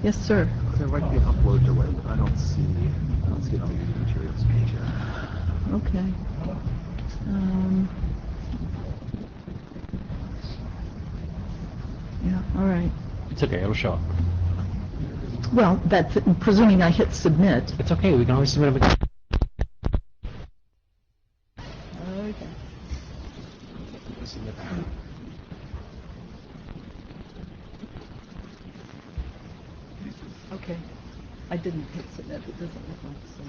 Yes, sir. There might be an upload delay, but I don't see it on the materials page yet. Okay. Yeah, all right. It's okay, it'll show up. Well, that's presuming I hit submit. It's okay, we can always submit them again. Okay. Okay. I didn't hit submit. It doesn't look like so.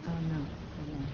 Oh, no. Hold on.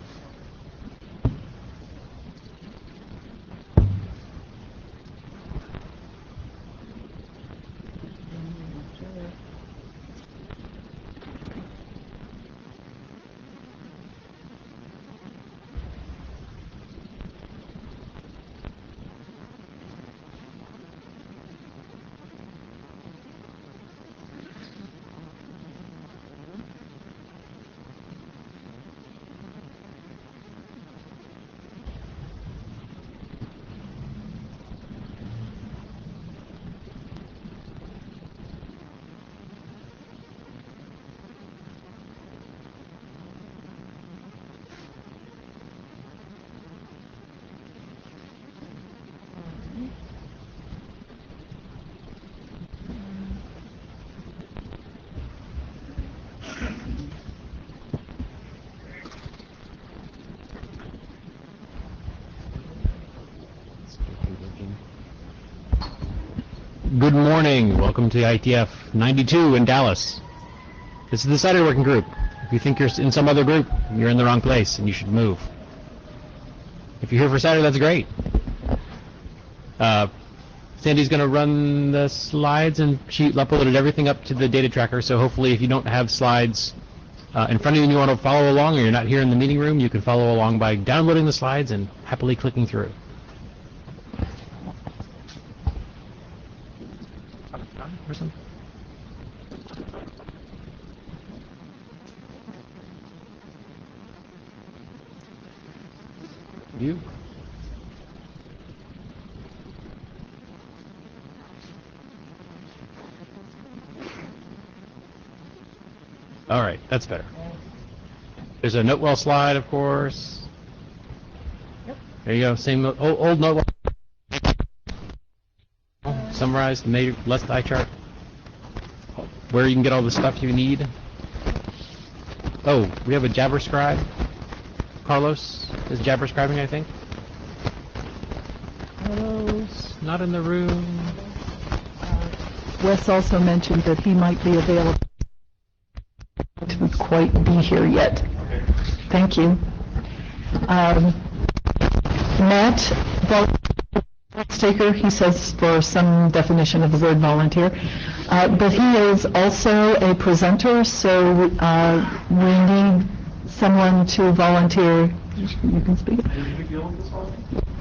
Good morning. Welcome to the IETF 92 in Dallas. This is the Sidr working group. If you think you're in some other group, you're in the wrong place and you should move. If you're here for Sidr, that's great. Sandy's going to run the slides, and she uploaded everything up to the data tracker, so hopefully if you don't have slides in front of you and you want to follow along, or you're not here in the meeting room, you can follow along by downloading the slides and happily clicking through. You? All right, that's better. There's a Notewell slide, of course. Yep. There you go, same old Notewell. Summarized, the major left eye chart. Where you can get all the stuff you need. Oh, we have a Jabber scribe. Carlos is Jabber scribing, I think. Carlos, not in the room. Wes also mentioned that he might be available. Didn't quite be here yet. Thank you. Matt Staker, he says for some definition of the word volunteer, but he is also a presenter, so we need someone to volunteer. You can speak.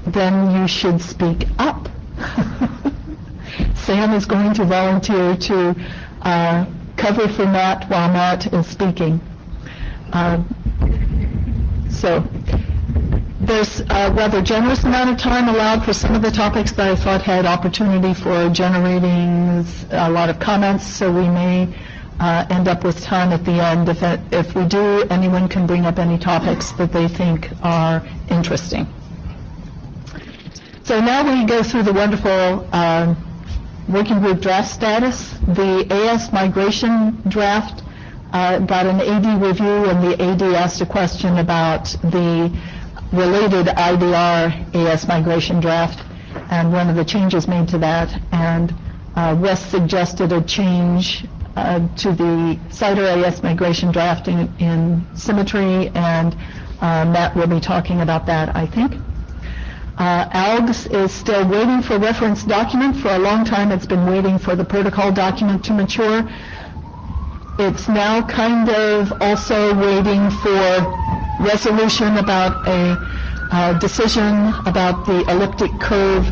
Then you should speak up. Sam is going to volunteer to cover for Matt while Matt is speaking. So there's a rather generous amount of time allowed for some of the topics that I thought had opportunity for generating a lot of comments, so we may end up with time at the end. If we do, anyone can bring up any topics that they think are interesting. So now we go through the wonderful working group draft status. The AS migration draft got an AD review, and the AD asked a question about the related IDR AS migration draft and one of the changes made to that. And Wes suggested a change to the Sidr AS migration draft in symmetry, and Matt will be talking about that, I think. ALGS is still waiting for reference document. For a long time it's been waiting for the protocol document to mature. It's now kind of also waiting for resolution about a decision about the elliptic curve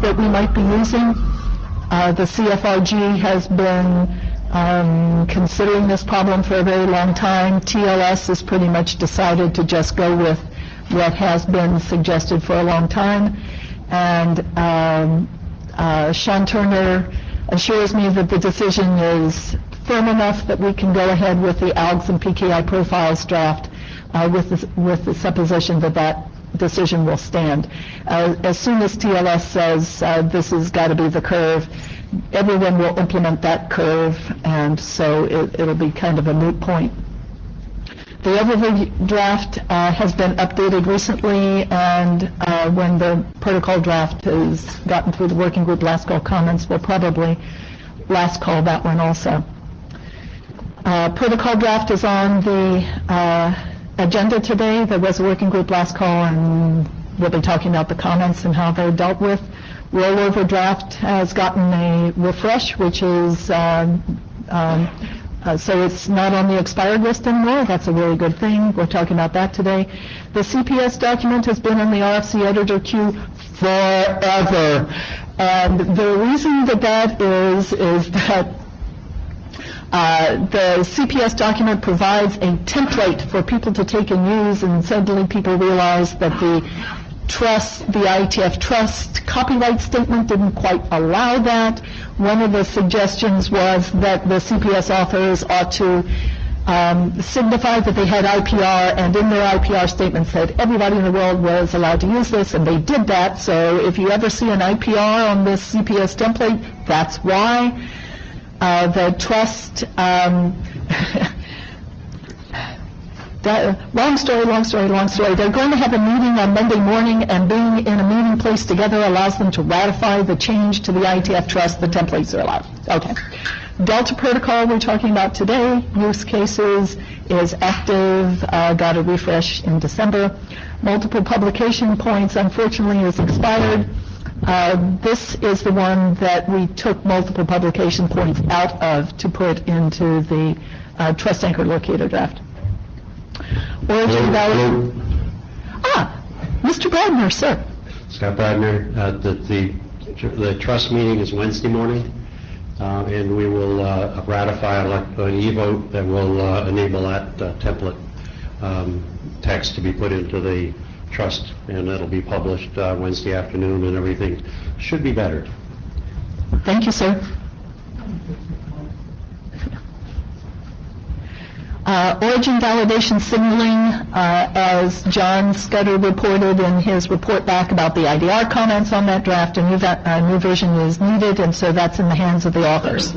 that we might be using. The CFRG has been considering this problem for a very long time. TLS has pretty much decided to just go with what has been suggested for a long time, and Sean Turner assures me that the decision is firm enough that we can go ahead with the ALGS and PKI profiles draft with the supposition that that decision will stand. As soon as TLS says this has got to be the curve, everyone will implement that curve, and so it'll be kind of a moot point. The overview draft has been updated recently, and when the protocol draft has gotten through the working group last call comments, we'll probably last call that one also. Protocol draft is on the agenda today. There was a working group last call, and we'll be talking about the comments and how they're dealt with. Rollover draft has gotten a refresh, which is so it's not on the expired list anymore. That's a really good thing. We're talking about that today. The CPS document has been in the RFC editor queue forever, and the reason that is that the CPS document provides a template for people to take and use, and suddenly people realize that the IETF trust copyright statement didn't quite allow that. One of the suggestions was that the CPS authors ought to signify that they had IPR, and in their IPR statement said everybody in the world was allowed to use this, and they did that. So if you ever see an IPR on this CPS template, that's why. The trust, long story. They're going to have a meeting on Monday morning, and being in a meeting place together allows them to ratify the change to the IETF trust. The templates are allowed. Okay. Delta protocol we're talking about today, use cases, is active, got a refresh in December. Multiple publication points, unfortunately, is expired. This is the one that we took multiple publication points out of to put into the trust anchor locator draft. Origin value. Mr. Bradner, sir. Scott Bradner. The trust meeting is Wednesday morning, and we will ratify an e-vote that will enable that template text to be put into the trust, and that'll be published Wednesday afternoon, and everything should be better. Thank you, sir. Origin validation signaling, as John Scudder reported in his report back about the IDR comments on that draft, a new version is needed, and so that's in the hands of the authors.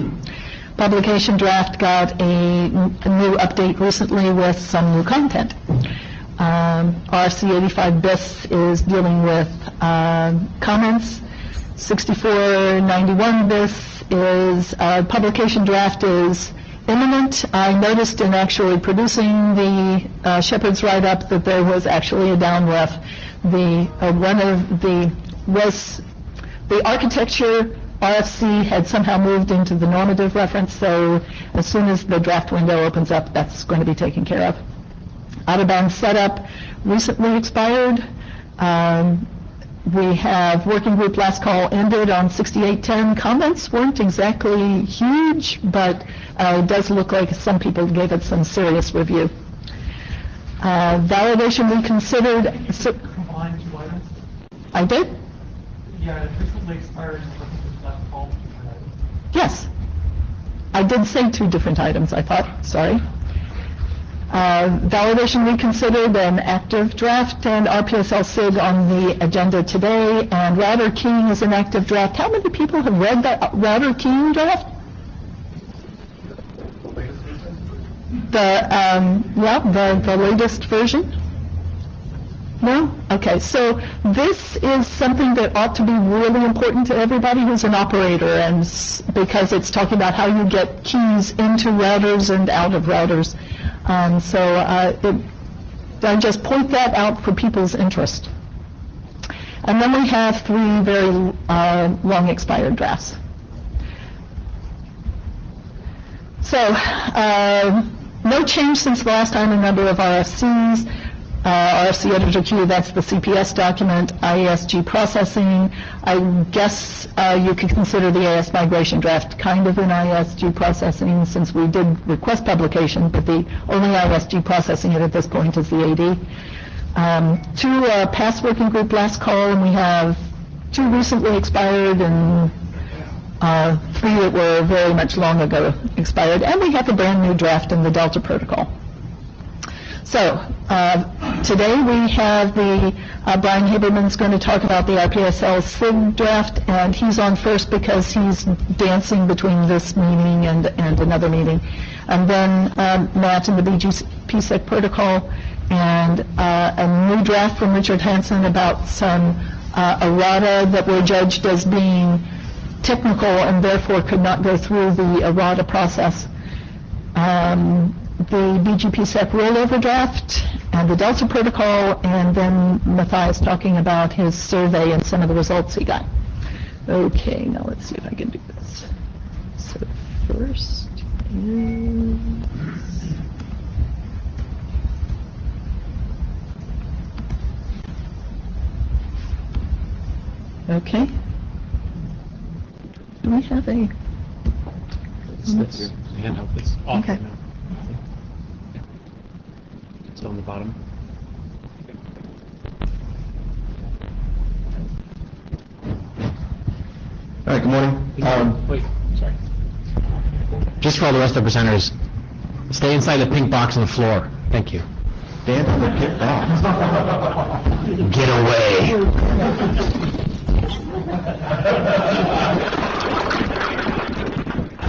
Publication draft got a new update recently with some new content. RFC 85 bis is dealing with comments. 6491 bis is publication draft is imminent. I noticed in actually producing the Shepherd's write-up that there was actually a downref. The architecture RFC had somehow moved into the normative reference, so as soon as the draft window opens up, that's going to be taken care of. Out-of-bounds setup recently expired. We have working group last call ended on 6810. Comments weren't exactly huge, but it does look like some people gave it some serious review. Validation reconsidered. Combined two items? I did? Yeah, it recently expired in last call. Yes. I did say two different items, I thought. Sorry. Validation reconsidered, an active draft, and RPSL SIG on the agenda today, and router keying is an active draft. How many people have read that router keying draft? The latest version? No? Okay, so this is something that ought to be really important to everybody who's an operator, and because it's talking about how you get keys into routers and out of routers. I just point that out for people's interest. And then we have three very long expired drafts. So no change since the last time, a number of RFCs. RFC editor Q, that's the CPS document. IESG processing, I guess you could consider the AS migration draft kind of an IESG processing, since we did request publication, but the only IESG processing it at this point is the AD. Two past working group last call, and we have 2 recently expired and 3 that were very much long ago expired, and we have a brand new draft in the Delta Protocol. So today we have Brian Haberman's going to talk about the RPSL Sidr draft, and he's on first because he's dancing between this meeting and another meeting. And then Matt in the BGPSEC protocol, and a new draft from Richard Hansen about some errata that were judged as being technical and therefore could not go through the errata process. The BGPSEC rollover draft and the Delta protocol, and then Matthias talking about his survey and some of the results he got. Okay, now let's see if I can do this. So first is... Okay. Do we have a... That's your handheld. It's off Okay. now. It's on the bottom. All right, good morning. Wait, sorry. Just for all the rest of the presenters, stay inside the pink box on the floor. Thank you. Dan, I'm gonna get that. Get away.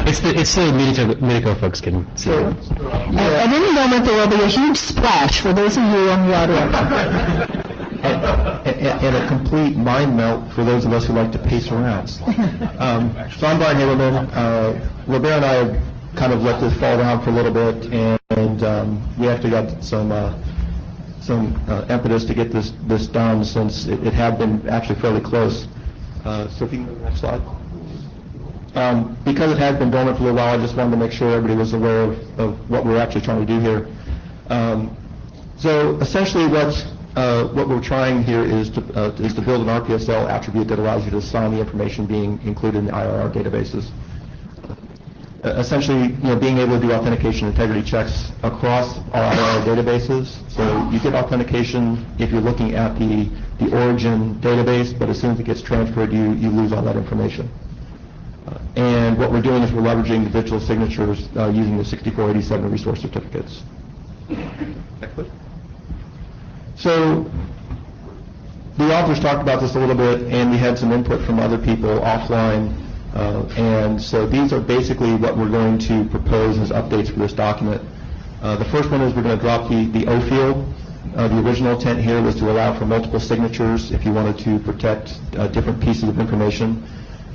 It's the Medico folks can see. At any moment, there will be a huge splash for those of you on the audio. And a complete mind melt for those of us who like to pace around. So I'm Brian Haberman. Robert and I have kind of let this fall down for a little bit, and we actually got some impetus to get this done since it had been actually fairly close. So if you can go to the next slide. Because it had been dormant for a little while, I just wanted to make sure everybody was aware of what we're actually trying to do here. So essentially what we're trying here is to build an RPSL attribute that allows you to assign the information being included in the IRR databases. Essentially, being able to do authentication integrity checks across our IRR databases. So you get authentication if you're looking at the origin database, but as soon as it gets transferred, you lose all that information. And what we're doing is we're leveraging the digital signatures using the 6487 resource certificates. Next, please. So the authors talked about this a little bit, and we had some input from other people offline. And so these are basically what we're going to propose as updates for this document. The first one is we're going to drop the O field. The original intent here was to allow for multiple signatures if you wanted to protect different pieces of information.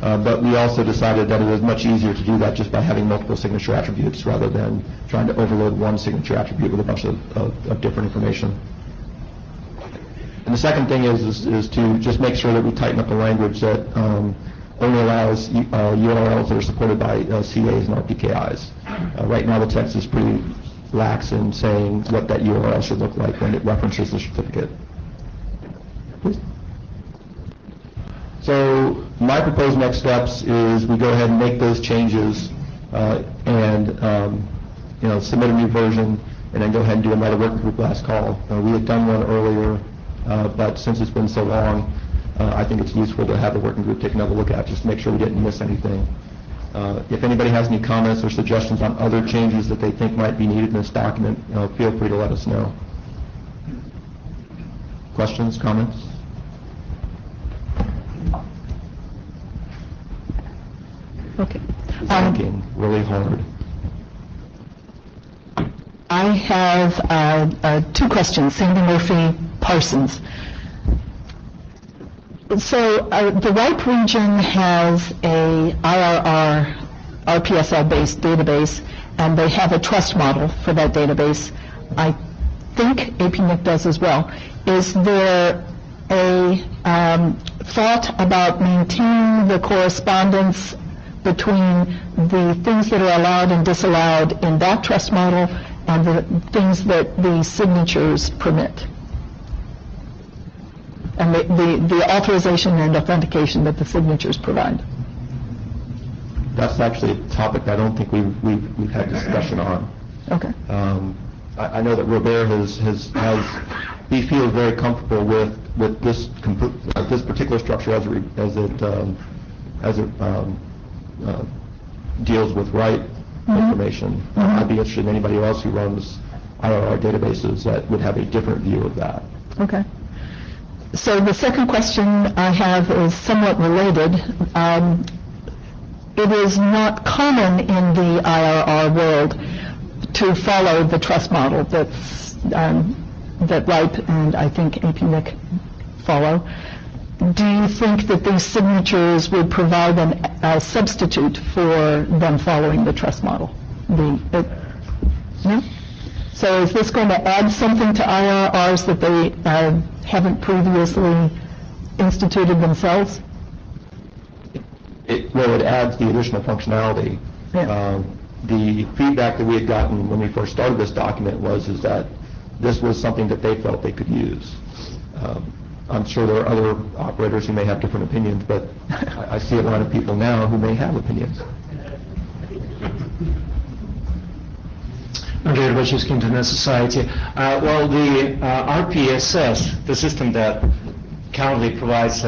But we also decided that it was much easier to do that just by having multiple signature attributes rather than trying to overload one signature attribute with a bunch of different information. And the second thing is to just make sure that we tighten up the language that only allows URLs that are supported by CAs and RPKIs. Right now the text is pretty lax in saying what that URL should look like when it references the certificate. Please. So my proposed next steps is we go ahead and make those changes and submit a new version, and then go ahead and do another working group last call. We had done one earlier, but since it's been so long, I think it's useful to have the working group take another look at it, just to make sure we didn't miss anything. If anybody has any comments or suggestions on other changes that they think might be needed in this document, feel free to let us know. Questions, comments? Okay. Thinking really hard. I have 2 questions. Sandy Murphy, Parsons. So the RIPE region has a IRR RPSL-based database, and they have a trust model for that database. I think APNIC does as well. Is there a thought about maintaining the correspondence between the things that are allowed and disallowed in that trust model and the things that the signatures permit? And the authorization and authentication that the signatures provide. That's actually a topic I don't think we've had discussion on. Okay. I know that Robert he feels very comfortable with with this particular structure as it deals with write information. I'd be interested in anybody else who runs IRR databases that would have a different view of that. Okay. So the second question I have is somewhat related. It is not common in the IRR world to follow the trust model that RIPE and I think APNIC follow. Do you think that these signatures would provide a substitute for them following the trust model? No? So is this going to add something to IRRs that they haven't previously instituted themselves? It adds the additional functionality. Yeah. The feedback that we had gotten when we first started this document is that this was something that they felt they could use. I'm sure there are other operators who may have different opinions, but I see a lot of people now who may have opinions. I'm David Butchers, Internet Society. Well, the RPSS, the system that currently provides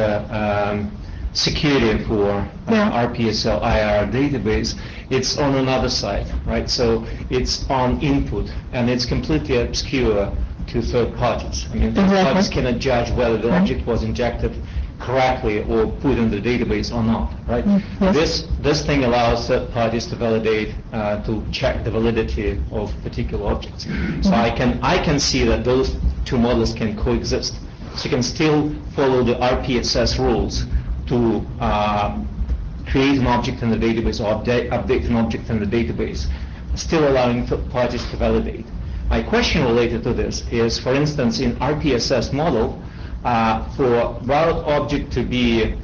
security for RPSL IR database, it's on another site, right? So it's on input, and it's completely obscure to third parties. I mean, third parties cannot judge whether the object was injected correctly or put in the database or not, right? Yes. This thing allows third parties to validate, to check the validity of particular objects. So I can see that those two models can coexist. So you can still follow the RPSS rules to create an object in the database or update an object in the database, still allowing third parties to validate. My question related to this is, for instance, in RPSS model, for route object to be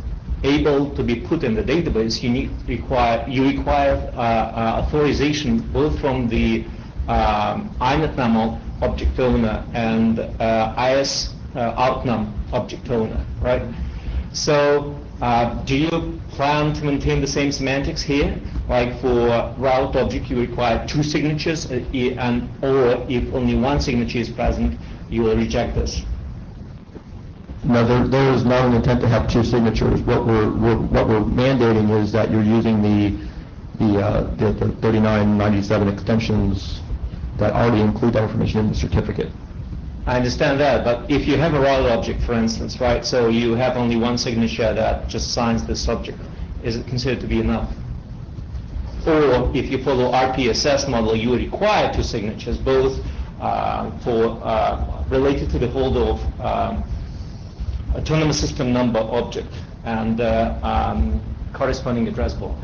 able to be put in the database, you require authorization both from the INetNum object owner and IS outnum object owner, right? So do you plan to maintain the same semantics here? Like for route object, you require two signatures, or if only one signature is present, you will reject this. No, there is not an intent to have two signatures. What we're mandating is that you're using the 3997 extensions that already include that information in the certificate. I understand that, but if you have a route object, for instance, right, so you have only one signature that just signs this object, is it considered to be enough? Or if you follow RPSS model, you require two signatures, both related to the holder of autonomous system number object and corresponding address block.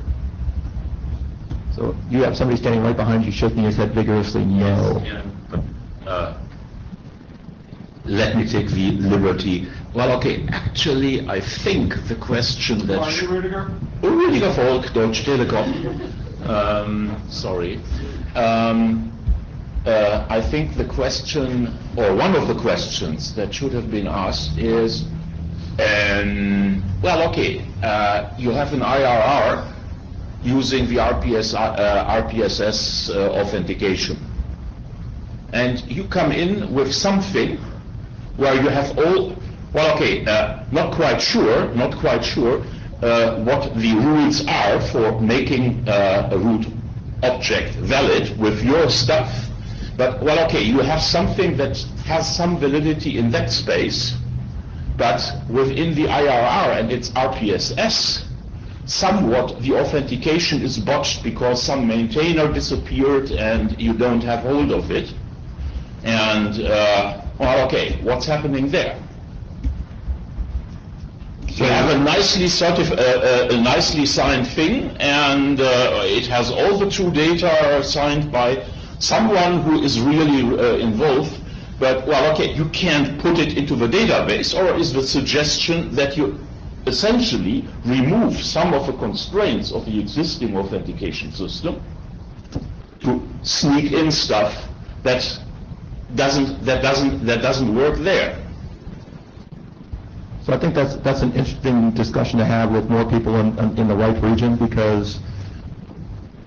So you have somebody standing right behind you shaking his head vigorously, no. Yeah, let me take the liberty. Well, okay, actually, I think the question that... Rüdiger Volk, Deutsche Telekom. Sorry. I think the question, or one of the questions that should have been asked is, well, okay, you have an IRR using the RPSS authentication. And you come in with something where you have all, well, okay, not quite sure what the rules are for making a root object valid with your stuff. But, well, okay, you have something that has some validity in that space, but within the IRR and its RPSS, somewhat the authentication is botched because some maintainer disappeared and you don't have hold of it. And, well, okay, what's happening there? You have a nicely signed thing, and it has all the true data signed by someone who is really involved, but, well, okay, you can't put it into the database, or is the suggestion that you essentially remove some of the constraints of the existing authentication system to sneak in stuff that doesn't work there? So I think that's an interesting discussion to have with more people in the right region, because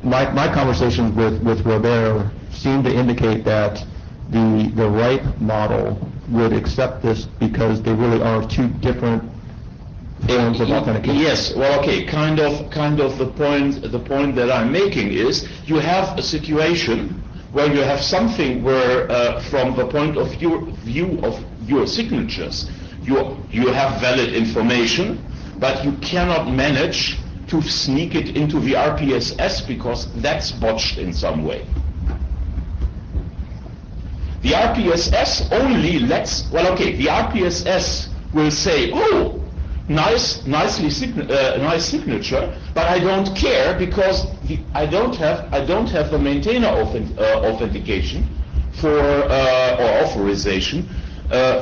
my conversations with Robert seem to indicate that the right model would accept this because they really are two different forms of authentication. Yes, well, okay, kind of the point that I'm making is you have a situation where you have something where from the point of view of your signatures, you have valid information, but you cannot manage to sneak it into the RPSS because that's botched in some way. The RPSS only lets, well, okay, the RPSS will say, oh, nice signature, but I don't care because I don't have the maintainer authentication for or authorization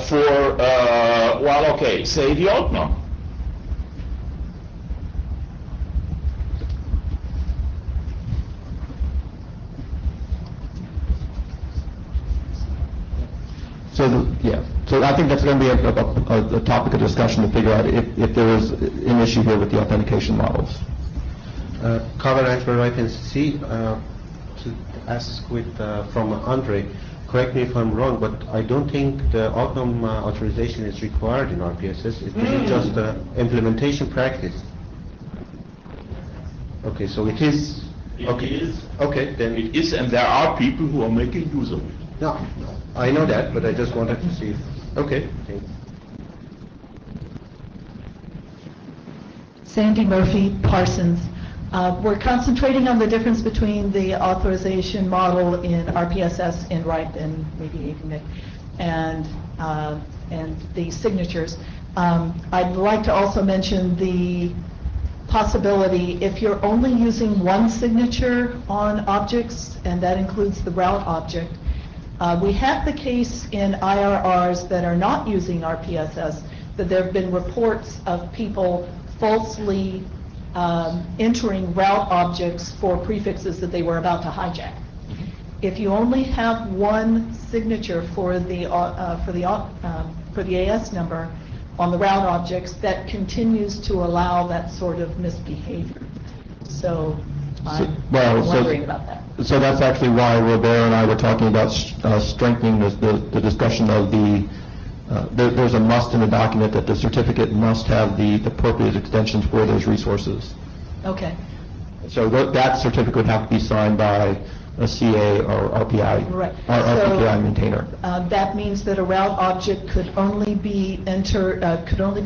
for well, okay, say the outnumber. So I think that's going to be a topic of discussion to figure out if there is an issue here with the authentication models. Cover answer I can see to ask with from Andre. Correct me if I'm wrong, but I don't think the outcome authorization is required in RPSS. It is just implementation practice. Okay, so it is. Okay. It is. Okay, then It is, and there are people who are making use of it. no, I know that, but I just wanted to see. Okay. Thanks. Sandy Murphy, Parsons. We're concentrating on the difference between the authorization model in RPSS in RIPE and maybe APMIC and the signatures. I'd like to also mention the possibility, if you're only using one signature on objects, and that includes the route object, we have the case in IRRs that are not using RPSS, that there have been reports of people falsely entering route objects for prefixes that they were about to hijack. If you only have one signature for the AS number on the route objects, that continues to allow that sort of misbehavior. So I'm wondering about that. So that's actually why Robert and I were talking about strengthening the discussion of there's a must in the document that the certificate must have the appropriate extensions for those resources. Okay. So that certificate would have to be signed by a CA or RPI, Right. or RPI maintainer. That means that a route object could only be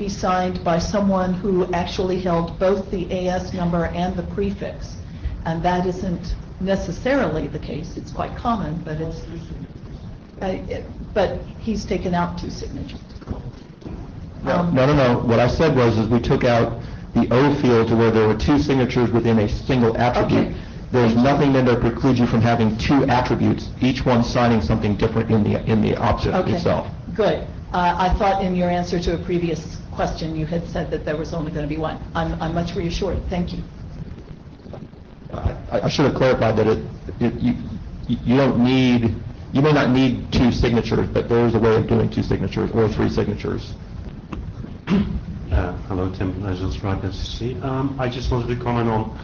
signed by someone who actually held both the AS number and the prefix, and that isn't necessarily the case. It's quite common, but but he's taken out two signatures. No. What I said was we took out the O field to where there were two signatures within a single attribute. Okay. There's nothing then that precludes you from having two attributes, each one signing something different in the object itself. Good. I thought in your answer to a previous question you had said that there was only going to be one. I'm much reassured. Thank you. I should have clarified that you don't need, you may not need two signatures, but there is a way of doing two signatures or three signatures. Hello, Tim. I just wanted to comment on,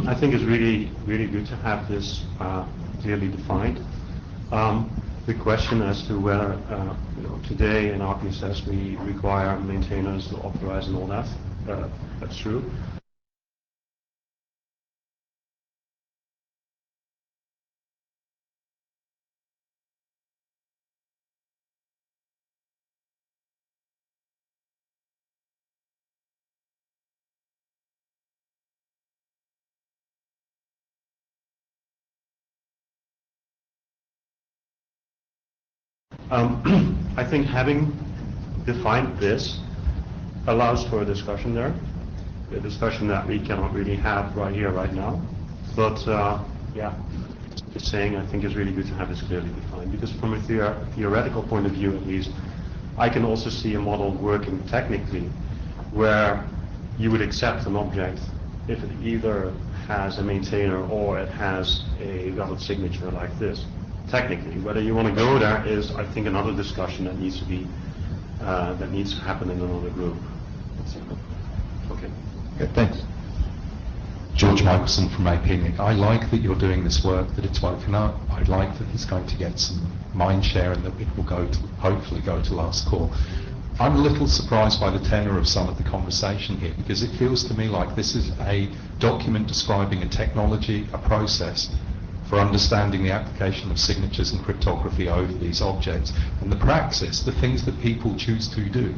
I think it's really good to have this clearly defined. The question as to whether, today in RPSS we require maintainers to authorize and all that, that's true. I think having defined this allows for a discussion there, a discussion that we cannot really have right here, right now. But yeah, just saying, I think it's really good to have this clearly defined, because from a theoretical point of view, at least, I can also see a model working technically where you would accept an object if it either has a maintainer or it has a valid signature like this. Technically, whether you want to go there is, I think, another discussion that needs to be, that needs to happen in another group. Okay. Okay, thanks. George Michelson from APNIC. I like that you're doing this work, that it's woken up. I like that it's going to get some mind share and that it will hopefully go to last call. I'm a little surprised by the tenor of some of the conversation here, because it feels to me like this is a document describing a technology, a process for understanding the application of signatures and cryptography over these objects, and the praxis, the things that people choose to do,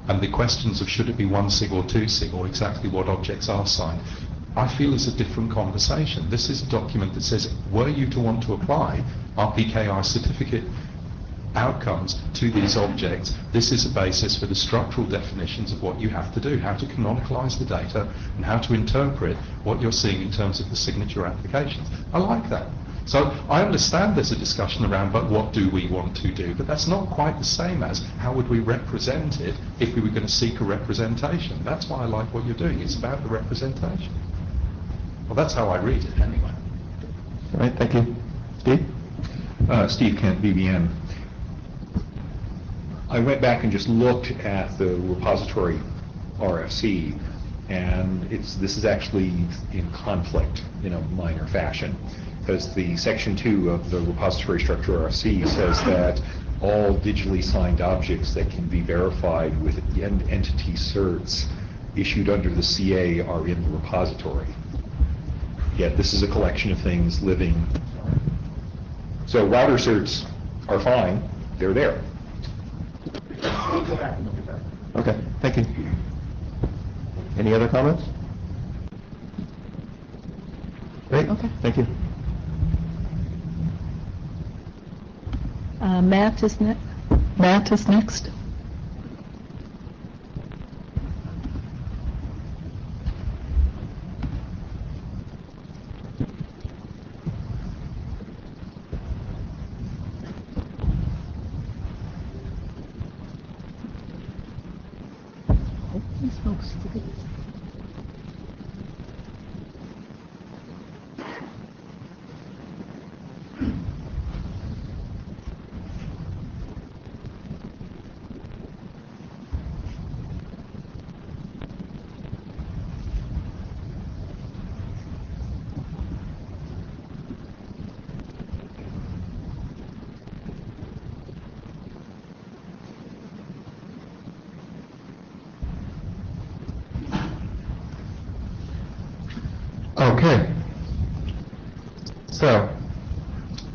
and the questions of should it be 1 sig or 2 sig, or exactly what objects are signed, I feel is a different conversation. This is a document that says, were you to want to apply RPKI certificate outcomes to these objects, this is a basis for the structural definitions of what you have to do, how to canonicalize the data, and how to interpret what you're seeing in terms of the signature applications. I like that. So I understand there's a discussion around, but what do we want to do? But that's not quite the same as how would we represent it if we were going to seek a representation. That's why I like what you're doing. It's about the representation. Well, that's how I read it anyway. All right, thank you. Steve? Steve Kent, BBN. I went back and just looked at the repository RFC, and this is actually in conflict in a minor fashion, because the section 2 of the repository structure RFC says that all digitally signed objects that can be verified with entity certs issued under the CA are in the repository. Yet this is a collection of things living. So router certs are fine, they're there. Okay, thank you. Any other comments? Great, Okay. thank you. Matt is next. Okay. So,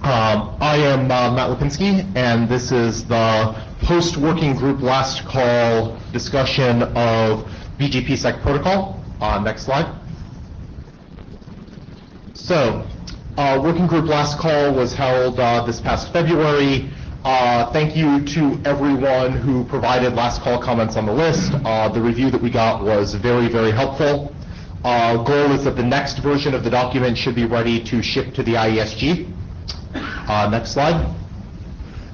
I am Matt Lipinski, and this is the post-working group last call discussion of BGP-SEC protocol. Next slide. So, working group last call was held this past February. Thank you to everyone who provided last call comments on the list. The review that we got was very, very helpful. Goal is that the next version of the document should be ready to ship to the IESG. Next slide.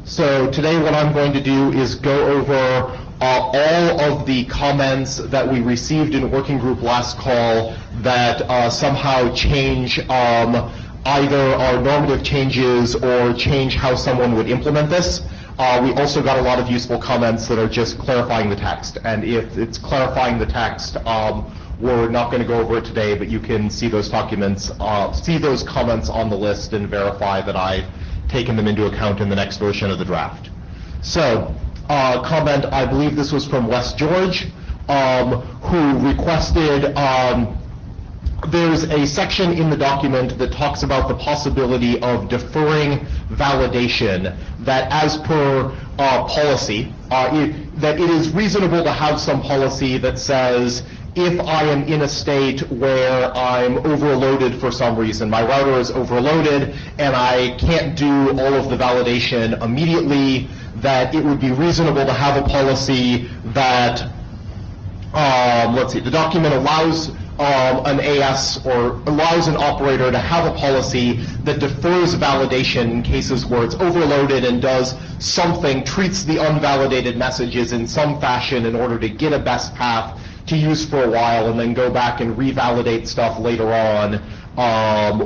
So today what I'm going to do is go over all of the comments that we received in working group last call that somehow change either our normative changes or change how someone would implement this. We also got a lot of useful comments that are just clarifying the text. And if it's clarifying the text, we're not going to go over it today, but you can see those documents, see those comments on the list and verify that I've taken them into account in the next version of the draft. So, comment, I believe this was from Wes George, who requested, there's a section in the document that talks about the possibility of deferring validation, that as per policy, that it is reasonable to have some policy that says, if I am in a state where I'm overloaded for some reason, my router is overloaded and I can't do all of the validation immediately, that it would be reasonable to have a policy that, the document allows an AS or allows an operator to have a policy that defers validation in cases where it's overloaded and does something, treats the unvalidated messages in some fashion in order to get a best path to use for a while, and then go back and revalidate stuff later on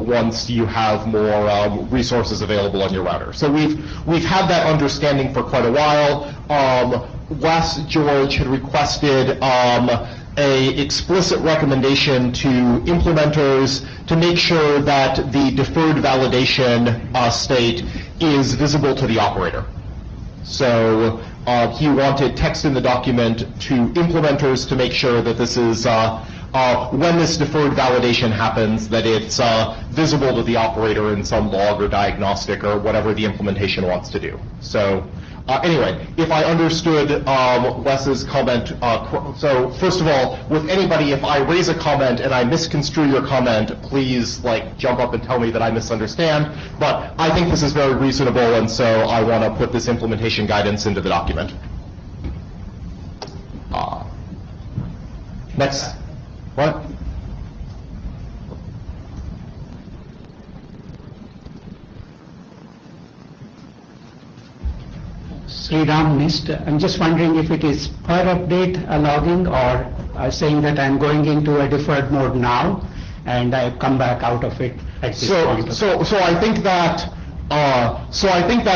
once you have more resources available on your router. So we've had that understanding for quite a while. Wes George had requested a explicit recommendation to implementers to make sure that the deferred validation state is visible to the operator. So he wanted text in the document to implementers to make sure that this is, when this deferred validation happens, that it's visible to the operator in some log or diagnostic or whatever the implementation wants to do. So anyway, if I understood Wes's comment, so first of all, with anybody, if I raise a comment and I misconstrue your comment, please jump up and tell me that I misunderstand. But I think this is very reasonable, and so I want to put this implementation guidance into the document. Next. What? Sriram missed. I'm just wondering if it is per update logging or saying that I'm going into a deferred mode now and I come back out of it at this point. So I think that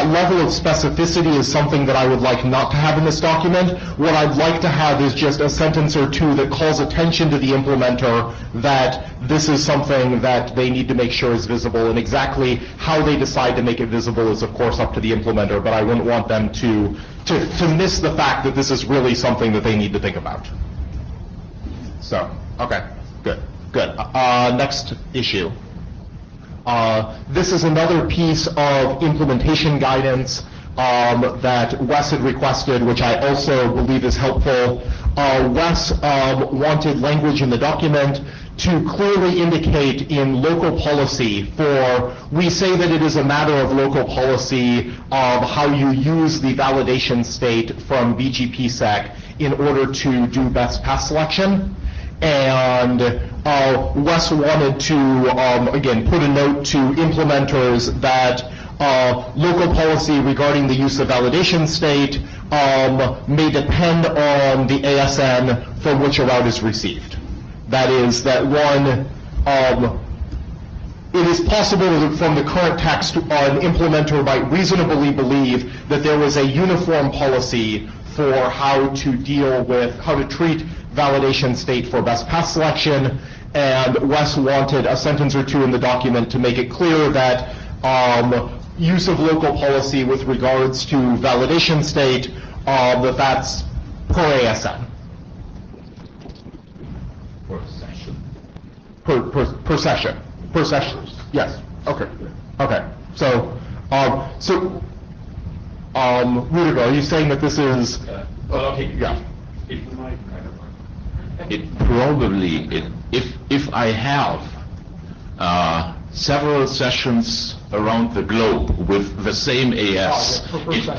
level of specificity is something that I would like not to have in this document. What I'd like to have is just a sentence or two that calls attention to the implementer that this is something that they need to make sure is visible, and exactly how they decide to make it visible is of course up to the implementer, but I wouldn't want them to miss the fact that this is really something that they need to think about. So, okay, good. Next issue. This is another piece of implementation guidance that Wes had requested, which I also believe is helpful. Wes wanted language in the document to clearly indicate in local policy we say that it is a matter of local policy of how you use the validation state from BGPsec in order to do best path selection. And Wes wanted to, again, put a note to implementers that local policy regarding the use of validation state may depend on the ASN from which a route is received. That is, that one, it is possible that from the current text, an implementer might reasonably believe that there was a uniform policy for how to treat validation state for best path selection, and Wes wanted a sentence or two in the document to make it clear that use of local policy with regards to validation state, that's per ASN. Per session. Per session. Yes. Okay. So, Rudiger, are you saying that this is? Yeah. It probably, if I have several sessions around the globe with the same AS, there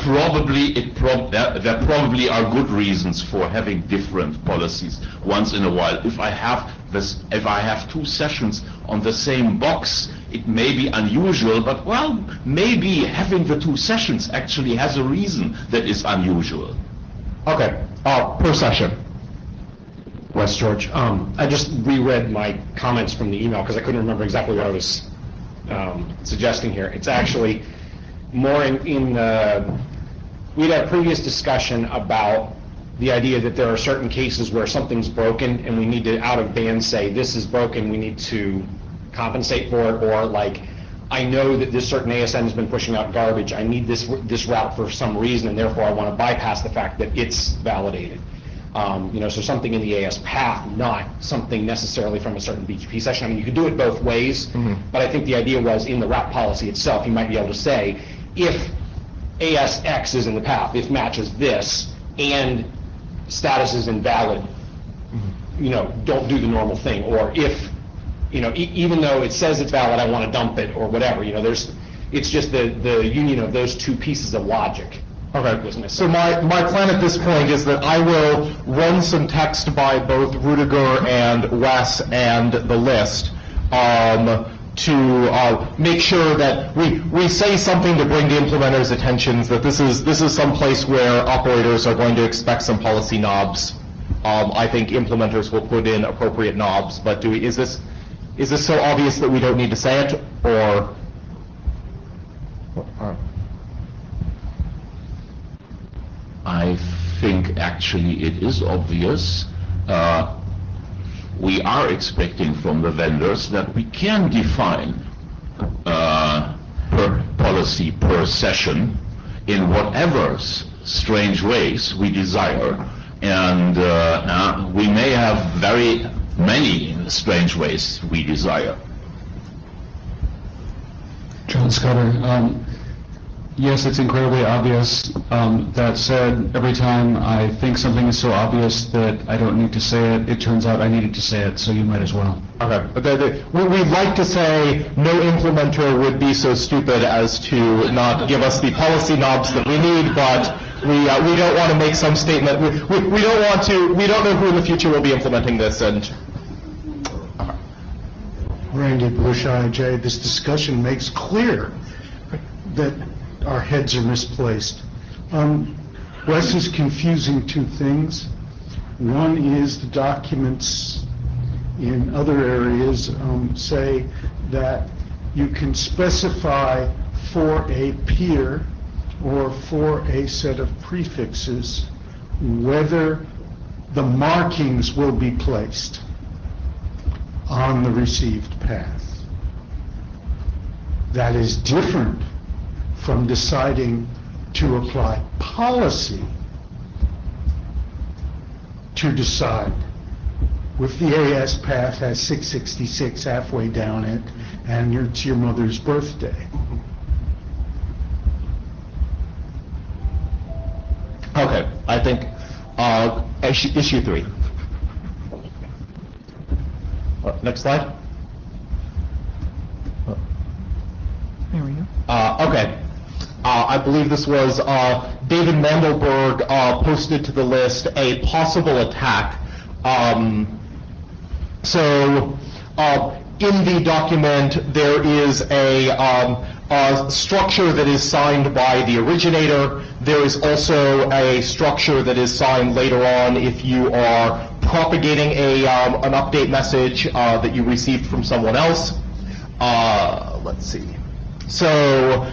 probably are good reasons for having different policies once in a while. If I have two sessions on the same box, it may be unusual, but well, maybe having the two sessions actually has a reason that is unusual. Okay, per session. Wes George, I just reread my comments from the email because I couldn't remember exactly what I was suggesting here. It's actually more we had a previous discussion about the idea that there are certain cases where something's broken and we need to out of band say this is broken, we need to compensate for it, or I know that this certain ASN has been pushing out garbage, I need this route for some reason, and therefore I want to bypass the fact that it's validated. So something in the AS path, not something necessarily from a certain BGP session. I mean, you could do it both ways, but I think the idea was in the route policy itself, you might be able to say, if ASX is in the path, if matches this, and status is invalid, don't do the normal thing. Or if, even though it says it's valid, I want to dump it, or whatever. It's just the union of those two pieces of logic. Okay, so my plan at this point is that I will run some text by both Rudiger and Wes and the list to make sure that we say something to bring the implementers' attentions that this is some place where operators are going to expect some policy knobs. I think implementers will put in appropriate knobs, but is this so obvious that we don't need to say it, or? I think actually it is obvious. we are expecting from the vendors that we can define per policy per session in whatever strange ways we desire, and we may have very many strange ways we desire. John Scudder. Yes, it's incredibly obvious. That said, every time I think something is so obvious that I don't need to say it, it turns out I needed to say it, so you might as well. Okay. We'd like to say no implementer would be so stupid as to not give us the policy knobs that we need, but we don't want to make some statement. We don't know who in the future will be implementing this, and Randy Bush, IJ, this discussion makes clear that our heads are misplaced. Wes is confusing two things. One is the documents in other areas say that you can specify for a peer or for a set of prefixes whether the markings will be placed on the received path. That is different from deciding to apply policy to decide if the AS path has 666 halfway down it and it's your mother's birthday. okay, I think issue 3. Next slide. There we go. Okay. I believe this was David Mandelberg posted to the list a possible attack. In the document, there is a structure that is signed by the originator. There is also a structure that is signed later on if you are propagating an update message that you received from someone else. Let's see. So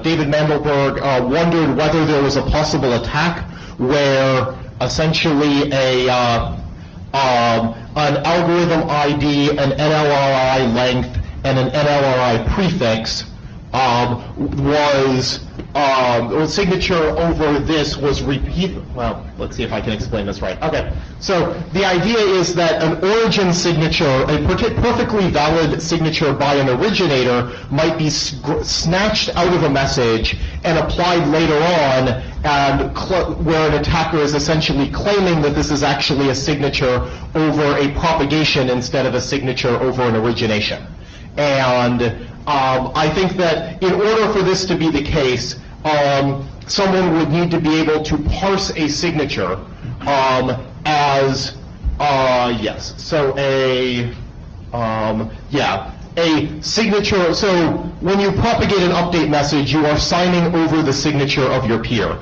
David Mandelberg wondered whether there was a possible attack where essentially an algorithm ID, an NLRI length, and an NLRI prefix signature over this was repeated. Well, let's see if I can explain this right. Okay, so the idea is that an origin signature, a perfectly valid signature by an originator, might be snatched out of a message and applied later on, and where an attacker is essentially claiming that this is actually a signature over a propagation instead of a signature over an origination. And I think that in order for this to be the case, someone would need to be able to parse a signature as a signature. So when you propagate an update message, you are signing over the signature of your peer.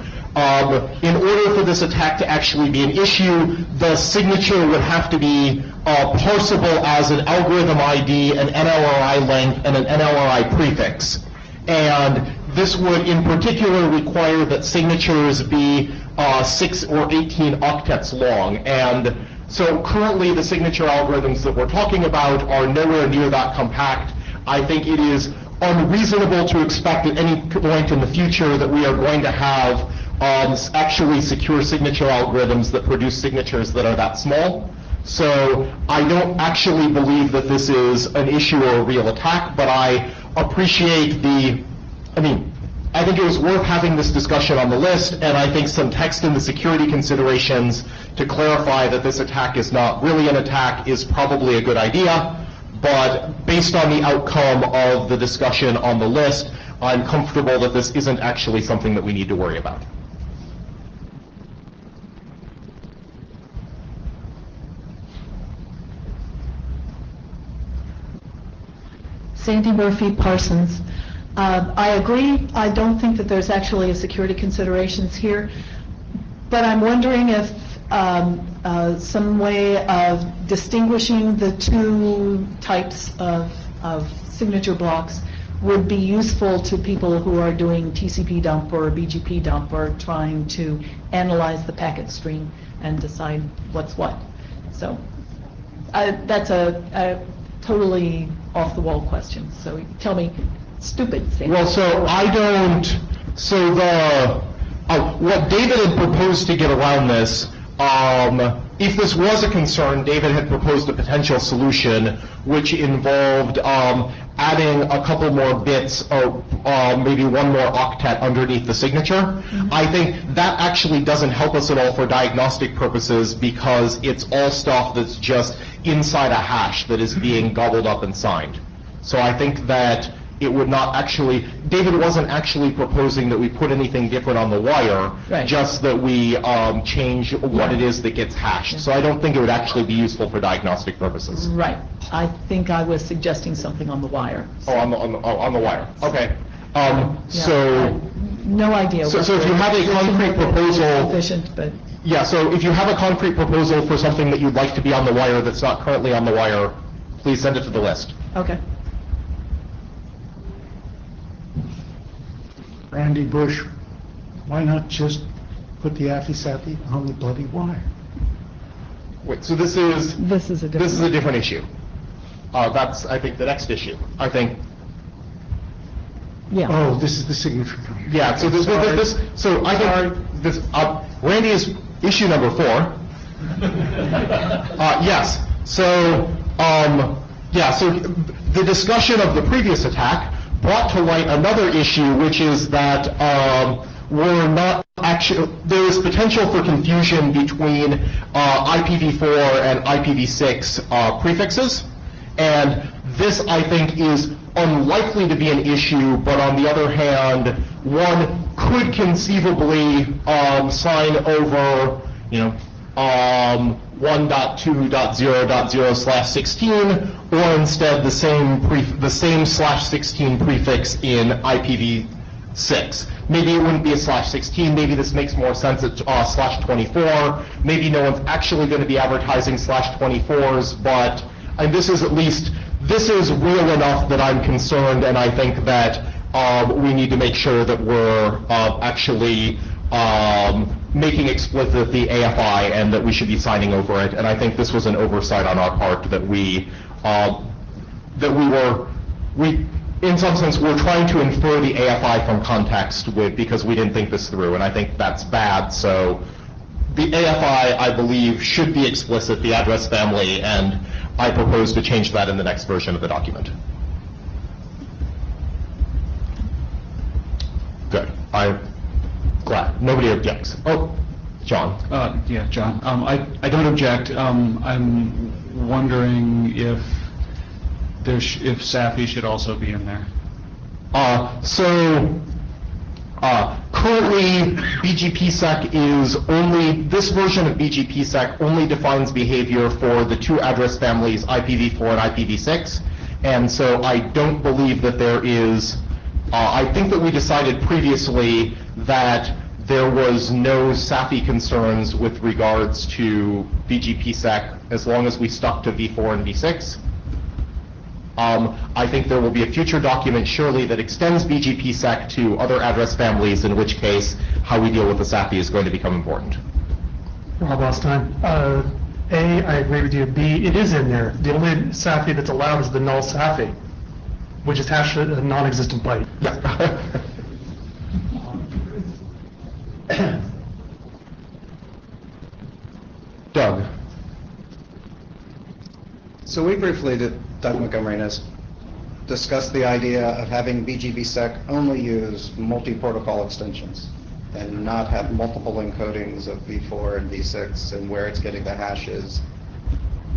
In order for this attack to actually be an issue, the signature would have to be parsable as an algorithm ID, an NLRI length, and an NLRI prefix. And this would in particular require that signatures be 6 or 18 octets long. And so currently the signature algorithms that we're talking about are nowhere near that compact. I think it is unreasonable to expect at any point in the future that we are going to have actually secure signature algorithms that produce signatures that are that small. So I don't actually believe that this is an issue or a real attack, but I appreciate I think it was worth having this discussion on the list, and I think some text in the security considerations to clarify that this attack is not really an attack is probably a good idea. But based on the outcome of the discussion on the list, I'm comfortable that this isn't actually something that we need to worry about. Sandy Murphy Parsons. I agree. I don't think that there's actually a security considerations here, but I'm wondering if some way of distinguishing the two types of signature blocks would be useful to people who are doing TCP dump or BGP dump or trying to analyze the packet stream and decide what's what. So That's a totally off-the-wall question, so tell me, stupid thing. Well, so I don't, so what David had proposed to get around this, if this was a concern, David had proposed a potential solution which involved adding a couple more bits or maybe one more octet underneath the signature. I think that actually doesn't help us at all for diagnostic purposes because it's all stuff that's just inside a hash that is being gobbled up and signed. So I think that it would not actually, David wasn't actually proposing that we put anything different on the wire, Right. just that we change what it is that gets hashed. So I don't think it would actually be useful for diagnostic purposes. Right. I think I was suggesting something on the wire. Oh, on the wire. Okay. Yeah, no idea. So what if you the have a position concrete of it is proposal- Sufficient, but, Yeah, so if you have a concrete proposal for something that you'd like to be on the wire that's not currently on the wire, please send it to the list. okay. Randy Bush, why not just put the Affy-Sappy on the bloody wire? Wait, so this is a different issue. That's, I think, the next issue. I think, Yeah. Oh, this is the signature. yeah, so so I think this, Randy is issue number 4. Yes, so, yeah, so the discussion of the previous attack brought to light another issue, which is that we're not actually, there is potential for confusion between IPv4 and IPv6 prefixes, and this, I think, is unlikely to be an issue, but on the other hand, one could conceivably sign over, 1.2.0.0/16, or instead the same /16 prefix in IPv6. Maybe it wouldn't be a /16. Maybe this makes more sense at /24. Maybe no one's actually going to be advertising /24s, but this is real enough that I'm concerned, and I think that we need to make sure that we're actually making explicit the AFI and that we should be signing over it. And I think this was an oversight on our part that we in some sense, we're trying to infer the AFI from context because we didn't think this through, and I think that's bad. So the AFI, I believe, should be explicit, the address family, and I propose to change that in the next version of the document. Good. I'm glad. Nobody objects. Oh, John. Yeah, John. I don't object. I'm wondering if if Sappy should also be in there. Currently, BGPSec this version of BGPSec only defines behavior for the two address families, IPv4 and IPv6, and so I don't believe that there is, I think that we decided previously that there was no SAFI concerns with regards to BGPSec as long as we stuck to v4 and v6. I think there will be a future document surely that extends BGPSec to other address families, in which case how we deal with the SAFI is going to become important. Rob Ostine. A, I agree with you. B, it is in there. The only SAFI that's allowed is the null SAFI, which is hashed a non-existent byte. Doug. So we briefly did, Doug Montgomery has discussed the idea of having BGPSec only use multi-protocol extensions and not have multiple encodings of v4 and v6 and where it's getting the hashes.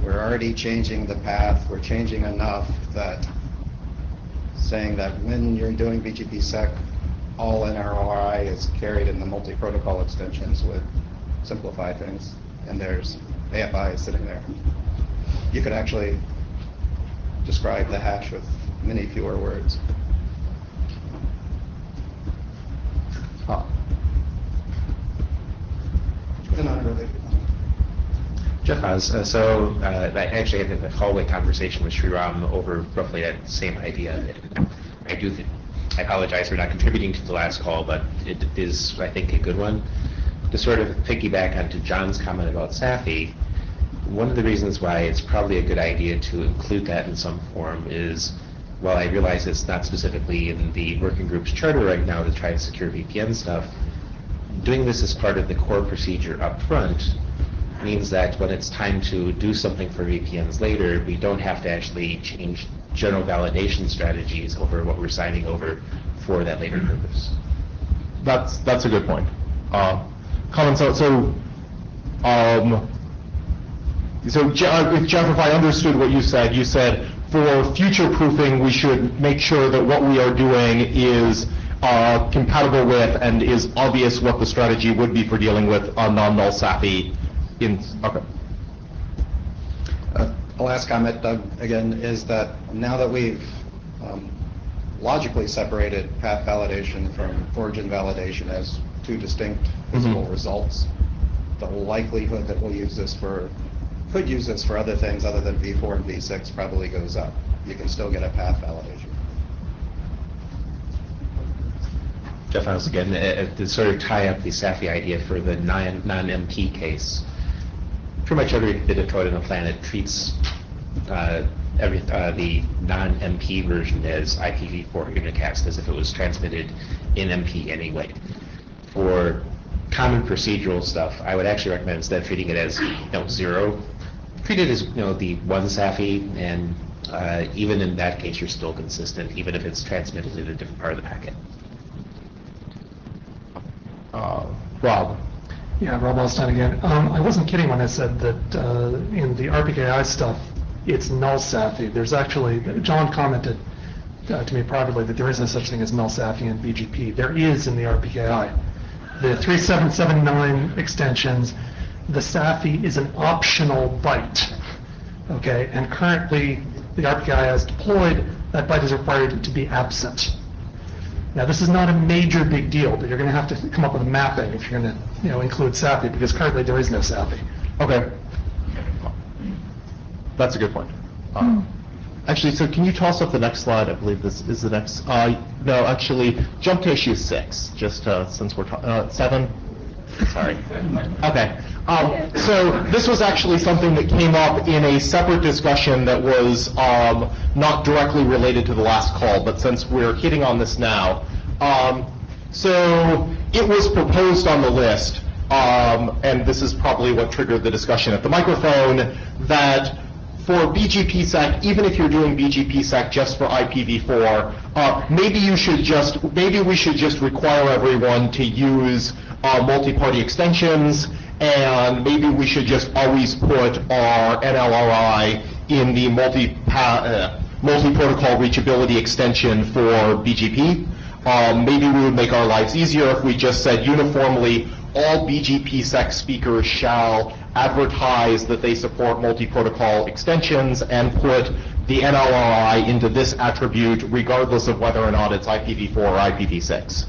We're already changing the path. We're changing enough that saying that when you're doing BGPSec, all NROI is carried in the multi-protocol extensions would simplify things, and there's AFI sitting there. You could actually describe the hash with many fewer words. Jeff Haas. I actually had a hallway conversation with Sriram over roughly that same idea. I apologize for not contributing to the last call, but it is, I think, a good one. To sort of piggyback onto John's comment about SAFI, One of the reasons why it's probably a good idea to include that in some form is, while I realize it's not specifically in the working group's charter right now to try to secure VPN stuff, doing this as part of the core procedure up front means that when it's time to do something for VPNs later, we don't have to actually change general validation strategies over what we're signing over for that later purpose. That's a good point. Colin, Jeff, if I understood what you said for future proofing, we should make sure that what we are doing is compatible with and is obvious what the strategy would be for dealing with a non-null SAFI. Okay. The last comment, Doug, again, is that now that we've logically separated path validation from origin validation as two distinct physical results, the likelihood that we'll could use this for other things other than V4 and V6 probably goes up. You can still get a path validation. Jeff, once again, to sort of tie up the SAFI idea for the non-MP case, pretty much every bit of code on the planet treats the non-MP version as IPv4 unicast, as if it was transmitted in MP anyway. For common procedural stuff, I would actually recommend instead of treating it as 0, treat it as the one SAFI, and even in that case, you're still consistent, even if it's transmitted in a different part of the packet. Rob. Yeah, Rob Wallstein again. I wasn't kidding when I said that in the RPKI stuff, it's null SAFI. There's actually, John commented to me privately that there is no such thing as null SAFI in BGP. There is in the RPKI. The 3779 extensions, the SAFI is an optional byte. Okay, and currently the RPKI has deployed, that byte is required to be absent. Now, this is not a major big deal, but you're going to have to come up with a mapping if you're going to, include SAFI, because currently there is no SAFI. Okay. That's a good point. Actually, so can you toss up the next slide? I believe this is the next. No, actually, jump to issue 6, just since we're talking. 7? Sorry. Okay. So this was actually something that came up in a separate discussion that was not directly related to the last call, but since we're hitting on this now. So it was proposed on the list, and this is probably what triggered the discussion at the microphone, that for BGPsec, even if you're doing BGPsec just for IPv4, maybe we should just require everyone to use multi-party extensions, and maybe we should just always put our NLRI in the multi-protocol reachability extension for BGP. Maybe we would make our lives easier if we just said uniformly all BGPsec speakers shall advertise that they support multi-protocol extensions and put the NLRI into this attribute regardless of whether or not it's IPv4 or IPv6.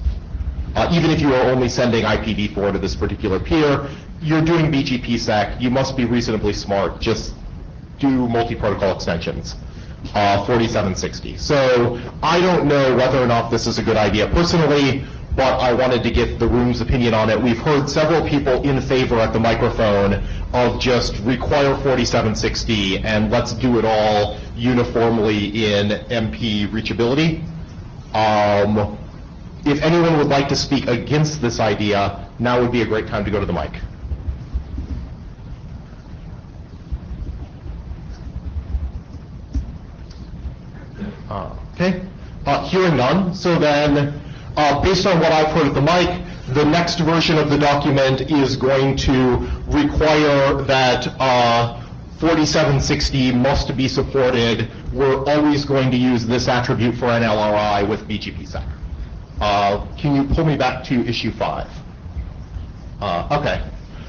Even if you are only sending IPv4 to this particular peer, you're doing BGPsec, you must be reasonably smart, just do multi-protocol extensions. 4760. So I don't know whether or not this is a good idea personally, but I wanted to get the room's opinion on it. We've heard several people in favor at the microphone of just require 4760 and let's do it all uniformly in MP reachability. If anyone would like to speak against this idea, now would be a great time to go to the mic. Okay, hearing none. So then, based on what I've heard at the mic, the next version of the document is going to require that 4760 must be supported. We're always going to use this attribute for NLRI with BGPsec. Can you pull me back to issue 5? Okay,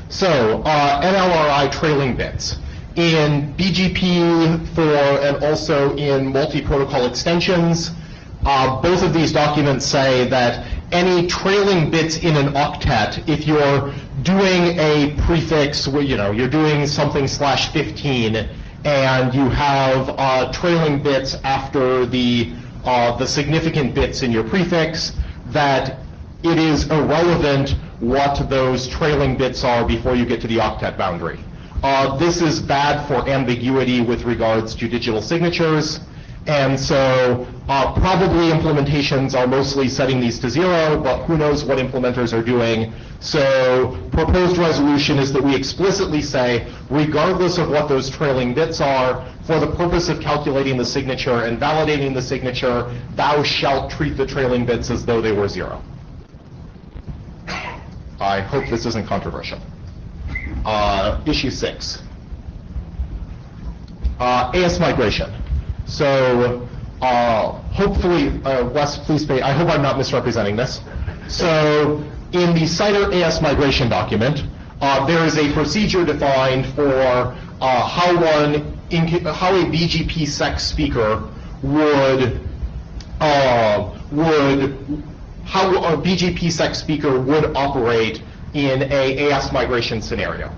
so NLRI trailing bits. In BGP and also in multi-protocol extensions, both of these documents say that any trailing bits in an octet, if you're doing a prefix where you're doing something /15 and you have trailing bits after the significant bits in your prefix, that it is irrelevant what those trailing bits are before you get to the octet boundary. This is bad for ambiguity with regards to digital signatures. And so probably implementations are mostly setting these to 0, but who knows what implementers are doing. So proposed resolution is that we explicitly say, regardless of what those trailing bits are, for the purpose of calculating the signature and validating the signature, thou shalt treat the trailing bits as though they were 0. I hope this isn't controversial. Issue 6. AS migration. So hopefully, Wes, please pay, I hope I'm not misrepresenting this. So in the Sidr AS migration document, there is a procedure defined for how a BGP sec speaker would operate in a AS migration scenario.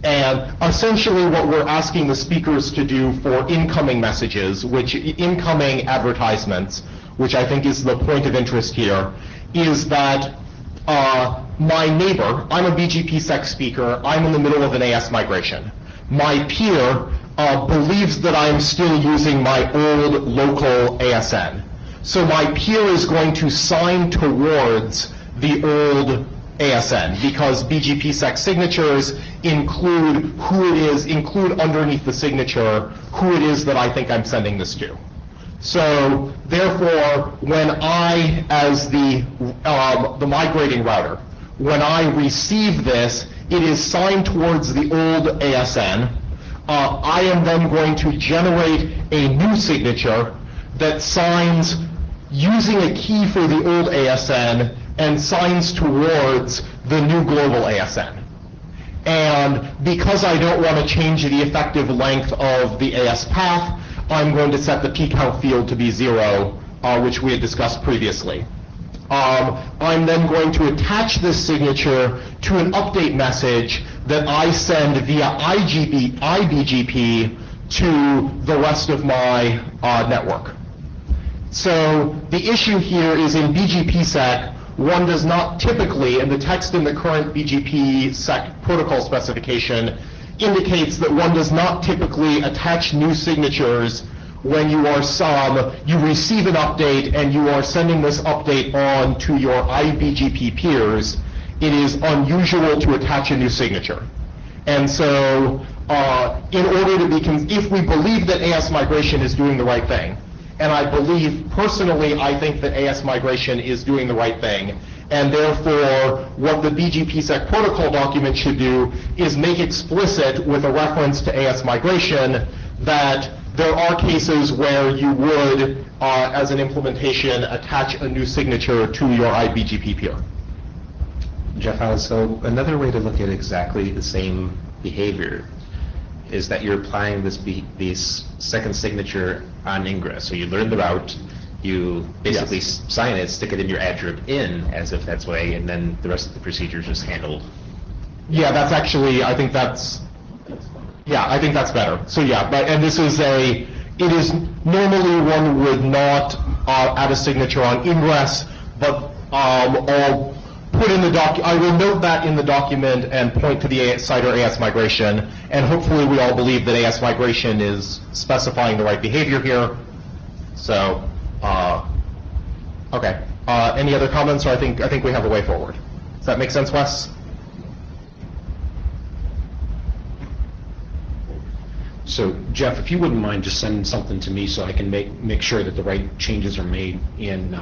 And essentially what we're asking the speakers to do for incoming messages, incoming advertisements, which I think is the point of interest here, is that my neighbor, I'm a BGP sec speaker, I'm in the middle of an AS migration. My peer believes that I'm still using my old local ASN. So my peer is going to sign towards the old ASN because BGP sec signatures include underneath the signature who it is that I think I'm sending this to. So therefore, when I, as the migrating router, when I receive this, it is signed towards the old ASN. I am then going to generate a new signature that signs using a key for the old ASN and signs towards the new global ASN. And because I don't want to change the effective length of the AS path, I'm going to set the pcount field to be 0, which we had discussed previously. I'm then going to attach this signature to an update message that I send via IBGP to the rest of my network. So the issue here is in BGPsec, one does not typically, and the text in the current BGPsec protocol specification indicates that one does not typically attach new signatures when you receive an update and you are sending this update on to your IBGP peers. It is unusual to attach a new signature. And so in order to if we believe that AS migration is doing the right thing, and I believe, personally, I think that AS migration is doing the right thing. And therefore, what the BGPsec protocol document should do is make explicit with a reference to AS migration that there are cases where you would, as an implementation, attach a new signature to your IBGP peer. Jeff, so another way to look at exactly the same behavior is that you're applying this second signature on ingress. So you learn the route, you basically sign it, stick it in your address in as if that's way, and then the rest of the procedure is just handled. Yeah, that's actually, I think that's better. So yeah, and this is it is normally one would not add a signature on ingress, but I'll put in the I will note that in the document and point to the Sidr AS migration, and hopefully we all believe that AS migration is specifying the right behavior here. So, okay. Any other comments, or I think we have a way forward. Does that make sense, Wes? So, Jeff, if you wouldn't mind just sending something to me so I can make sure that the right changes are made in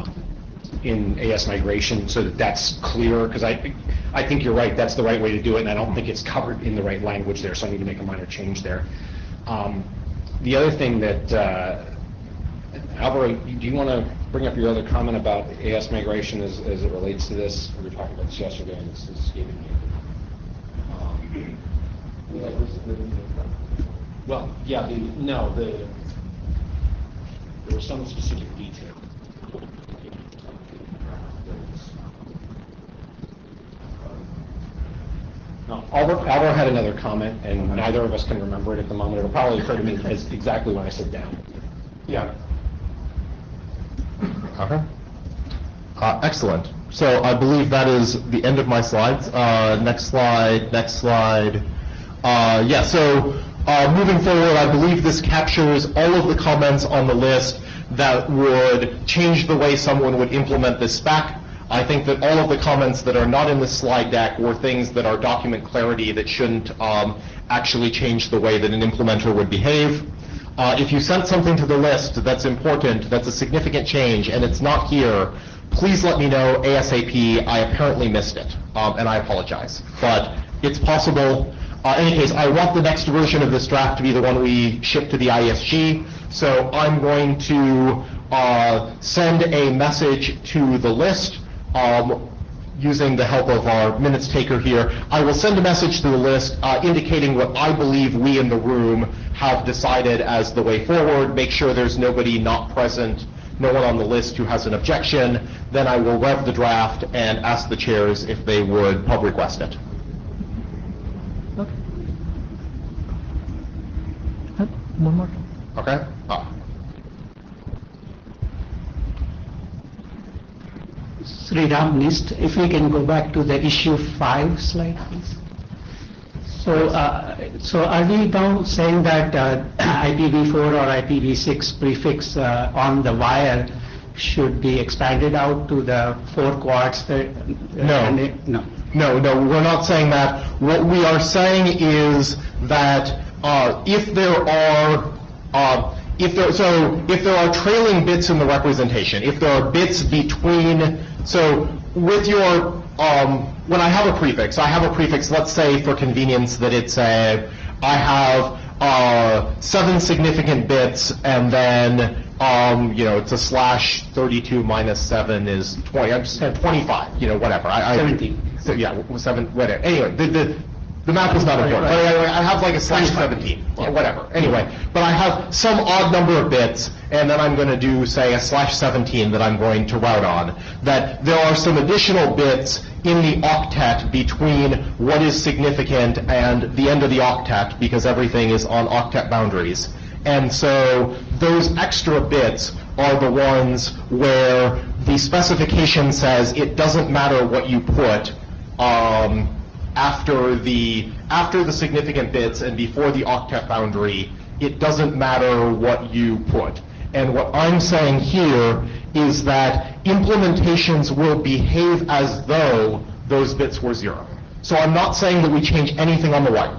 AS migration so that that's clear, because I think you're right, that's the right way to do it, and I don't think it's covered in the right language there, so I need to make a minor change there. The other thing that, Alvaro, do you want to bring up your other comment about AS migration as it relates to this? We were talking about this yesterday, and this is escaping me. Well, yeah, there was some specific detail. No, Alvaro had another comment, and neither of us can remember it at the moment. It'll probably occur to me as exactly when I sit down. Yeah. Okay. Excellent. So I believe that is the end of my slides. Next slide. Moving forward, I believe this captures all of the comments on the list that would change the way someone would implement this spec. I think that all of the comments that are not in this slide deck were things that are document clarity that shouldn't actually change the way that an implementer would behave. If you sent something to the list that's important, that's a significant change, and it's not here, please let me know ASAP. I apparently missed it, and I apologize. But it's possible. In any case, I want the next version of this draft to be the one we ship to the ISG. So I'm going to send a message to the list using the help of our minutes taker here. I will send a message to the list indicating what I believe we in the room have decided as the way forward. Make sure there's nobody not present, no one on the list who has an objection. Then I will rev the draft and ask the chairs if they would pub request it. One more. Okay. Sriram list, if we can go back to the issue 5 slide, please. So are we now saying that IPv4 or IPv6 prefix on the wire should be expanded out to the 4 quads? No, we're not saying that. What we are saying is that if there are trailing bits in the representation, if there are bits between, so with your, when I have a prefix, let's say for convenience that it's I have 7 significant bits, and then, it's a slash 32 minus 7 is 20, I'm just saying 25, whatever. 17. So, yeah, 7, whatever. Anyway, the math is not important. But I have like a slash 17, or whatever. Anyway, but I have some odd number of bits, and then I'm going to do, say, a slash 17 that I'm going to route on. That there are some additional bits in the octet between what is significant and the end of the octet, because everything is on octet boundaries. And so those extra bits are the ones where the specification says it doesn't matter what you put after the significant bits and before the octet boundary, it doesn't matter what you put. And what I'm saying here is that implementations will behave as though those bits were 0. So I'm not saying that we change anything on the wire.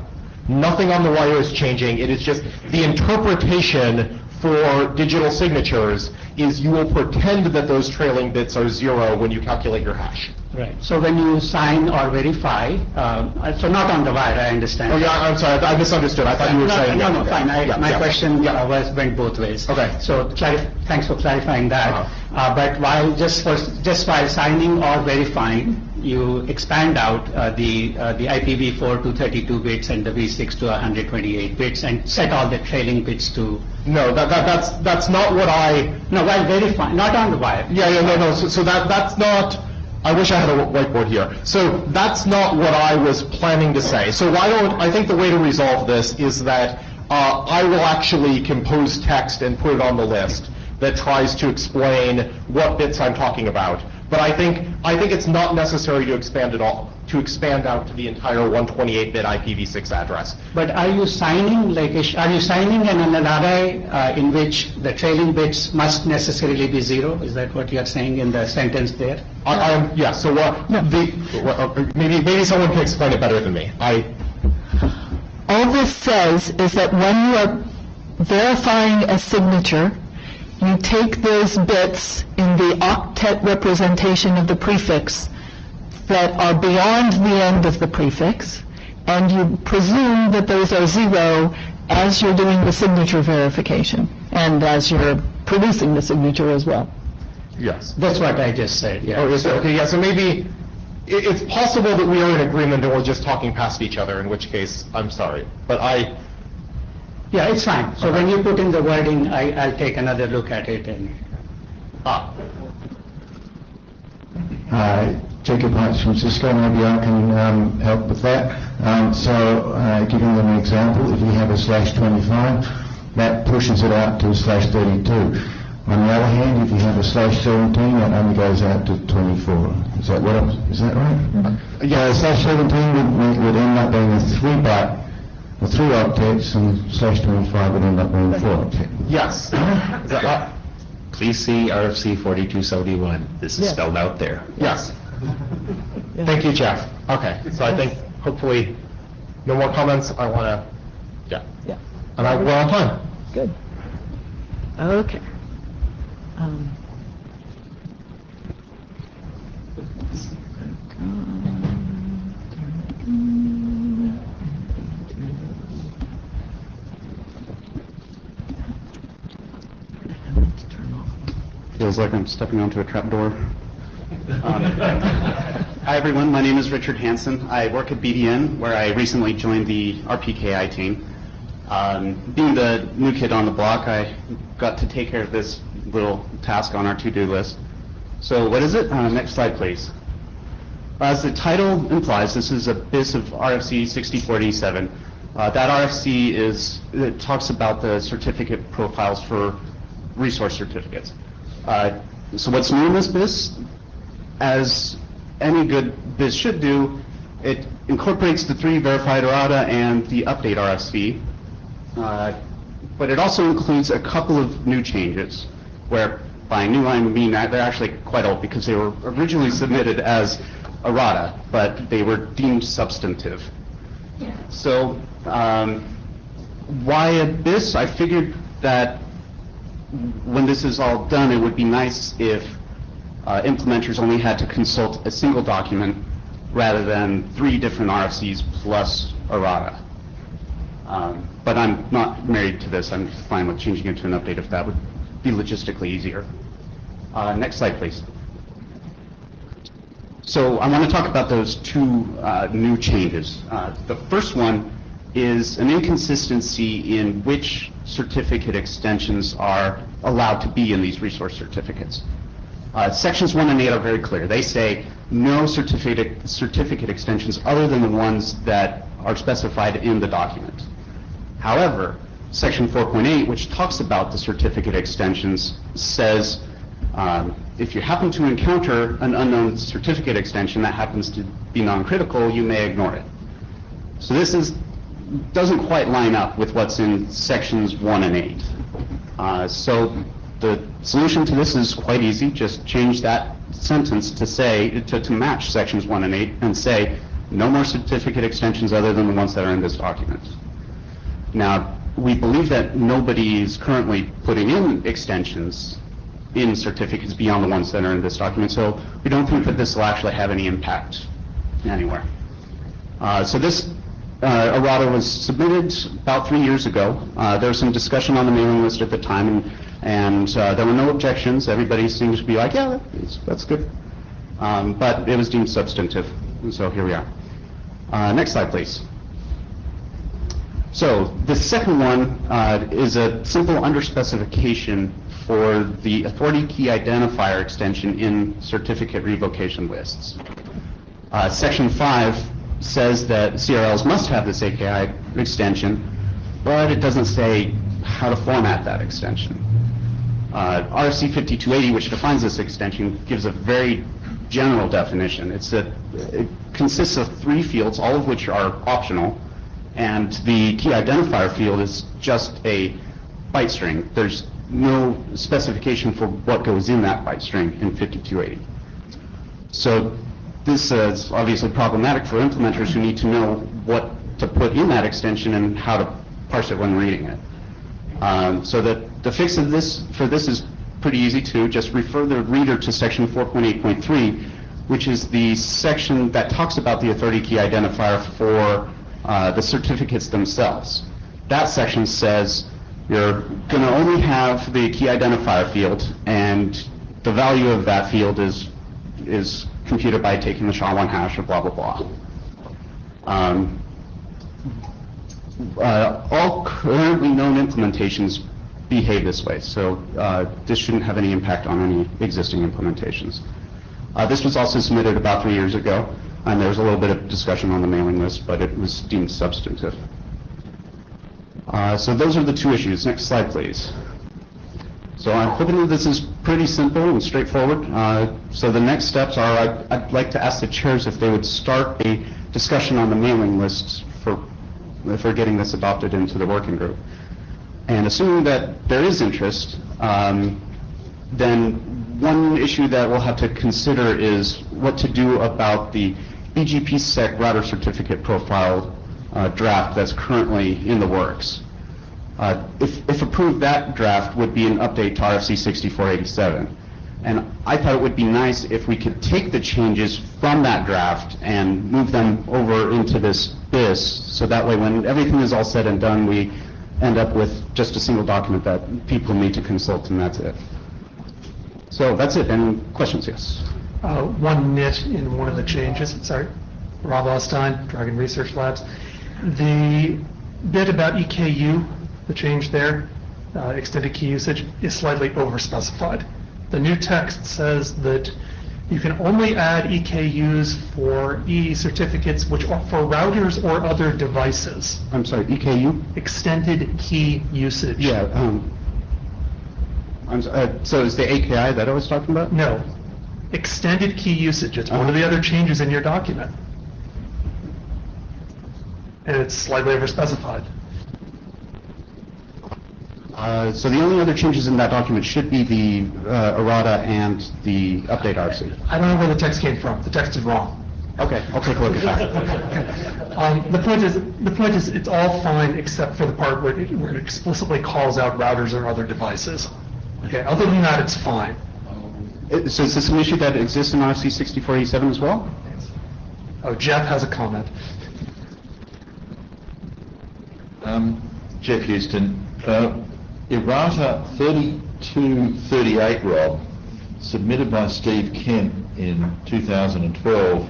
Nothing on the wire is changing. It is just the interpretation for digital signatures is you will pretend that those trailing bits are 0 when you calculate your hash. Right. So when you sign or verify, so not on the wire, I understand. Oh yeah, I'm sorry, I misunderstood. I thought you were saying. No, fine. My question went both ways. Okay. So thanks for clarifying that. But while just while signing or verifying, you expand out the IPv4 to 32 bits and the v6 to 128 bits and set all the trailing bits to. No, that's not what I. No, while verifying, not on the wire. No. So that's not. I wish I had a whiteboard here. So that's not what I was planning to say. So I think the way to resolve this is that I will actually compose text and put it on the list that tries to explain what bits I'm talking about. But I think it's not necessary to expand it all, to expand out to the entire 128-bit IPv6 address. But are you signing an array in which the trailing bits must necessarily be 0? Is that what you are saying in the sentence there? Yeah. So maybe someone can explain it better than me. All this says is that when you are verifying a signature, you take those bits in the octet representation of the prefix that are beyond the end of the prefix, and you presume that those are 0 as you're doing the signature verification and as you're producing the signature as well. Yes. That's what I just said, yeah. Oh, is it? Okay, yeah, so maybe it's possible that we are in agreement and we're just talking past each other, in which case, I'm sorry. But Yeah, it's fine. So when you put in the wording, I'll take another look at it and. Jacob Heights from Cisco, maybe I can help with that. Giving them an example, if you have a /25, that pushes it out to /32. On the other hand, if you have a /17, that only goes out to 24. Is that right? Yeah, /17 would end up being a 3-byte the 3 octets and /25 would end up being 4 octets. Yes. Please see RFC 4271. This is Yeah. spelled out there. Yes. Thank you, Jeff. Okay, so I think hopefully no more comments. I want to, Yeah. and we're on time. Good. Okay. Feels like I'm stepping onto a trapdoor. Hi, everyone. My name is Richard Hansen. I work at BDN, where I recently joined the RPKI team. Being the new kid on the block, I got to take care of this little task on our to-do list. So what is it? Next slide, please. As the title implies, this is a BIS of RFC 6487. That RFC it talks about the certificate profiles for resource certificates. So what's new in this BIS? As any good BIS should do, it incorporates the 3 verified errata and the update RFC, but it also includes a couple of new changes, where by new I mean that they're actually quite old because they were originally submitted as errata, but they were deemed substantive. So why a BIS? I figured that when this is all done, it would be nice if implementers only had to consult a single document rather than 3 different RFCs plus errata. But I'm not married to this. I'm fine with changing it to an update if that would be logistically easier. Next slide, please. So I want to talk about those 2 new changes. The first one is an inconsistency in which certificate extensions are allowed to be in these resource certificates. Sections 1 and 8 are very clear. They say no certificate extensions other than the ones that are specified in the document. However, section 4.8, which talks about the certificate extensions, says if you happen to encounter an unknown certificate extension that happens to be non-critical, you may ignore it. So this doesn't quite line up with what's in sections 1 and 8. So the solution to this is quite easy. Just change that sentence to say, to match sections 1 and 8 and say, no more certificate extensions other than the ones that are in this document. Now, we believe that nobody is currently putting in extensions in certificates beyond the ones that are in this document, so we don't think that this will actually have any impact anywhere. So this errata was submitted about 3 years ago. There was some discussion on the mailing list at the time, and there were no objections. Everybody seems to be like, yeah, that's good. But it was deemed substantive, and so here we are. Next slide, please. So the second one is a simple underspecification for the authority key identifier extension in certificate revocation lists. Section 5 says that CRLs must have this AKI extension, but it doesn't say how to format that extension. RFC 5280, which defines this extension, gives a very general definition. It consists of 3 fields, all of which are optional, and the key identifier field is just a byte string. There's no specification for what goes in that byte string in 5280. So this is obviously problematic for implementers who need to know what to put in that extension and how to parse it when reading it. So the fix of this is pretty easy too. Just refer the reader to section 4.8.3, which is the section that talks about the authority key identifier for the certificates themselves. That section says you're going to only have the key identifier field, and the value of that field is computed by taking the SHA-1 hash or blah, blah, blah. All currently known implementations behave this way, so this shouldn't have any impact on any existing implementations. This was also submitted about 3 years ago, and there was a little bit of discussion on the mailing list, but it was deemed substantive. So those are the 2 issues. Next slide, please. So I'm hoping that this is pretty simple and straightforward. So the next steps are I'd like to ask the chairs if they would start a discussion on the mailing list for if we're getting this adopted into the working group. And assuming that there is interest, then one issue that we'll have to consider is what to do about the BGP-SEC router certificate profile draft that's currently in the works. If approved, that draft would be an update to RFC 6487. And I thought it would be nice if we could take the changes from that draft and move them over into this BIS, so that way when everything is all said and done, we end up with just a single document that people need to consult, and that's it. So that's it. Any questions? Yes. One nit in one of the changes, sorry, Rob Ostein, Dragon Research Labs. The bit about EKU, the change there, extended key usage, is slightly overspecified. The new text says that you can only add EKUs for EE certificates which are for routers or other devices. I'm sorry, EKU? Extended key usage. Yeah. So is the AKI that I was talking about? No. Extended key usage. It's one of the other changes in your document. And it's slightly overspecified. So the only other changes in that document should be the errata and the update RFC. I don't know where the text came from. The text is wrong. Okay, I'll take a look at that. The point is, it's all fine except for the part where it explicitly calls out routers or other devices. Okay, other than that, it's fine. So is this an issue that exists in RFC 6487 as well? Oh, Jeff has a comment. Jeff Houston, errata 3238, Rob, submitted by Steve Kent in 2012,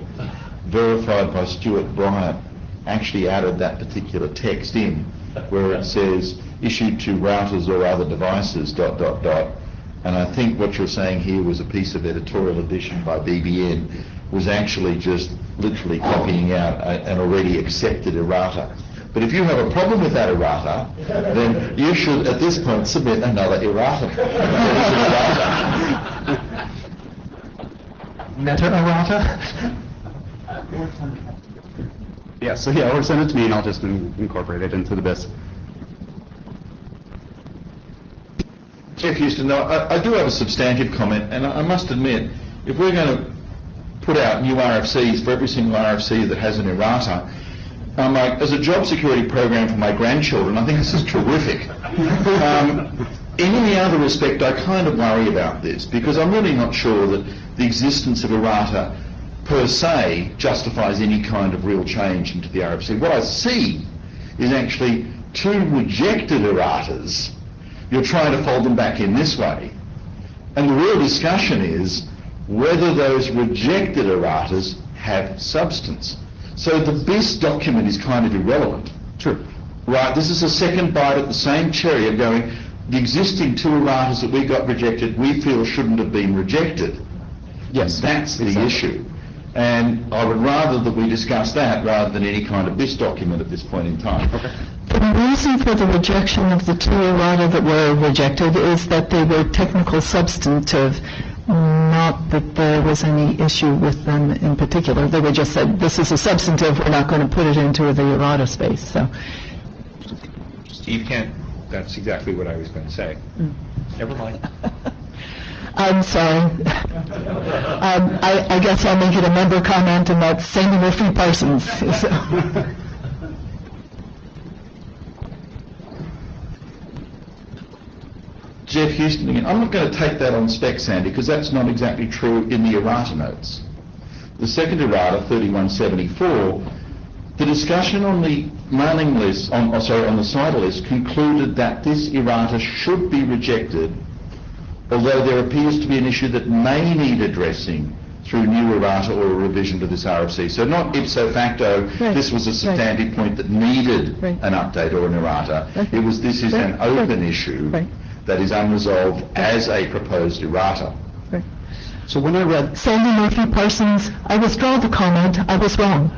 verified by Stuart Bryant, actually added that particular text in, where it says issued to routers or other devices, ... And I think what you're saying here was a piece of editorial addition by BBN, was actually just literally copying out an already accepted errata. But if you have a problem with that errata, then you should, at this point, submit another errata. Meta errata? Yeah, so yeah, or send it to me and I'll just incorporate it into the BIS. Jeff Houston, though, I do have a substantive comment, and I must admit, if we're going to put out new RFCs for every single RFC that has an errata, as a job security program for my grandchildren, I think this is terrific. In any other respect, I kind of worry about this, because I'm really not sure that the existence of errata per se justifies any kind of real change into the RFC. What I see is actually two rejected erratas. You're trying to fold them back in this way. And the real discussion is whether those rejected erratas have substance. So the BIS document is kind of irrelevant. True. Right, this is a second bite at the same cherry of going, the existing two erratas that we got rejected, we feel shouldn't have been rejected. Yes. That's the issue. And I would rather that we discuss that rather than any kind of BIS document at this point in time. Okay. The reason for the rejection of the two errata that were rejected is that they were technical substantive, not that there was any issue with them in particular. They were just said, this is a substantive, we're not going to put it into the errata space. So, Steve Kent, that's exactly what I was going to say. Never mind. I'm sorry. I guess I'll make it a member comment, and that's Sandy Murphy Parsons. Jeff Houston again. I'm not going to take that on spec, Sandy, because that's not exactly true in the errata notes. The second errata, 3174, the discussion on the mailing list, on the CIDR list, concluded that this errata should be rejected, although there appears to be an issue that may need addressing through new errata or a revision to this RFC. So not ipso facto, this was a substantive point that needed an update or an errata. It was, this is an open issue that is unresolved as a proposed errata. So when I read... Sandy Murphy Parsons, I withdraw the comment, I was wrong.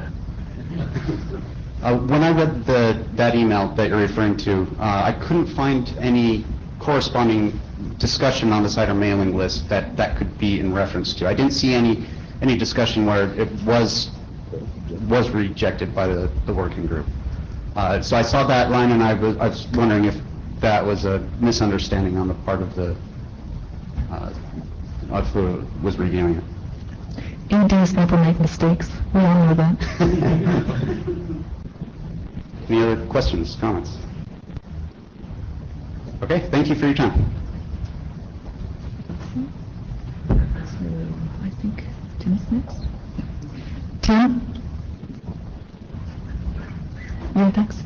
When I read that email that you're referring to, I couldn't find any corresponding discussion on the CIDR mailing list that could be in reference to. I didn't see any discussion where it was rejected by the working group. So I saw that line, and I was wondering if that was a misunderstanding on the part of the, of who was reviewing it. EDs never make mistakes. We all know that. Any other questions, comments? Okay, thank you for your time. So I think Tim's next. Tim? You're next.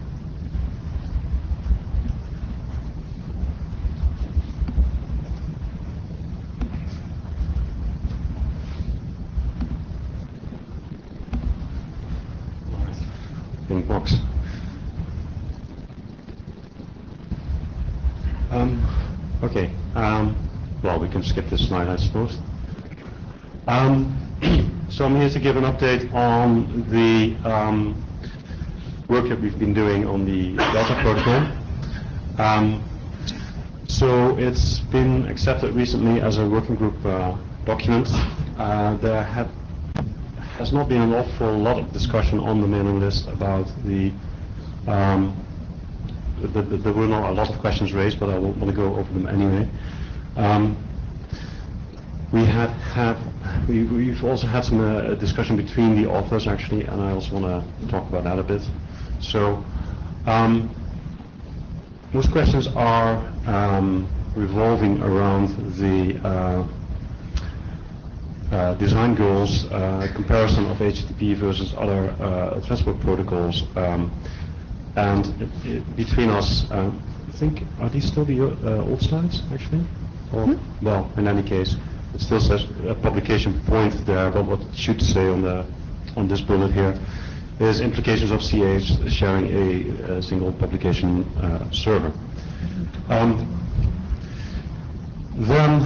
Box. Okay. Well, we can skip this slide, I suppose. So I'm here to give an update on the work that we've been doing on the Delta protocol. So it's been accepted recently as a working group document. There has not been an awful lot of discussion on the mailing list about there were not a lot of questions raised, but I want to go over them anyway. We've also had some discussion between the authors actually, and I also want to talk about that a bit. So most questions are revolving around the design goals, comparison of HTTP versus other transport protocols, and between us, I think, are these still the old slides actually? Or, well, in any case, it still says a publication point there, but what it should say on this bullet here is implications of CH sharing a single publication server. Then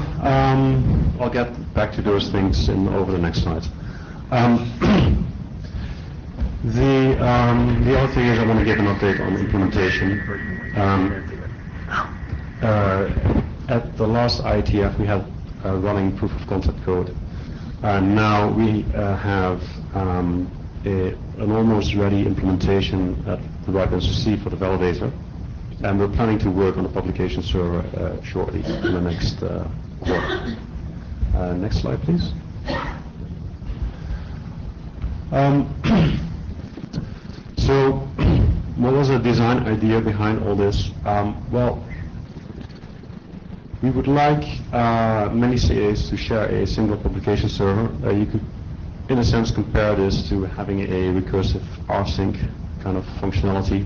I'll get back to those things over the next slides. The other thing is I want to give an update on implementation. At the last IETF we had a running proof of concept code, and now we have an almost ready implementation at the right SoC for the validator. And we're planning to work on a publication server shortly in the next quarter. Next slide, please. So, what was the design idea behind all this? Well, we would like many CAs to share a single publication server. You could, in a sense, compare this to having a recursive rsync kind of functionality.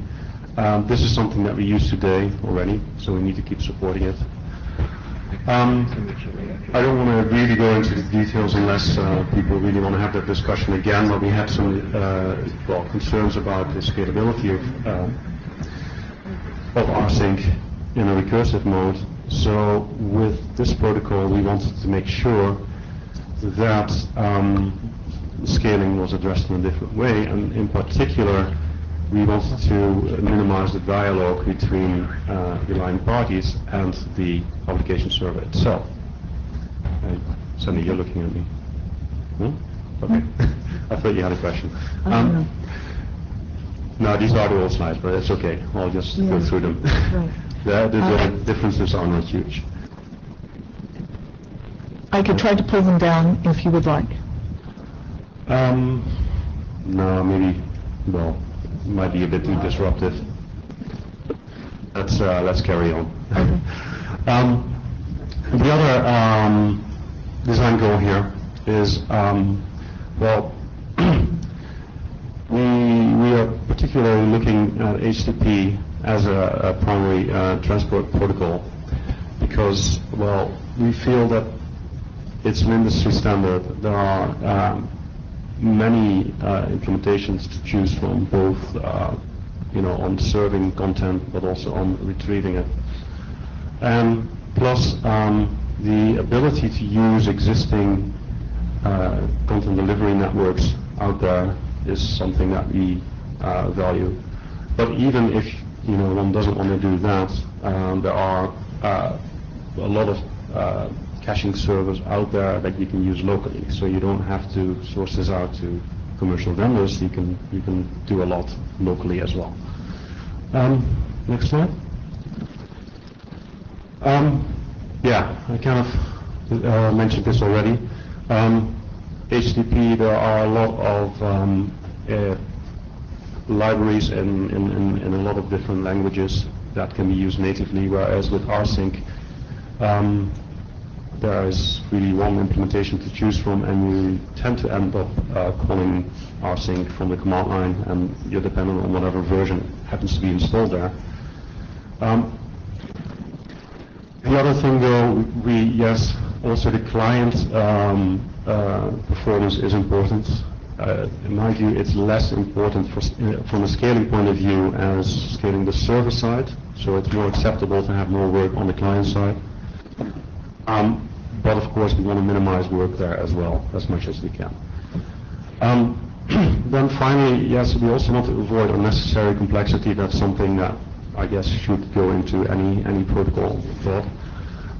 This is something that we use today already, so we need to keep supporting it. I don't want to really go into the details unless people really want to have that discussion again, but we had some concerns about the scalability of rsync in a recursive mode. So with this protocol, we wanted to make sure that scaling was addressed in a different way, and in particular, we wanted to minimize the dialogue between relying parties and the publication server itself. Sandy, you're looking at me. No? Okay. I thought you had a question. No, these are the old slides, but it's okay. I'll just go through them. Right. The differences are not huge. I could try to pull them down if you would like. No, maybe, well, might be a bit too disruptive. Let's carry on. Okay. The other design goal here is, well, we are particularly looking at HTTP as a primary transport protocol because, well, we feel that it's an industry standard. There are many implementations to choose from, both on serving content but also on retrieving it. And plus the ability to use existing content delivery networks out there is something that we value. But even if one doesn't want to do that, there are a lot of caching servers out there that you can use locally, so you don't have to source this out to commercial vendors. You can do a lot locally as well. Next slide. Yeah, I kind of mentioned this already. HTTP, there are a lot of libraries in a lot of different languages that can be used natively, whereas with rsync, there is really one implementation to choose from, and you tend to end up calling rsync from the command line, and you're dependent on whatever version happens to be installed there. The other thing, though, yes, also the client performance is important. In my view, it's less important from a scaling point of view as scaling the server side, so it's more acceptable to have more work on the client side. But of course, we want to minimize work there as well, as much as we can. Then finally, yes, we also want to avoid unnecessary complexity. That's something that I guess should go into any protocol thought.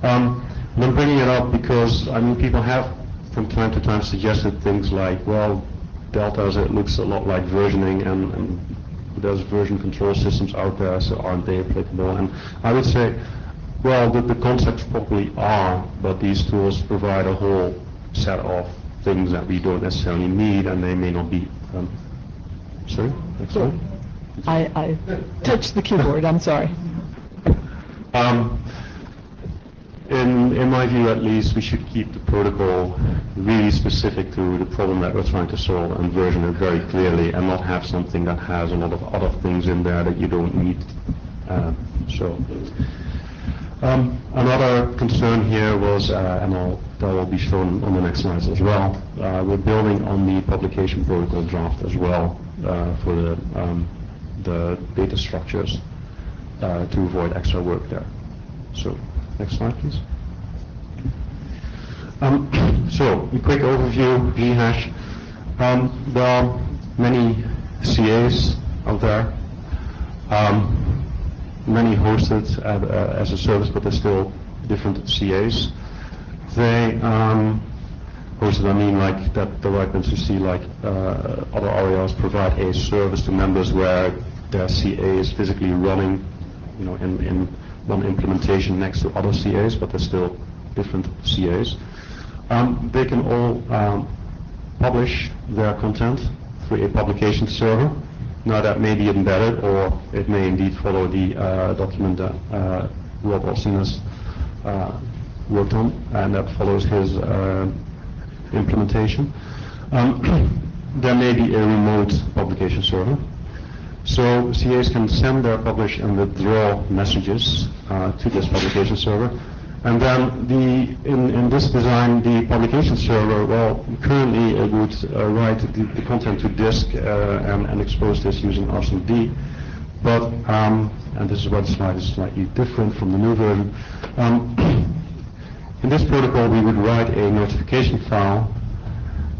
I'm bringing it up because, I mean, people have from time to time suggested things like, well, Delta, it looks a lot like versioning, and there's version control systems out there, so aren't they applicable? And I would say, well, the concepts probably are, but these tools provide a whole set of things that we don't necessarily need, and they may not be. Sorry? Next one. I touched the keyboard, I'm sorry. In my view, at least, we should keep the protocol really specific to the problem that we're trying to solve and version it very clearly, and not have something that has a lot of other things in there that you don't need. Another concern here was, and that will be shown on the next slides as well, we're building on the publication protocol draft as well for the data structures to avoid extra work there. So, next slide, please. So, a quick overview, Ghash. There are many CAs out there, many hosted as a service, but they're still different CAs. They hosted, I mean, like that the right ones you see, like other RARs provide a service to members where their CA is physically running, you know, in one implementation next to other CAs, but they're still different CAs. They can all publish their content through a publication server. Now that may be embedded, or it may indeed follow the document that Rob Olsen has worked on, and that follows his implementation. There may be a remote publication server. So CAs can send their publish and withdraw messages to this publication server. And then in this design, the publication server, well, currently it would write the content to disk and expose this using rsync. But, and this is where the slide is slightly different from the new version. In this protocol, we would write a notification file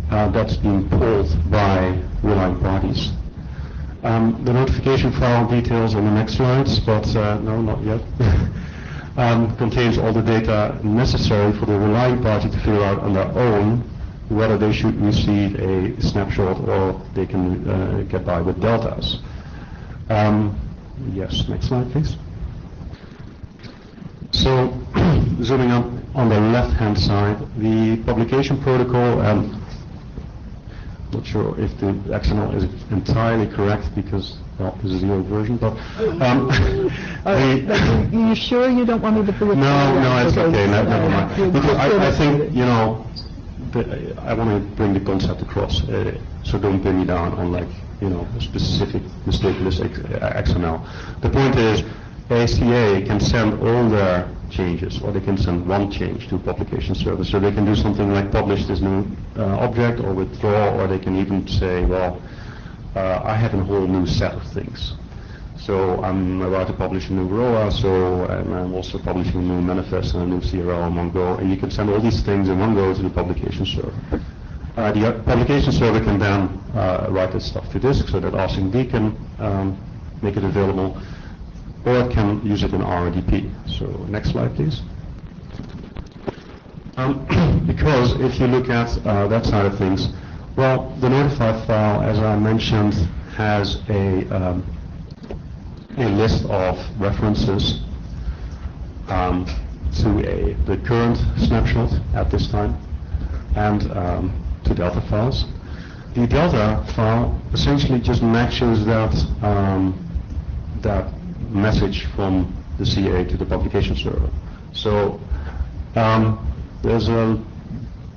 that's being pulled by relying parties. The notification file details on the next slides, but no, not yet. Contains all the data necessary for the relying party to figure out on their own whether they should receive a snapshot or they can get by with deltas. Yes, next slide, please. So, zooming up on the left-hand side, the publication protocol, not sure if the XML is entirely correct because, well, this is the old version, but... you sure you don't want me to put it? No, it's okay, never mind. Because I think, you know, I want to bring the concept across, so don't bring me down on, like, you know, a specific mistake-less XML. The point is, ACA can send all their changes, or they can send one change to a publication server. So they can do something like publish this new object, or withdraw, or they can even say, well, I have a whole new set of things. So I'm about to publish a new ROA, and I'm also publishing a new manifest and a new CRL in one go, and you can send all these things in one go to the publication server. The publication server can then write this stuff to disk so that rsync can make it available, or it can use it in RDP. So next slide, please. Because if you look at that side of things, well, the notify file, as I mentioned, has a a list of references to the current snapshot at this time and to Delta files. The Delta file essentially just matches that that message from the CA to the publication server. So there's a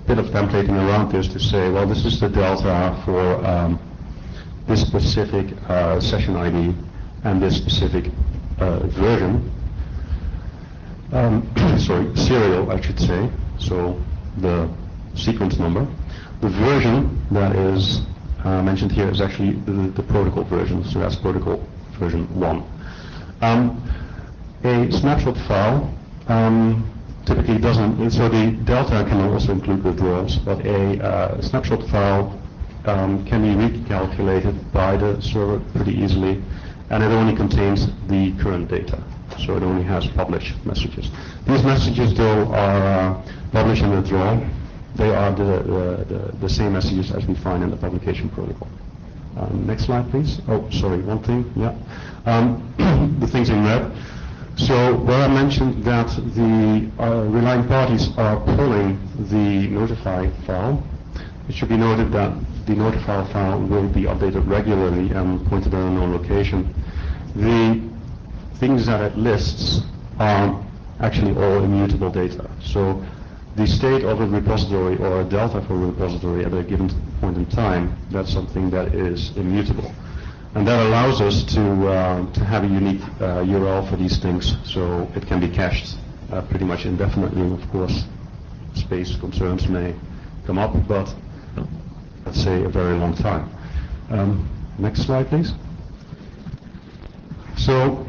bit of templating around this to say, well, this is the Delta for this specific session ID and this specific version. Sorry, serial, I should say. So the sequence number. The version that is mentioned here is actually the protocol version, so that's protocol version 1. A snapshot file typically doesn't, so the Delta can also include withdrawals, but a snapshot file can be recalculated by the server pretty easily, and it only contains the current data. So it only has published messages. These messages, though, are publish and withdraw. They are the same messages as we find in the publication protocol. Next slide, please. Oh, sorry, one thing. Yeah, the things in red. So where I mentioned that the relying parties are pulling the notify file, it should be noted that the notify file will be updated regularly and pointed at a known location. The things that it lists are actually all immutable data. So the state of a repository or a Delta for a repository at a given point in time, that's something that is immutable. And that allows us to have a unique URL for these things, so it can be cached pretty much indefinitely. Of course, space concerns may come up, but let's say a very long time. Next slide, please. So,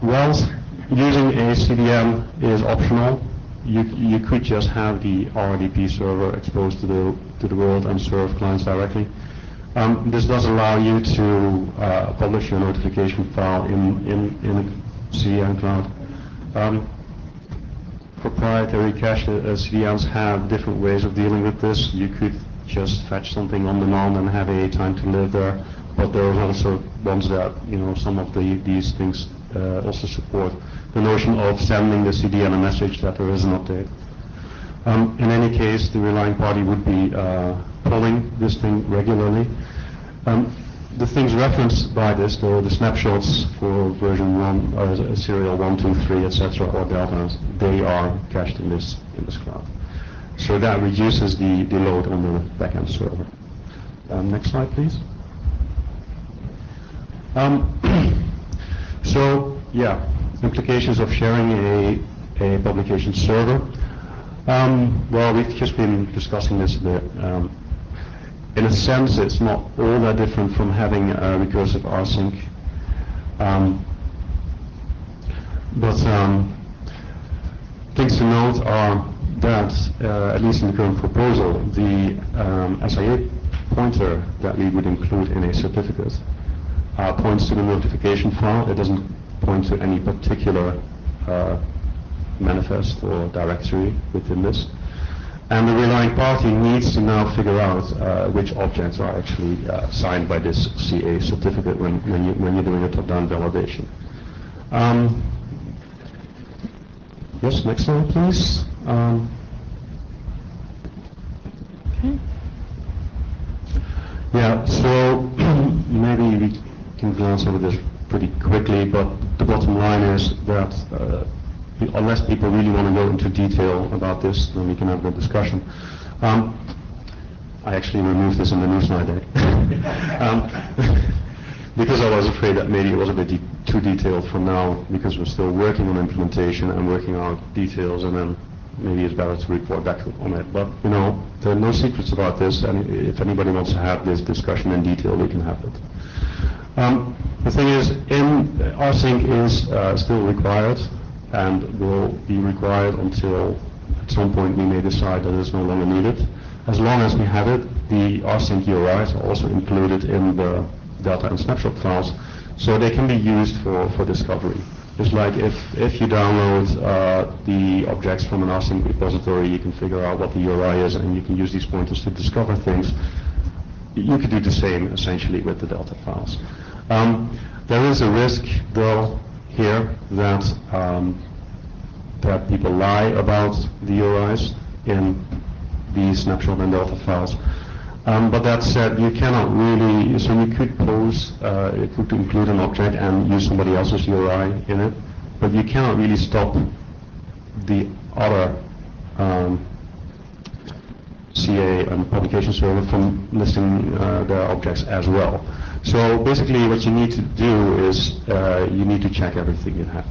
whilst using a CDN is optional, you could just have the RDP server exposed to the world and serve clients directly. This does allow you to publish your notification file in CDN cloud. Proprietary cache CDNs have different ways of dealing with this. You could just fetch something on demand and have a time to live there. But there are also ones that, some of these things also support the notion of sending the CDN a message that there is an update. In any case, the relying party would be pulling this thing regularly. The things referenced by this, though, the snapshots for version 1, serial 1, 2, 3, etc., or deltas, they are cached in this cloud. So that reduces the load on the backend server. Next slide, please. So, yeah, implications of sharing a publication server. Well, we've just been discussing this a bit. In a sense, it's not all that different from having a recursive rsync. But things to note are that, at least in the current proposal, the SIA pointer that we would include in a certificate points to the notification file. It doesn't point to any particular manifest or directory within this. And the relying party needs to now figure out which objects are actually signed by this CA certificate when you're doing a top-down validation. Yes, next slide, please. Okay. Yeah, so maybe we can glance over this pretty quickly, but the bottom line is that unless people really want to go into detail about this, then we can have the discussion. I actually removed this in the new slide deck because I was afraid that maybe it was a bit too detailed for now, because we're still working on implementation and working out details, and then maybe it's better to report back on it. But there are no secrets about this, and if anybody wants to have this discussion in detail, we can have it. The thing is, rsync is still required, and will be required until at some point we may decide that it's no longer needed. As long as we have it, the rsync URIs are also included in the Delta and snapshot files, so they can be used for discovery. Just like if you download the objects from an rsync repository, you can figure out what the URI is, and you can use these pointers to discover things. You could do the same essentially with the Delta files. There is a risk, though, here that that people lie about the URIs in the snapshot and delta files. But that said, you cannot really, so you could pose, it could include an object and use somebody else's URI in it, but you cannot really stop the other CA and publication server from listing their objects as well. So basically what you need to do is you need to check everything you have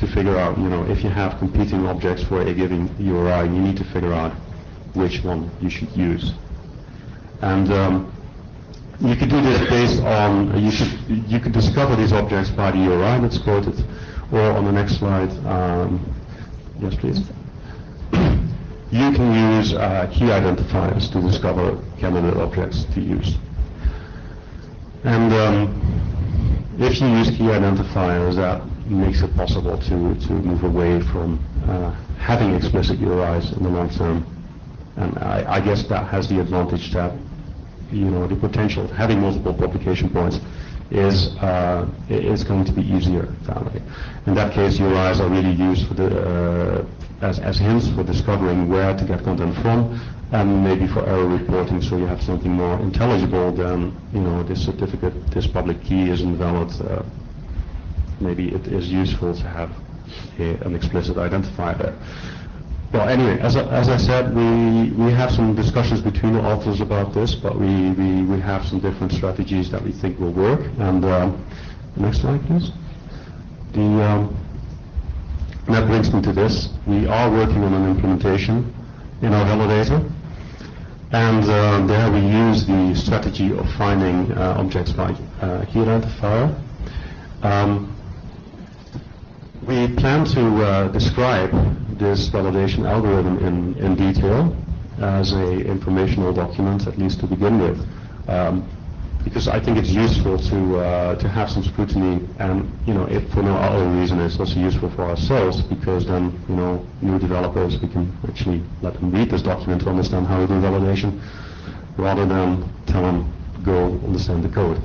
to figure out, if you have competing objects for a given URI, you need to figure out which one you should use. And you could do this based on, you could discover these objects by the URI that's quoted, or on the next slide, yes please. You can use key identifiers to discover candidate objects to use. And if you use key identifiers, that makes it possible to move away from having explicit URIs in the long term. And I guess that has the advantage that, the potential of having multiple publication points is going to be easier that way. In that case, URIs are really used for the, as hints for discovering where to get content from, and maybe for error reporting, so you have something more intelligible than, this certificate, this public key is invalid. Maybe it is useful to have an explicit identifier there. Well, anyway, as I said, we have some discussions between the authors about this, but we have some different strategies that we think will work. And next slide, please. That brings me to this. We are working on an implementation in our validator, and there we use the strategy of finding objects by key identifier. We plan to describe this validation algorithm in detail as an informational document, at least to begin with, because I think it's useful to have some scrutiny, and if for no other reason, it's also useful for ourselves, because then new developers, we can actually let them read this document to understand how we do validation, rather than tell them go understand the code.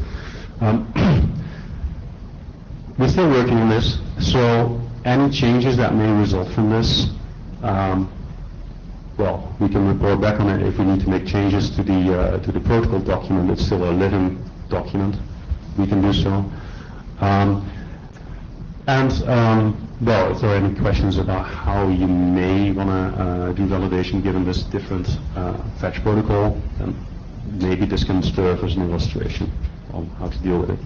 We're still working on this, so any changes that may result from this, well, we can report back on it if we need to make changes to the protocol document. It's still a living document. We can do so. Well, if there are any questions about how you may want to do validation given this different fetch protocol, then maybe this can serve as an illustration on how to deal with it.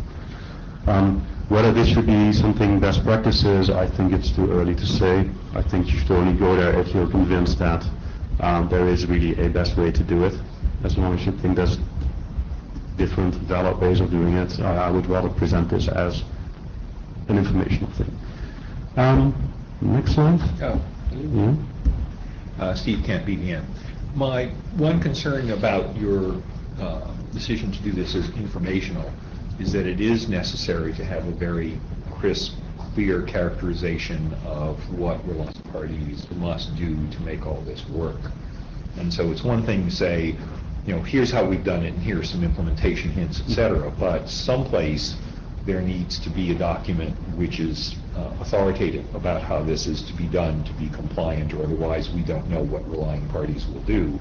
Whether this should be something best practices, I think it's too early to say. I think you should only go there if you're convinced that there is really a best way to do it. As long as you think there's different valid ways of doing it, I would rather present this as an informational thing. Next slide. Steve can't beat me in. My one concern about your decision to do this as informational is that it is necessary to have a very crisp, clear characterization of what reliant parties must do to make all this work. And so it's one thing to say, here's how we've done it, and here's some implementation hints, etc. But someplace there needs to be a document which is authoritative about how this is to be done to be compliant, or otherwise we don't know what relying parties will do.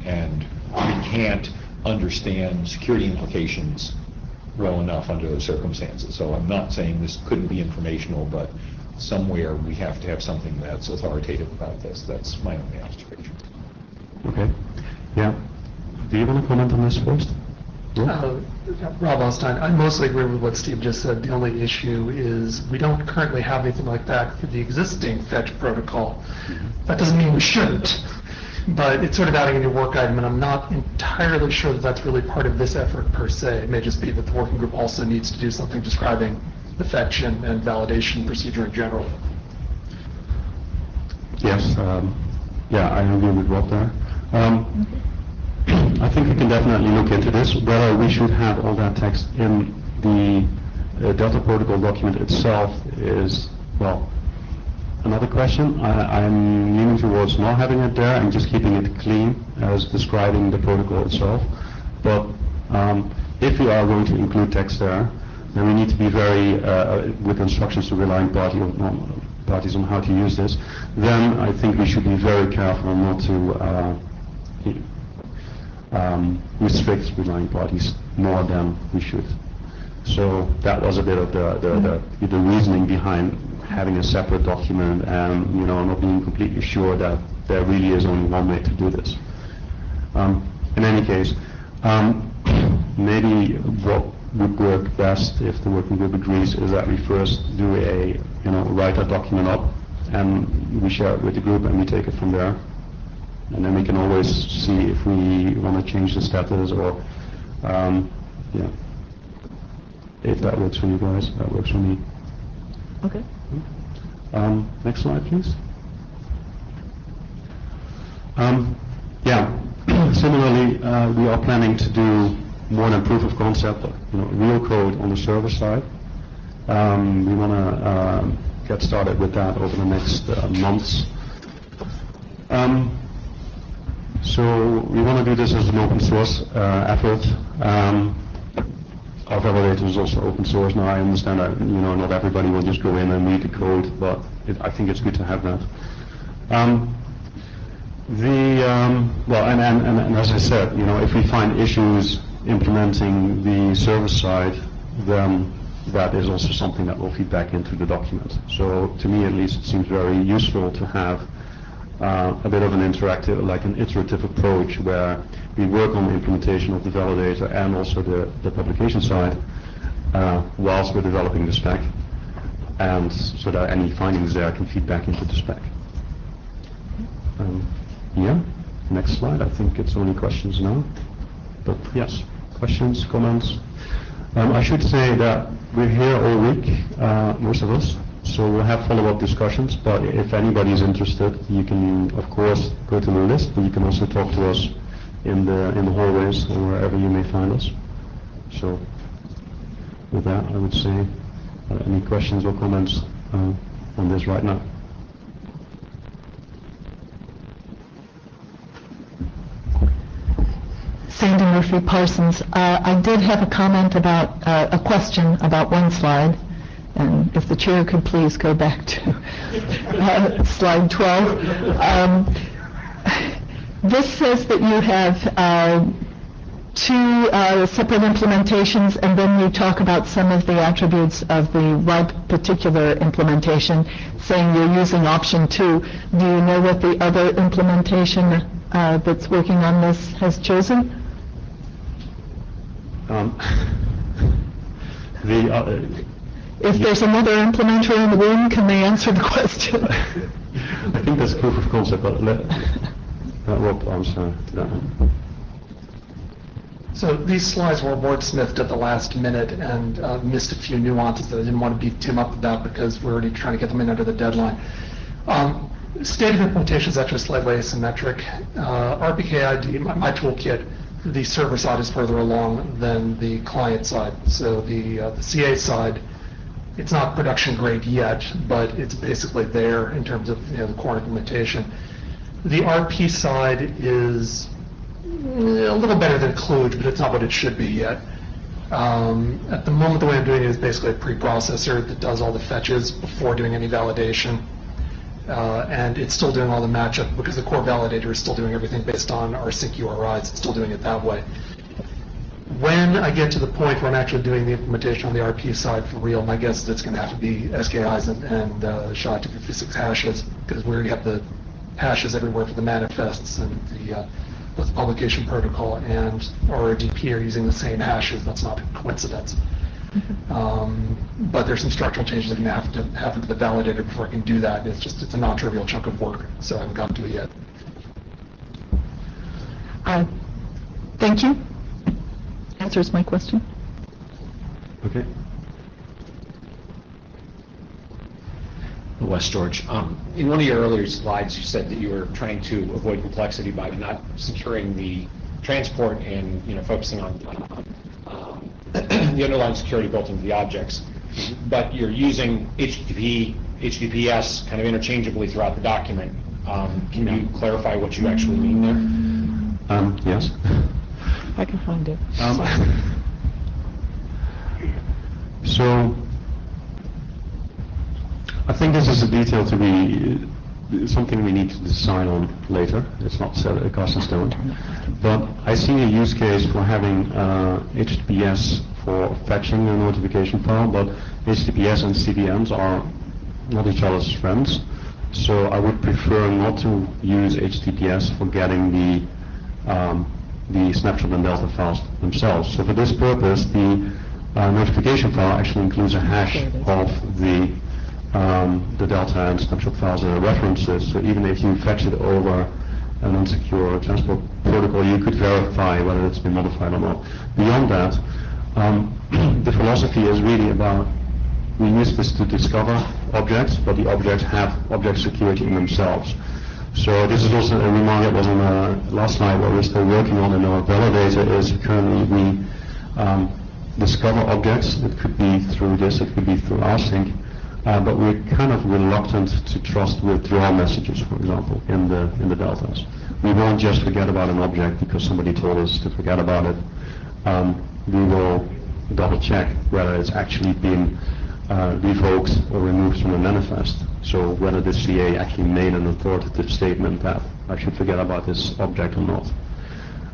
And we can't understand security implications well enough under those circumstances. So I'm not saying this couldn't be informational, but somewhere we have to have something that's authoritative about this. That's my only observation. Okay. Yeah. Do you want to comment on this first? Rob Osstein, I mostly agree with what Steve just said. The only issue is we don't currently have anything like that for the existing fetch protocol. That doesn't mean we shouldn't, but it's sort of adding a new work item, and I'm not entirely sure that that's really part of this effort per se. It may just be that the working group also needs to do something describing the fetch and validation procedure in general. Yes. Yeah, I agree with Rob there. I think we can definitely look into this. Whether we should have all that text in the Delta Protocol document itself is, well, another question. I'm leaning towards not having it there and just keeping it clean as describing the protocol itself. But if we are going to include text there, then we need to be very, with instructions to relying parties on how to use this, then I think we should be very careful not to restrict relying parties more than we should. So that was a bit of the reasoning behind having a separate document and, you know, not being completely sure that there really is only one way to do this. In any case, maybe what would work best, if the working group agrees, is that we first do write a document up and we share it with the group and we take it from there. And then we can always see if we want to change the status or, if that works for you guys, that works for me. Okay. Next slide, please. Similarly, we are planning to do more than proof of concept, real code on the server side. We want to get started with that over the next months. So we want to do this as an open source effort. Our validator is also open source. Now I understand that not everybody will just go in and read the code, but I think it's good to have that. And as I said, if we find issues implementing the server side, then that is also something that will feed back into the document. So to me at least, it seems very useful to have a bit of an interactive, like an iterative approach where we work on the implementation of the validator and also the publication side whilst we're developing the spec, and so that any findings there can feed back into the spec. Next slide. I think it's only questions now. But yes, questions, comments. I should say that we're here all week, most of us, so we'll have follow-up discussions, but if anybody is interested, you can, of course, go to the list, but you can also talk to us in the hallways or wherever you may find us. So with that, I would say, any questions or comments on this right now? Sandy Murphy Parsons. I did have a comment about, a question about one slide, and if the chair could please go back to slide 12. This says that you have two separate implementations, and then you talk about some of the attributes of the right particular implementation, saying you're using option 2. Do you know what the other implementation that's working on this has chosen? If there's another implementer in the room, can they answer the question? I think that's proof of concept, but let Rob answer that one. So these slides were wordsmithed at the last minute and missed a few nuances that I didn't want to beat Tim up about because we're already trying to get them in under the deadline. State of implementation is actually slightly asymmetric. RPKID, my toolkit, the server side is further along than the client side. So the CA side, it's not production grade yet, but it's basically there in terms of the core implementation. The RP side is a little better than Kludge, but it's not what it should be yet. At the moment, the way I'm doing it is basically a preprocessor that does all the fetches before doing any validation. And it's still doing all the matchup because the core validator is still doing everything based on our sync URIs. It's still doing it that way. When I get to the point where I'm actually doing the implementation on the RP side for real, my guess is it's going to have to be SKIs and SHA-256 hashes, because we already have the hashes everywhere for the manifests, and both the publication protocol and our DP are using the same hashes. That's not a coincidence. But there's some structural changes that are going to have to happen to the validator before I can do that. It's a non-trivial chunk of work, so I haven't gotten to it yet. Thank you. Answers my question. Okay. Wes George. In one of your earlier slides, you said that you were trying to avoid complexity by not securing the transport and focusing on the underlying security built into the objects. But you're using HTTP, HTTPS kind of interchangeably throughout the document. Can you clarify what you actually mean there? Yes. I can find it. So I think this is a detail to be something we need to decide on later. It's not set cast in stone. But I see a use case for having HTTPS for fetching a notification file, but HTTPS and CDNs are not each other's friends. So I would prefer not to use HTTPS for getting the snapshot and delta files themselves. So for this purpose, the notification file actually includes a hash of the delta and snapshot files and references. So even if you fetch it over an unsecure transport protocol, you could verify whether it's been modified or not. Beyond that, the philosophy is really about, we use this to discover objects, but the objects have object security in themselves. So this is also a remark that was on the last slide, what we're still working on in our validator is currently we discover objects. It could be through this, it could be through rsync, but we're kind of reluctant to trust withdrawal messages, for example, in the deltas. We won't just forget about an object because somebody told us to forget about it. We will double check whether it's actually been revoked or removed from the manifest. So whether the CA actually made an authoritative statement that I should forget about this object or not.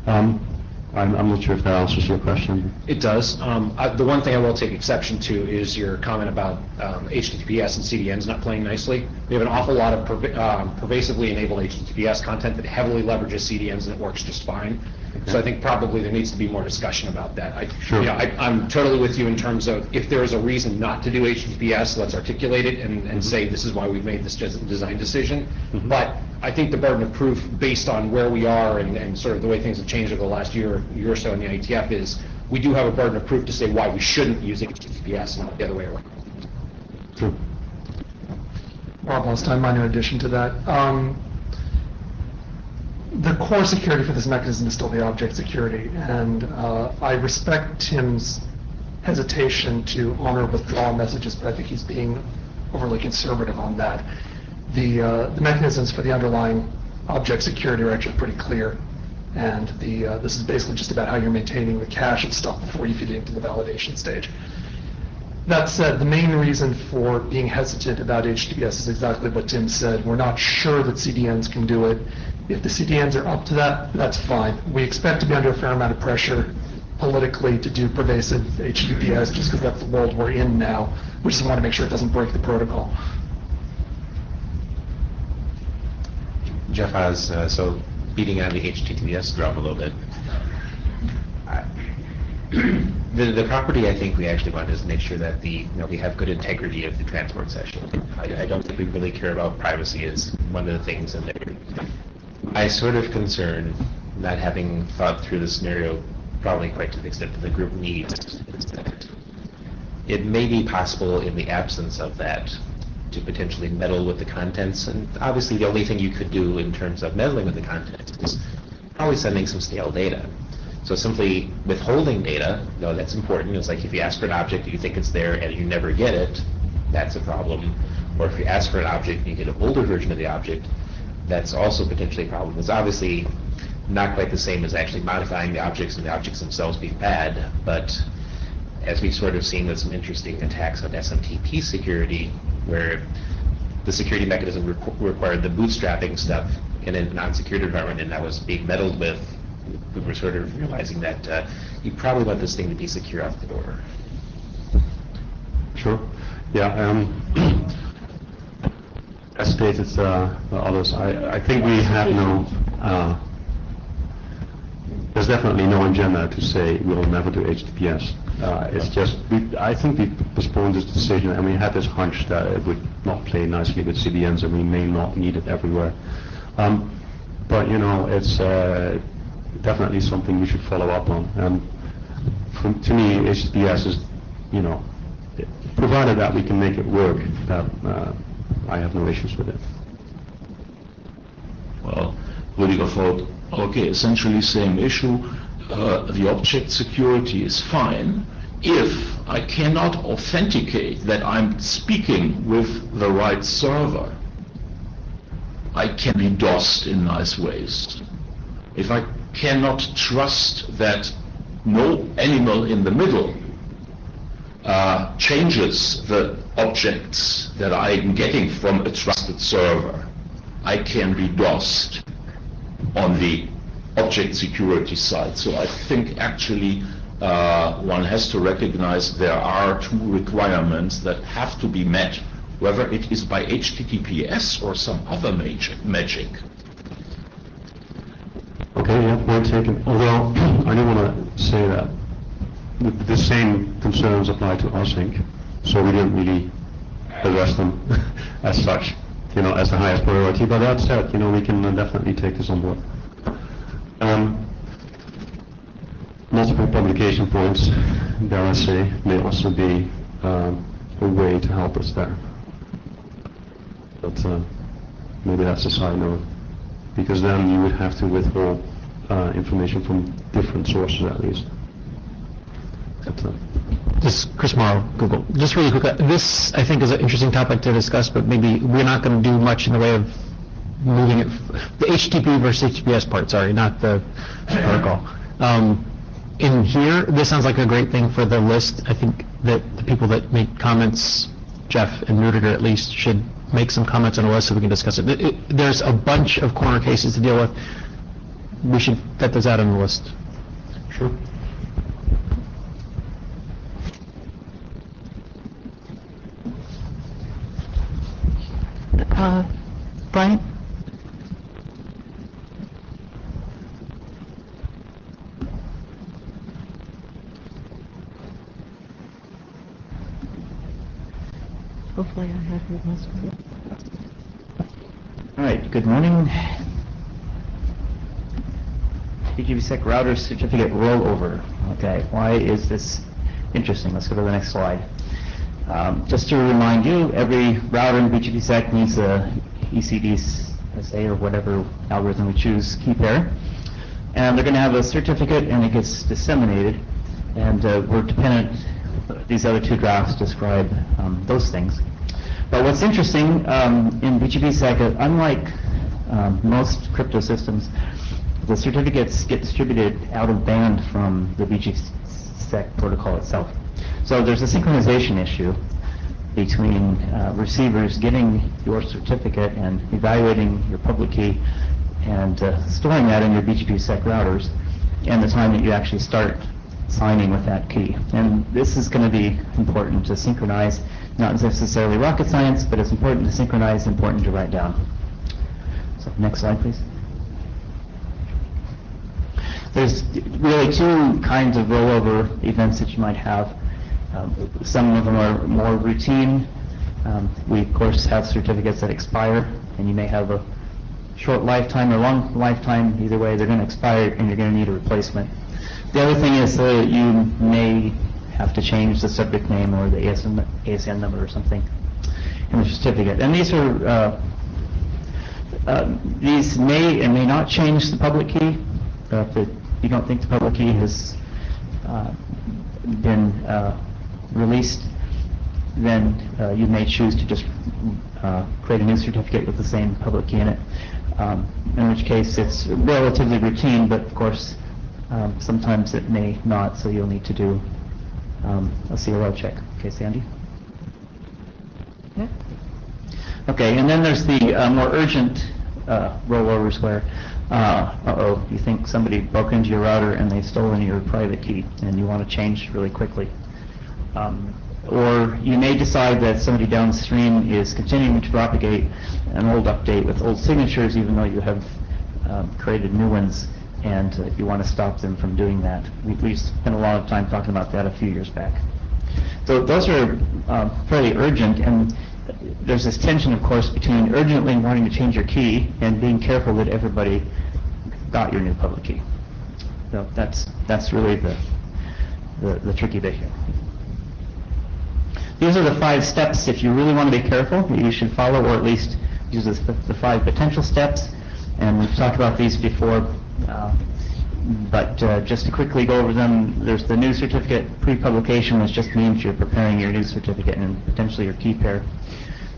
I'm not sure if that answers your question. It does. The one thing I will take exception to is your comment about HTTPS and CDNs not playing nicely. We have an awful lot of pervasively enabled HTTPS content that heavily leverages CDNs, and it works just fine. Okay. So I think probably there needs to be more discussion about that. I'm totally with you in terms of if there is a reason not to do HTTPS, let's articulate it and say this is why we've made this design decision. But I think the burden of proof based on where we are and sort of the way things have changed over the last year or so in the IETF is we do have a burden of proof to say why we shouldn't use HTTPS, not the other way around. True. Rob Blaustein, minor addition to that. The core security for this mechanism is still the object security, and I respect Tim's hesitation to honor withdrawal messages, but I think he's being overly conservative on that. The mechanisms for the underlying object security are actually pretty clear, and this is basically just about how you're maintaining the cache and stuff before you feed it into the validation stage. That said, the main reason for being hesitant about HTTPS is exactly what Tim said. We're not sure that CDNs can do it. If the CDNs are up to that, that's fine. We expect to be under a fair amount of pressure politically to do pervasive HTTPS just because that's the world we're in now. We just want to make sure it doesn't break the protocol. Jeff has, so beating on the HTTPS drum a little bit. The property I think we actually want is to make sure that we have good integrity of the transport session. I don't think we really care about privacy is one of the things in there. I sort of concern, not having thought through the scenario probably quite to the extent that the group needs, is that it may be possible in the absence of that to potentially meddle with the contents, and obviously the only thing you could do in terms of meddling with the contents is probably sending some stale data. So simply withholding data, no, that's important. It's like if you ask for an object, you think it's there and you never get it, that's a problem. Or if you ask for an object and you get an older version of the object, that's also potentially a problem. It's obviously not quite the same as actually modifying the objects and the objects themselves being bad, but as we've sort of seen with some interesting attacks on SMTP security, where the security mechanism required the bootstrapping stuff in a non-secured environment, and that was being meddled with, we were sort of realizing that you probably want this thing to be secure off the door. Sure. Yeah. As stated, others, I think we have no. There's definitely no agenda to say we'll never do HTTPS. It's just, I think we postponed this decision, and we had this hunch that it would not play nicely with CDNs, and we may not need it everywhere. But it's definitely something we should follow up on. And to me, HTTPS is, provided that we can make it work, that I have no issues with it. Well, Rüdiger thought, okay, essentially same issue. The object security is fine if I cannot authenticate that I'm speaking with the right server. I can be DOSed in nice ways. If I cannot trust that no animal in the middle changes the objects that I'm getting from a trusted server, I can be DOSed on the object security side. So I think actually one has to recognize there are two requirements that have to be met, whether it is by HTTPS or some other magic. Okay, yeah, point taken. Although, I do want to say that the same concerns apply to Rsync, so we didn't really address them as such, as the highest priority. But that said, we can definitely take this on board. Multiple publication points, dare I say, may also be a way to help us there. But maybe that's a side note, because then you would have to withhold information from different sources at least. Just Chris Morrow, Google. Just really quick, this I think is an interesting topic to discuss, but maybe we're not going to do much in the way of moving it. The HTTP versus HTTPS part, sorry, not the protocol. In here, this sounds like a great thing for the list. I think that the people that make comments, Jeff and Rudiger at least, should make some comments on the list so we can discuss it. There's a bunch of corner cases to deal with. We should vet those out on the list. Sure. Brian? Hopefully I have your list. All right, good morning. BGBSec router certificate rollover. Okay, why is this interesting? Let's go to the next slide. Just to remind you, every router in BGBSec needs a ECDSA or whatever algorithm we choose key pair. And they're going to have a certificate and it gets disseminated. And we're dependent, these other two drafts describe those things. But what's interesting in BGBSec, unlike most crypto systems, the certificates get distributed out of band from the BGBSec protocol itself. So there's a synchronization issue between receivers getting your certificate and evaluating your public key and storing that in your BGBSec routers and the time that you actually start signing with that key. And this is going to be important to synchronize, not necessarily rocket science, but it's important to synchronize, important to write down. So next slide, please. There's really two kinds of rollover events that you might have. Some of them are more routine. We, of course, have certificates that expire, and you may have a short lifetime or long lifetime. Either way, they're going to expire, and you're going to need a replacement. The other thing is that you may have to change the subject name or the ASN number or something in the certificate. And these are these may and may not change the public key. If you don't think the public key has been released, then you may choose to just create a new certificate with the same public key in it, in which case it's relatively routine, but of course sometimes it may not, so you'll need to do a CRO check. Okay, Sandy? Yeah. Okay, and then there's the more urgent rollovers where you think somebody broke into your router and they've stolen your private key and you want to change really quickly. Or you may decide that somebody downstream is continuing to propagate an old update with old signatures even though you have created new ones, and you want to stop them from doing that. We spent a lot of time talking about that a few years back. So those are fairly urgent, and there's this tension, of course, between urgently wanting to change your key and being careful that everybody got your new public key. So that's really the tricky bit here. These are the 5 steps, if you really want to be careful, that you should follow, or at least use the 5 potential steps. And we've talked about these before, but just to quickly go over them, there's the new certificate pre-publication, which just means you're preparing your new certificate and potentially your key pair.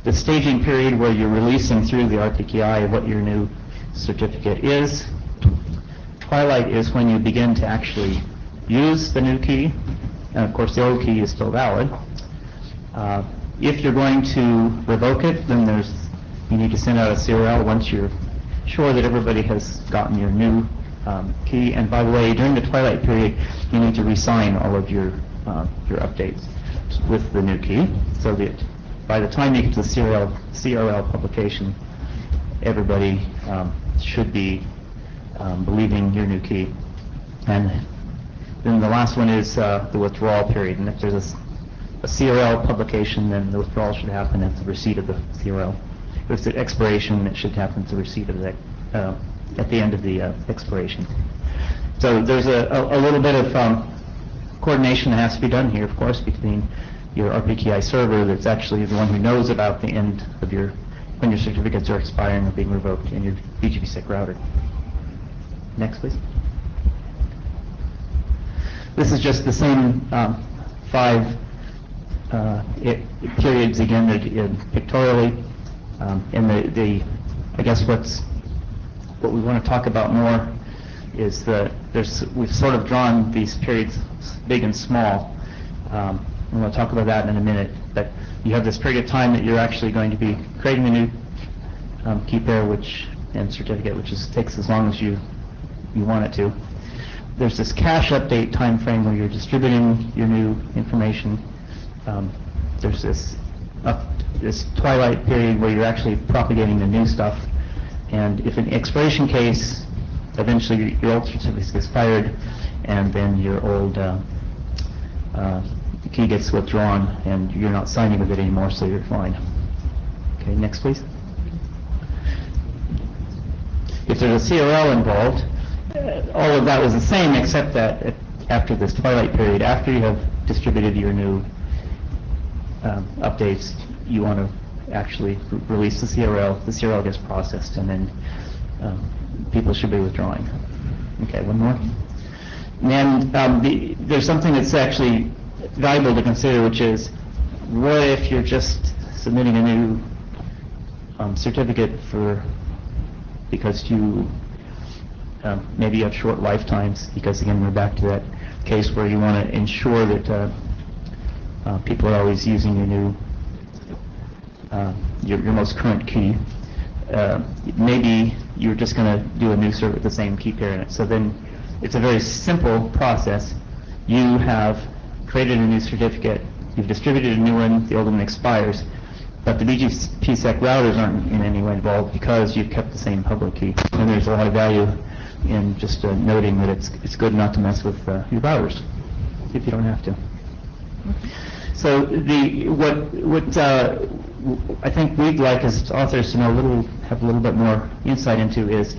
The staging period where you're releasing through the RPKI what your new certificate is. Twilight is when you begin to actually use the new key. and of course the old key is still valid. If you're going to revoke it, then you need to send out a CRL once you're sure that everybody has gotten your new key. And by the way, during the twilight period, you need to re-sign all of your updates with the new key, so that by the time you get to the CRL publication, everybody should be believing your new key. And then the last one is the withdrawal period. And if there's a CRL publication, then the withdrawal should happen at the receipt of the CRL. If it's an expiration, it should happen at the receipt of at the end of the expiration. So there's a little bit of coordination that has to be done here, of course, between your RPKI server that's actually the one who knows about the end of when your certificates are expiring or being revoked, and your BGP-SEC router. Next, please. This is just the same 5 periods again, pictorially. And I guess what we want to talk about more is we've sort of drawn these periods big and small. And we'll talk about that in a minute. But you have this period of time that you're actually going to be creating a new key pair and certificate, which takes as long as you want it to. There's this cache update time frame where you're distributing your new information. There's this twilight period where you're actually propagating the new stuff. And if an expiration case, eventually your old certificate gets expired, and then your old key gets withdrawn, and you're not signing with it anymore, so you're fine. Okay, next please. If there's a CRL involved, all of that was the same, except that after this twilight period, after you have distributed your new updates, you want to actually release the CRL. The CRL gets processed, and then people should be withdrawing. Okay, one more. And there's something that's actually valuable to consider, which is, what if you're just submitting a new certificate because you maybe you have short lifetimes, because again we're back to that case where you want to ensure that people are always using your new your most current key. Maybe you're just going to do a new cert with the same key pair in it. So then it's a very simple process. You have created a new certificate, you've distributed a new one, the old one expires, but the BGP-SEC routers aren't in any way involved because you've kept the same public key. And there's a lot of value in just noting that it's good not to mess with your routers if you don't have to. So what I think we'd like as authors to know have a little bit more insight into is,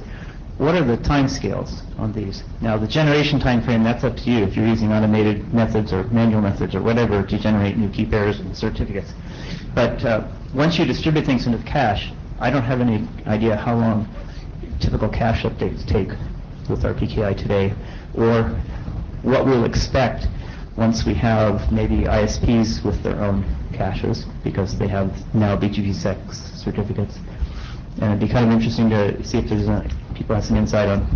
what are the time scales on these? Now the generation time frame, that's up to you if you're using automated methods or manual methods or whatever to generate new key pairs and certificates. But once you distribute things into the cache, I don't have any idea how long typical cache updates take with RPKI today, or what we'll expect once we have maybe ISPs with their own caches, because they have now BGP-SEC certificates. And it'd be kind of interesting to see if people have some insight on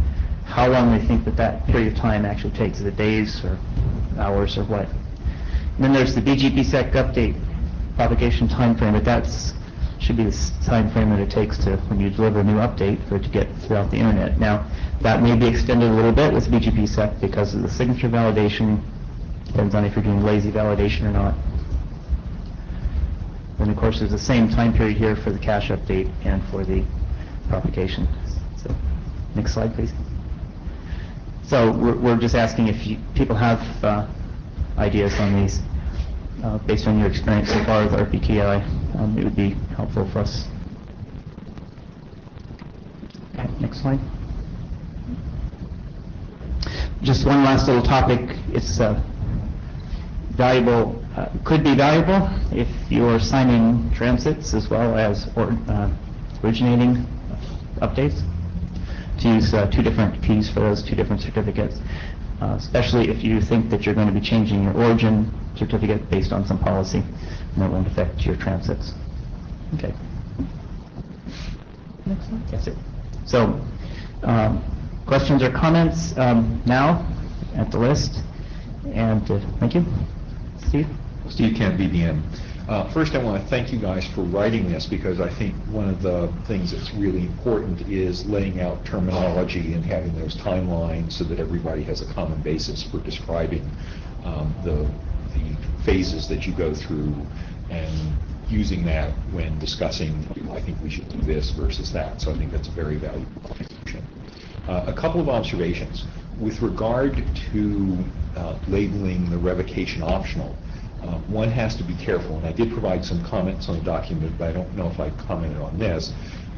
how long they think that period of time actually takes. Is it days or hours or what? And then there's the BGP-SEC update propagation time frame, but that should be the time frame that it takes to, when you deliver a new update, for it to get throughout the internet. Now, that may be extended a little bit with BGP-SEC because of the signature validation. Depends on if you're doing lazy validation or not. Then of course there's the same time period here for the cache update and for the propagation. So, next slide please. So we're just asking if people have ideas on these based on your experience so far with RPKI. It would be helpful for us. Okay, next slide. Just one last little topic. It's valuable, could be valuable if you're signing transits as well as originating updates, to use 2 different keys for those 2 different certificates, especially if you think that you're going to be changing your origin certificate based on some policy, and that won't affect your transits. Okay. Next slide. That's it. So, questions or comments now at the list? And thank you. Steve? Steve Kent, BBM. First, I want to thank you guys for writing this, because I think one of the things that's really important is laying out terminology and having those timelines so that everybody has a common basis for describing the phases that you go through, and using that when discussing, I think we should do this versus that. So I think that's a very valuable contribution. A couple of observations. With regard to labeling the revocation optional, one has to be careful, and I did provide some comments on the document, but I don't know if I commented on this,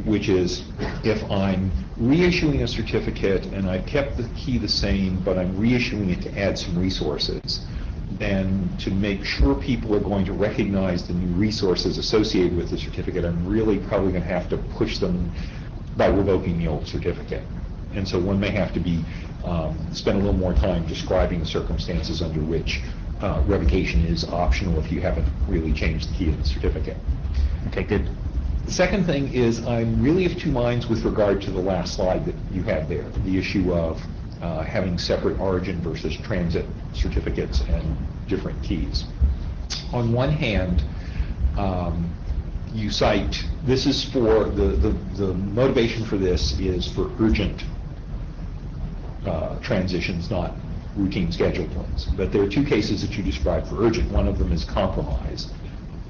which is if I'm reissuing a certificate and I've kept the key the same, but I'm reissuing it to add some resources, then to make sure people are going to recognize the new resources associated with the certificate, I'm really probably going to have to push them by revoking the old certificate. And so one may have to be spend a little more time describing the circumstances under which revocation is optional if you haven't really changed the key of the certificate. Okay, good. The second thing is I'm really of two minds with regard to the last slide that you had there, the issue of having separate origin versus transit certificates and different keys. On one hand, you cite, this is for, the motivation for this is for urgent transitions, not routine scheduled ones. But there are two cases that you described for urgent. One of them is compromised.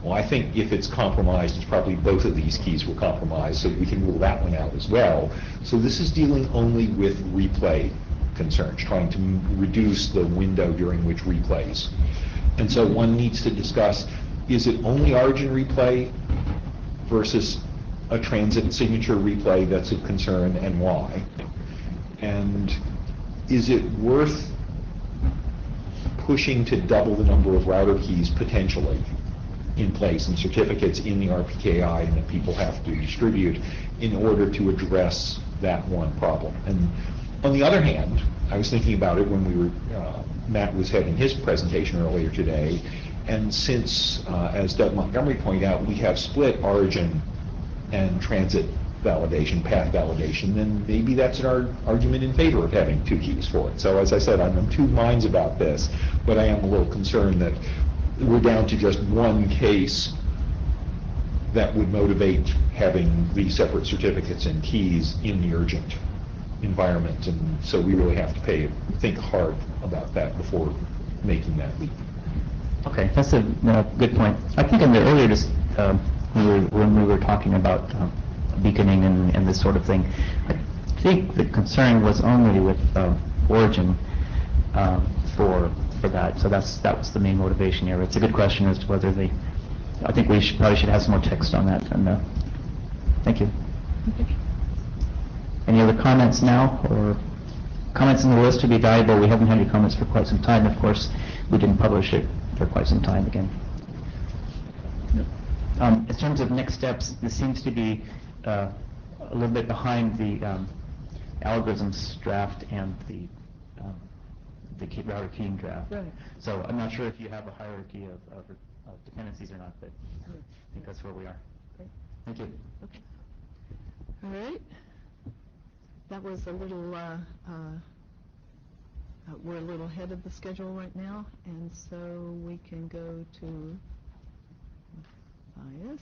Well, I think if it's compromised, it's probably both of these keys were compromised, so we can rule that one out as well. So this is dealing only with replay concerns, trying to reduce the window during which replays. And so one needs to discuss, is it only origin replay versus a transit signature replay that's of concern, and why? And is it worth pushing to double the number of router keys potentially in place and certificates in the RPKI and that people have to distribute in order to address that one problem? And on the other hand, I was thinking about it when we were, Matt was having his presentation earlier today, and since, as Doug Montgomery pointed out, we have split origin and transit validation, path validation, then maybe that's an argument in favor of having two keys for it. So as I said, I'm in two minds about this, but I am a little concerned that we're down to just one case that would motivate having the separate certificates and keys in the urgent environment, and so we really have to think hard about that before making that leap. Okay, that's a good point. I think in the earlier, when we were talking about beaconing and this sort of thing, I think the concern was only with origin for that. So that was the main motivation here. It's a good question as to whether they. I think we probably should have some more text on that. And thank you. Any other comments now, or comments in the list would be valuable? We haven't had any comments for quite some time. Of course, we didn't publish it for quite some time again. In terms of next steps, this seems to be a little bit behind the algorithms draft and the router keying draft. Right. So I'm not sure if you have a hierarchy of dependencies or not, but I think that's where we are. Great. Thank you. Okay. All right. That was a little, we're a little ahead of the schedule right now, and so we can go to bias.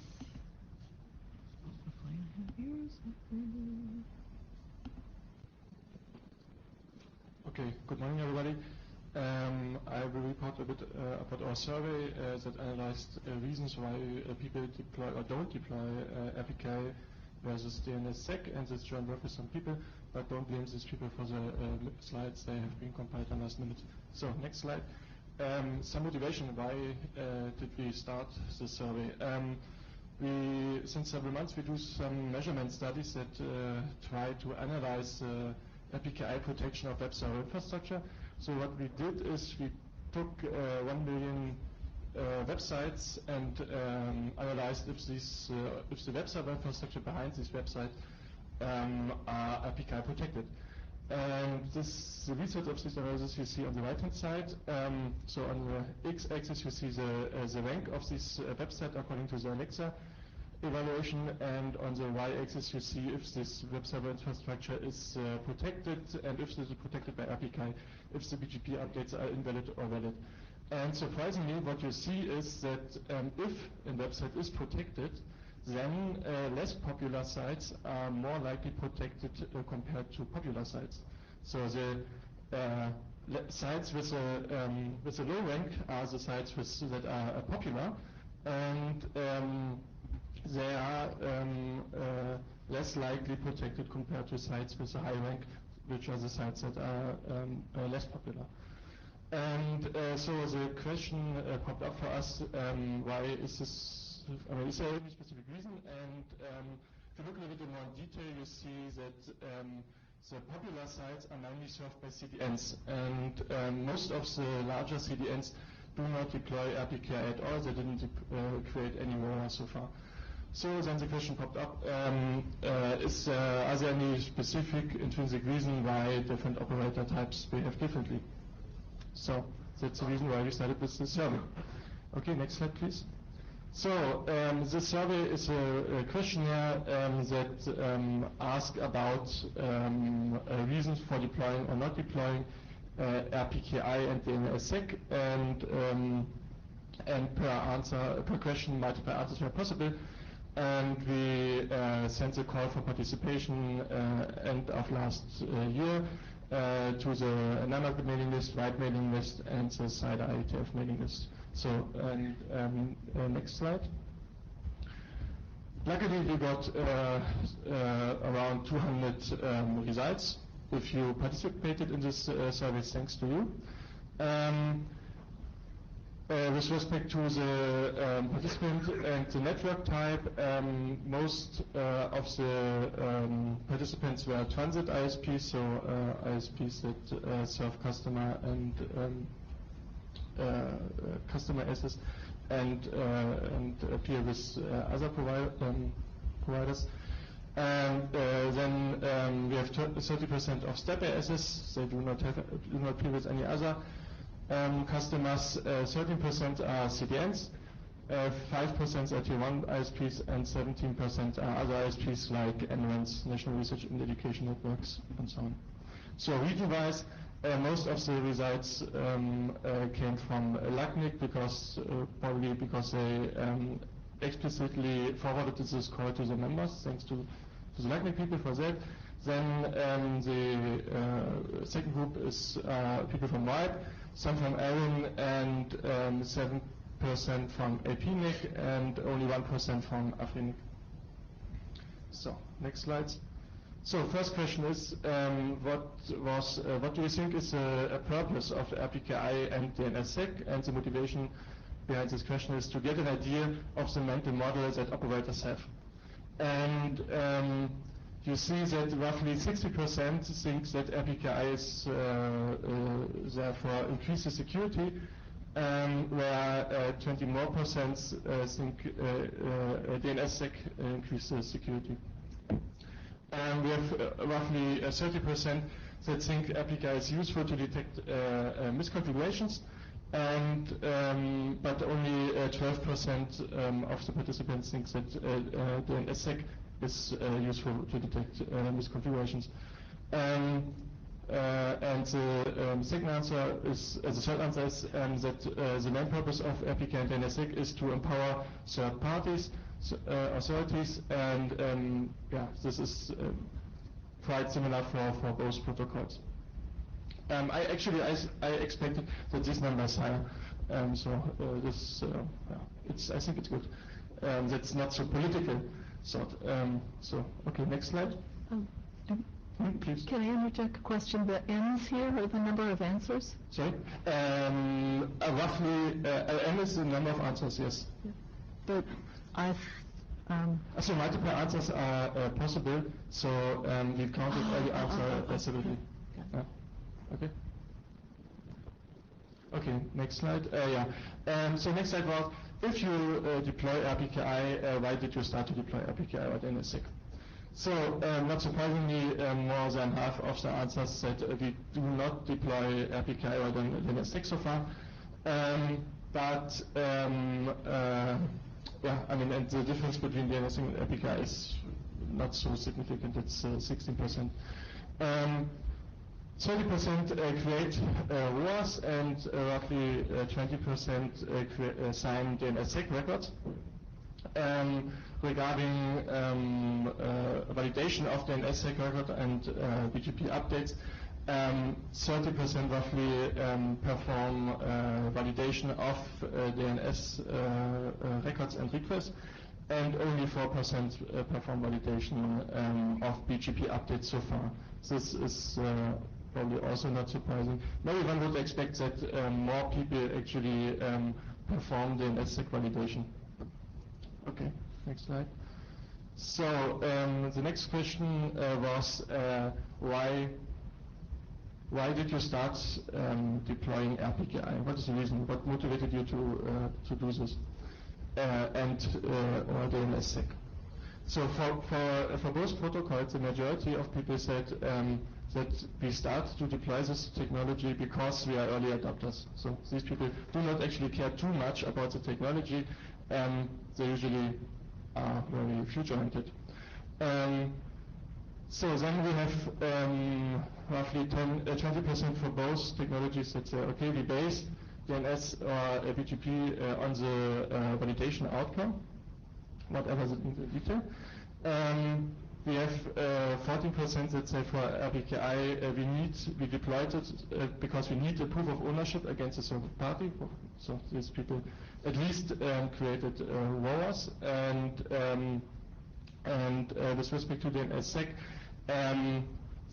Hopefully I have yours. Okay, good morning everybody. I will report a bit about our survey that analyzed reasons why people deploy or don't deploy APK versus DNSSEC, and this joined work with some people, but don't blame these people for the slides. They have been compiled on last minute. So next slide. Some motivation. Why did we start this survey? Since several months we do some measurement studies that try to analyze API protection of web server infrastructure. So what we did is we took 1 million websites and analyzed if the web server infrastructure behind this website are API protected. And the results of this analysis you see on the right hand side. So on the x-axis you see the rank of this website according to the Alexa evaluation, and on the y-axis you see if this web server infrastructure is protected, and if this is protected by RPK, if the BGP updates are invalid or valid. And surprisingly, what you see is that if a website is protected, then less popular sites are more likely protected compared to popular sites. So the sites with a low rank are the sites that are popular, and they are less likely protected compared to sites with a high rank, which are the sites that are less popular. And so the question popped up for us, why is this, is there any specific reason? And if you look a little bit more in detail, you see that the popular sites are mainly served by CDNs, and most of the larger CDNs do not deploy RPK at all. They didn't create any ROA so far. So then the question popped up, are there any specific intrinsic reason why different operator types behave differently? So that's the reason why we started with this survey. Okay, next slide please. So this survey is a questionnaire that asks about reasons for deploying or not deploying RPKI and DNSSEC, and per question multiple answers were possible. And we sent a call for participation end of last year to the NAMAC mailing list, RIDE mailing list, and the Sidr IETF mailing list. So, next slide. Luckily, we got around 200 results. If you participated in this survey, thanks to you. With respect to the participant and the network type, most of the participants were transit ISPs, so ISPs that serve customer and customer access and appear with other providers. And then we have 30% of step access. They do not appear with any other customers. 13% are CDNs, 5% are Tier 1 ISPs, and 17% are other ISPs like NRANs, National Research and Education Networks, and so on. So region-wise, most of the results came from LACNIC, probably because they explicitly forwarded this call to the members. Thanks to the LACNIC people for that. Then the second group is people from RIDE, some from ARIN, and 7% from APNIC, and only 1% from AFRINIC. So, next slides. So, first question is, what do you think is a purpose of the RPKI and DNSSEC? And the motivation behind this question is to get an idea of the mental model that operators have. And you see that roughly 60% think that RPKI is therefore increases security, where 20% more think DNSSEC increases security. And we have roughly 30% that think RPKI is useful to detect misconfigurations, and but only 12% of the participants think that DNSSEC is useful to detect misconfigurations. And the second answer is, the third answer is that the main purpose of RPK and DNSSEC is to empower third parties, authorities, and this is quite similar for both protocols. I expected that this number is higher, so this I think it's good. That's not so political. So okay, next slide. Please. Can I interject a question? The N's here are the number of answers? Sorry? Roughly, N is the number of answers, yes. Yeah. But so multiple answers are possible, so we've counted every answer separately. Okay. Okay, next slide. So next slide was, if you deploy RPKI, why did you start to deploy RPKI or DNSSEC? So, not surprisingly, more than half of the answers said we do not deploy RPKI or DNSSEC so far. But yeah, I mean, and the difference between DNS and APK is not so significant. It's 16%. 30% create ROAS and roughly 20% sign DNSSEC records. Regarding validation of the DNSSEC record and BGP updates, 30% roughly perform validation of DNS records and requests, and only 4% perform validation of BGP updates so far. This is probably also not surprising. Maybe one would expect that more people actually perform the DNSSEC validation. Okay, next slide. So the next question was why did you start deploying RPKI? What is the reason? What motivated you to do this? And or the DNSSEC. So for both protocols, the majority of people said that we start to deploy this technology because we are early adopters. So these people do not actually care too much about the technology. They usually are very future-oriented. So then we have roughly 20% for both technologies that say, okay, we base DNS or BGP on the validation outcome, whatever the detail. We have 14% that say for RPKI we deployed it because we need a proof of ownership against a third party. So these people at least created ROAS. And with respect to the DNSSEC,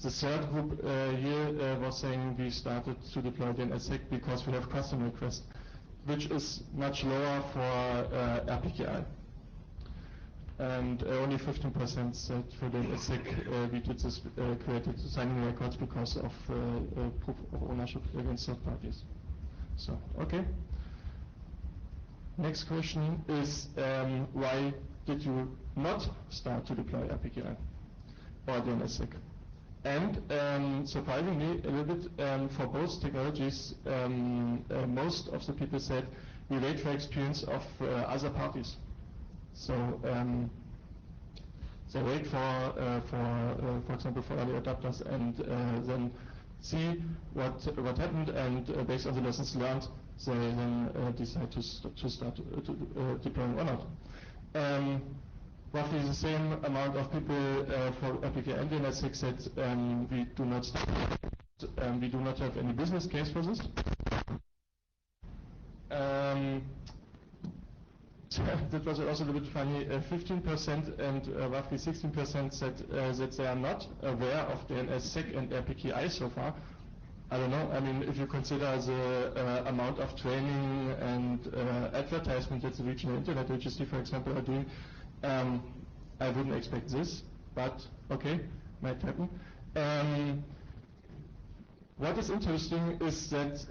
the third group here was saying we started to deploy the DNSSEC because we have custom requests, which is much lower for RPKI. And only 15% said for the DNSSEC we did this, created signing records because of proof of ownership against third parties. So, okay. Next question is why did you not start to deploy RPKI or DNSSEC? And surprisingly, a little bit for both technologies, most of the people said we wait for experience of other parties. So they wait for example, for early adopters, and then see what happened, and based on the lessons learned, they then decide to start deploying or not. Roughly the same amount of people for RPKI and DNSSEC said we do not have any business case for this. That was also a little bit funny. 15% and roughly 16% said that they are not aware of DNSSEC and RPKI so far. I don't know. I mean, if you consider the amount of training and advertisement that the regional internet registry, for example, are doing, I wouldn't expect this, but okay, might happen. What is interesting is that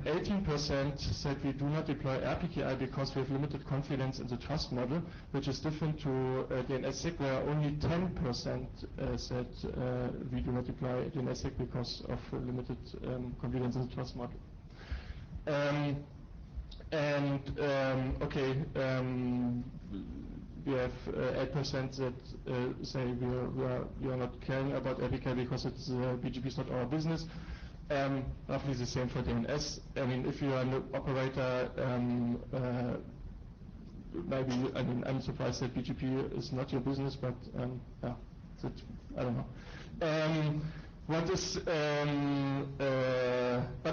18% said we do not deploy RPKI because we have limited confidence in the trust model, which is different to DNSSEC, where only 10% said we do not deploy DNSSEC because of limited confidence in the trust model. We have 8% that say we are not caring about RPKI because it's BGP is not our business. Roughly the same for DNS. I mean, if you are an operator, maybe, I mean, I'm surprised that BGP is not your business, but yeah, that, I don't know. What is, but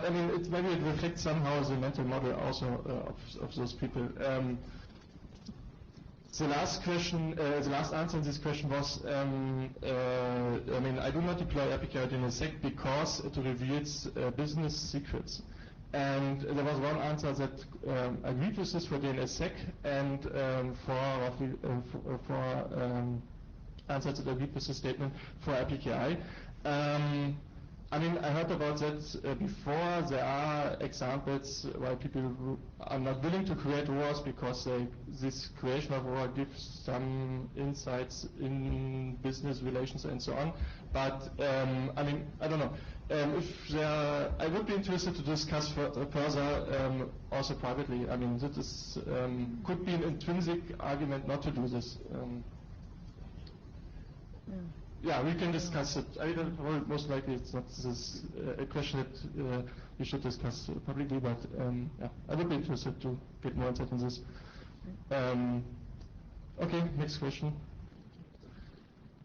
I mean, maybe it reflects somehow the mental model also of those people. The last question, the last answer to this question was, I mean, I do not deploy RPKI or DNSSEC because it reveals business secrets. And there was one answer that agreed with this for DNSSEC, and for answers that agreed with the statement for RPKI. I mean, I heard about that before. There are examples where people are not willing to create ROAs because this creation of ROA gives some insights in business relations and so on. But I mean, I don't know. If there, I would be interested to discuss further, also privately. I mean, that is, could be an intrinsic argument not to do this. Yeah, we can discuss it. I don't know, most likely it's not this, a question that we should discuss publicly, but yeah, I would be interested to get more insight on this. Okay, next question.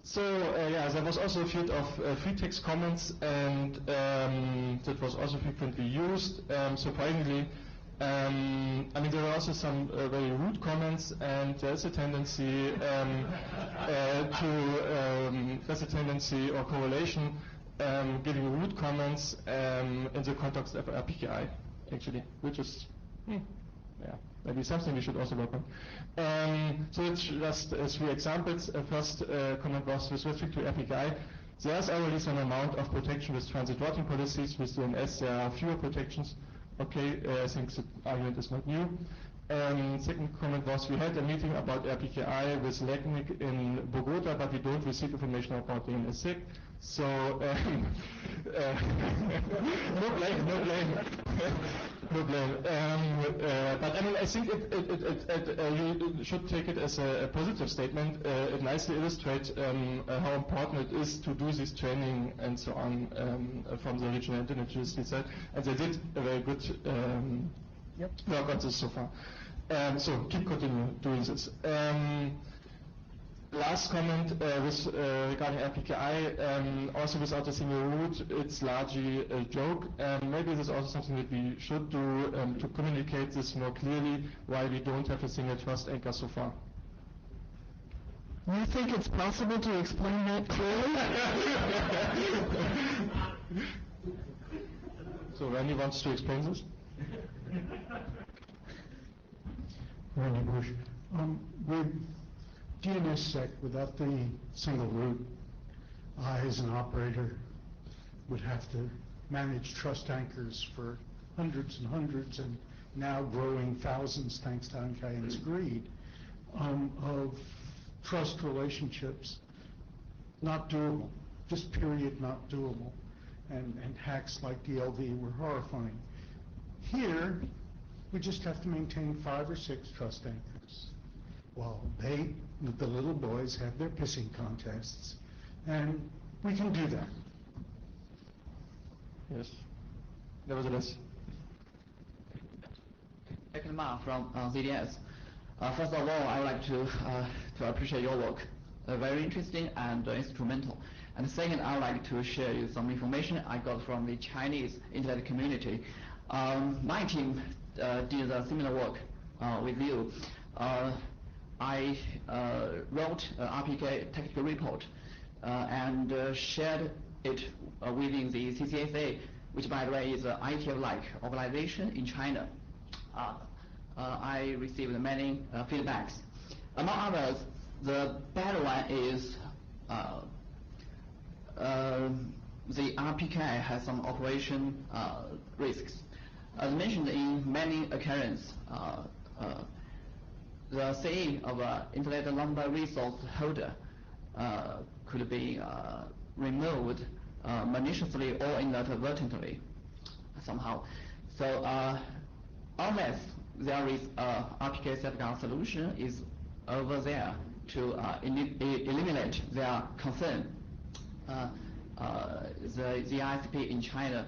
So, yeah, there was also a field of free text comments, and that was also frequently used. Surprisingly, I mean, there are also some very rude comments, and there's a tendency there's a tendency or correlation giving rude comments in the context of RPKI, actually, which is, yeah, maybe something we should also work on. So it's just 3 examples. First comment was with respect to RPKI. There's already some amount of protection with transit routing policies. With DNS, there are fewer protections. Okay, I think the argument is not new. Second comment was, we had a meeting about RPKI with LECNIC in Bogota, but we don't receive information about DNSSEC. So, no blame, no blame. No blame. But I mean, I think you should take it as a positive statement. It nicely illustrates how important it is to do this training and so on from the regional intelligence side. And they did a very good work on this so far. So keep continuing doing this. Last comment regarding RPKI, also without a single root, it's largely a joke. Maybe this is also something that we should do to communicate this more clearly, why we don't have a single trust anchor so far. You think it's possible to explain that clearly? So Randy wants to explain this? Randy Bush. With DNSSEC, without the single root, I, as an operator, would have to manage trust anchors for hundreds and hundreds, and now growing thousands, thanks to Ankayan's greed, of trust relationships. Not doable. Just period, not doable. And hacks like DLV were horrifying. Here, we just have to maintain 5 or 6 trust anchors, while the little boys have their pissing contests, and we can do that. Yes. Nevertheless. Second Ma from CDS. First of all, I would like to appreciate your work. Very interesting and instrumental. And second, I would like to share you some information I got from the Chinese internet community. My team did a similar work with you. I wrote an RPK technical report and shared it within the CCSA, which, by the way, is an IETF-like organization in China. I received many feedbacks. Among others, the bad one is the RPK has some operation risks. As mentioned in many occurrences, the CE of an internet number resource holder could be removed maliciously or inadvertently somehow. So unless there is a RPK safeguard solution is over there to eliminate their concern, the ISP in China,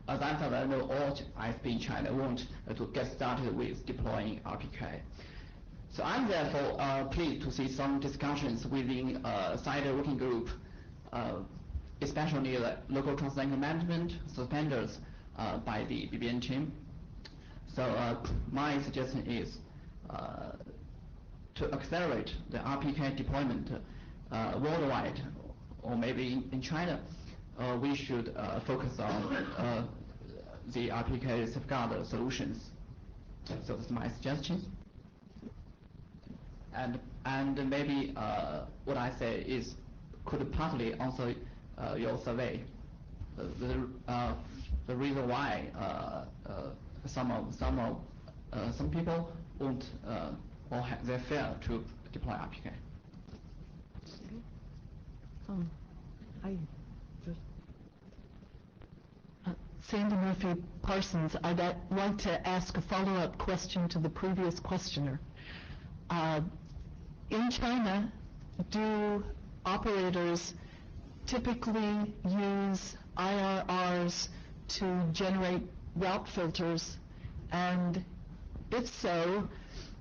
as I thought I know, all ISP in China want to get started with deploying RPK. So I'm therefore pleased to see some discussions within Sidr working group, especially the local transit management suspenders by the BBN team. So my suggestion is to accelerate the RPK deployment worldwide, or maybe in China. We should focus on the RPK safeguard solutions. So that's my suggestion. And maybe what I say is could partly answer your survey. The reason why some people won't or they fail to deploy RPK. Sandy Murphy Parsons. I'd like to ask a follow-up question to the previous questioner. In China, do operators typically use IRRs to generate route filters? And if so,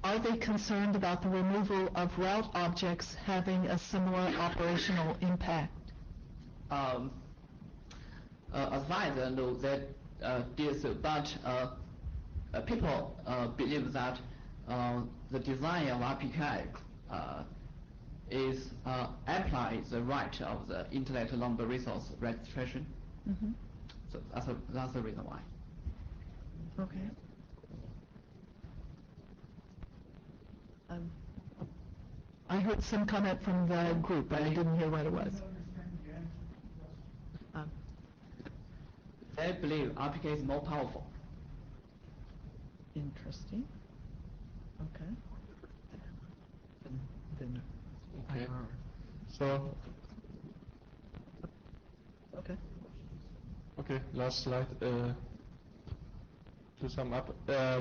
are they concerned about the removal of route objects having a similar operational impact? As far as I know, that is, but people believe that the design of RPKI is apply the right of the intellectual number resource registration. Mm-hmm. So that's the reason why. Okay. I heard some comment from the group, but I didn't hear what it was. They believe RPK is more powerful. Interesting. Okay. Then Okay. So. Okay. Okay, last slide. To sum up, I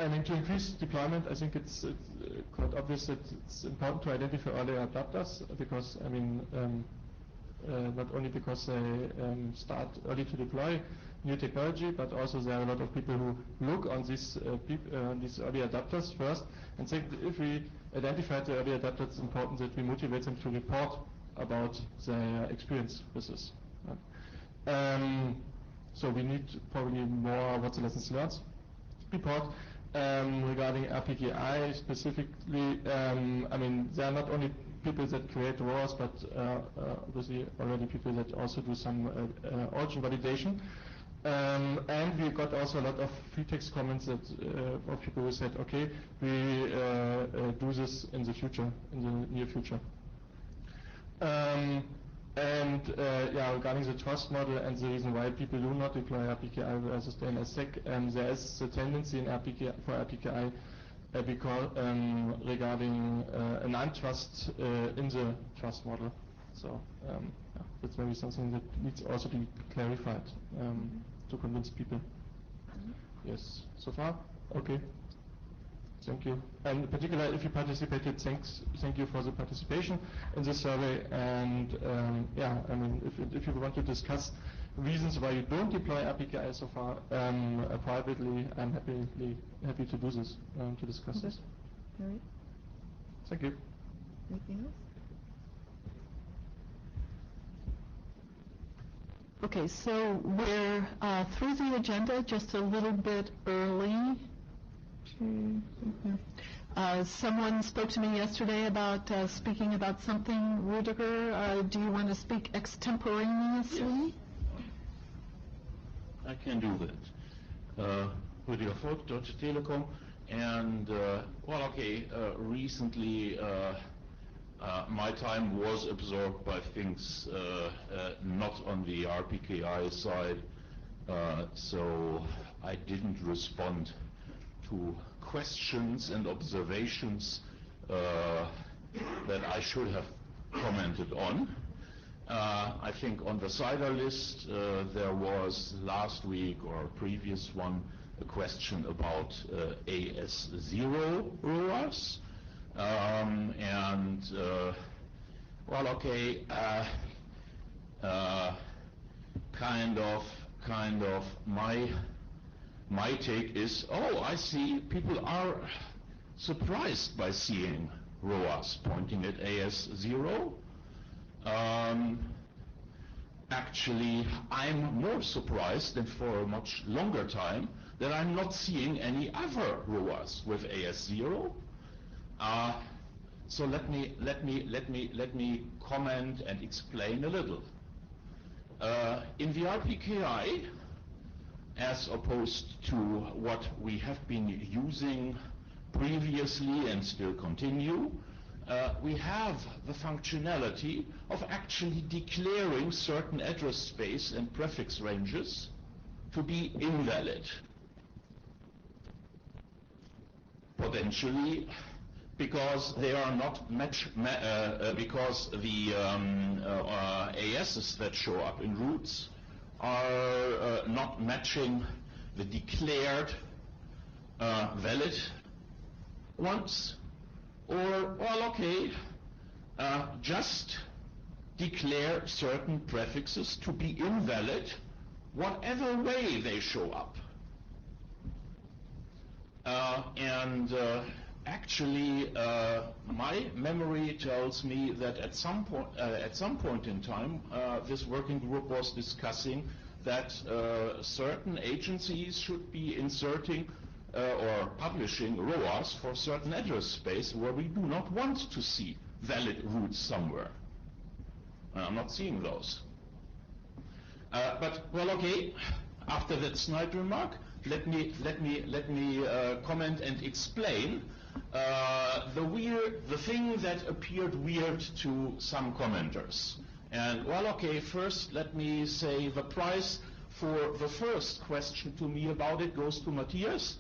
mean, to increase deployment, I think it's quite obvious that it's important to identify early adopters because, I mean, not only because they start early to deploy new technology, but also there are a lot of people who look on these early adopters first and think that if we identify the early adopters, it's important that we motivate them to report about their experience with this. So we need probably more what's the lessons learned report. Regarding RPKI specifically, I mean, there are not only people that create ROAS, but obviously already people that also do some origin validation. And we got also a lot of free text comments that of people who said, okay, we do this in the future, in the near future. Yeah, regarding the trust model and the reason why people do not deploy RPKI versus the NSSEC, there is a tendency in for RPKI regarding an untrust in the trust model. So yeah, that's maybe something that needs also to be clarified to convince people. Yes, so far? Okay. Thank you. And particularly if you participated, thank you for the participation in this survey. And yeah, I mean, if you want to discuss reasons why you don't deploy RPKI so far privately, I'm happy to do this, to discuss this. All right. Thank you. Anything else? Okay, so we're through the agenda just a little bit early. Someone spoke to me yesterday about speaking about something. Rudiger, do you want to speak extemporaneously? I can do that. Rudiger Vogt, Deutsche Telekom. And, well, okay, recently my time was absorbed by things not on the RPKI side, so I didn't respond to questions and observations that I should have commented on. I think on the Sidr list there was last week or previous one a question about AS0 ROAS. And well, okay, kind of my take is, oh, I see people are surprised by seeing ROAS pointing at AS0. Actually, I'm more surprised, and for a much longer time, that I'm not seeing any other ROAS with AS0. So let me comment and explain a little. In the RPKI, as opposed to what we have been using previously and still continue, we have the functionality of actually declaring certain address space and prefix ranges to be invalid. Potentially because they are not because the ASs that show up in roots are not matching the declared valid ones, or, well, okay, just declare certain prefixes to be invalid, whatever way they show up. Actually, my memory tells me that at some point in time, this working group was discussing that certain agencies should be inserting or publishing ROAs for certain address space where we do not want to see valid roots somewhere. I'm not seeing those. But, well, okay, after that snide remark, let me comment and explain the thing that appeared weird to some commenters. And, well, okay, first let me say the prize for the first question to me about it goes to Matthias.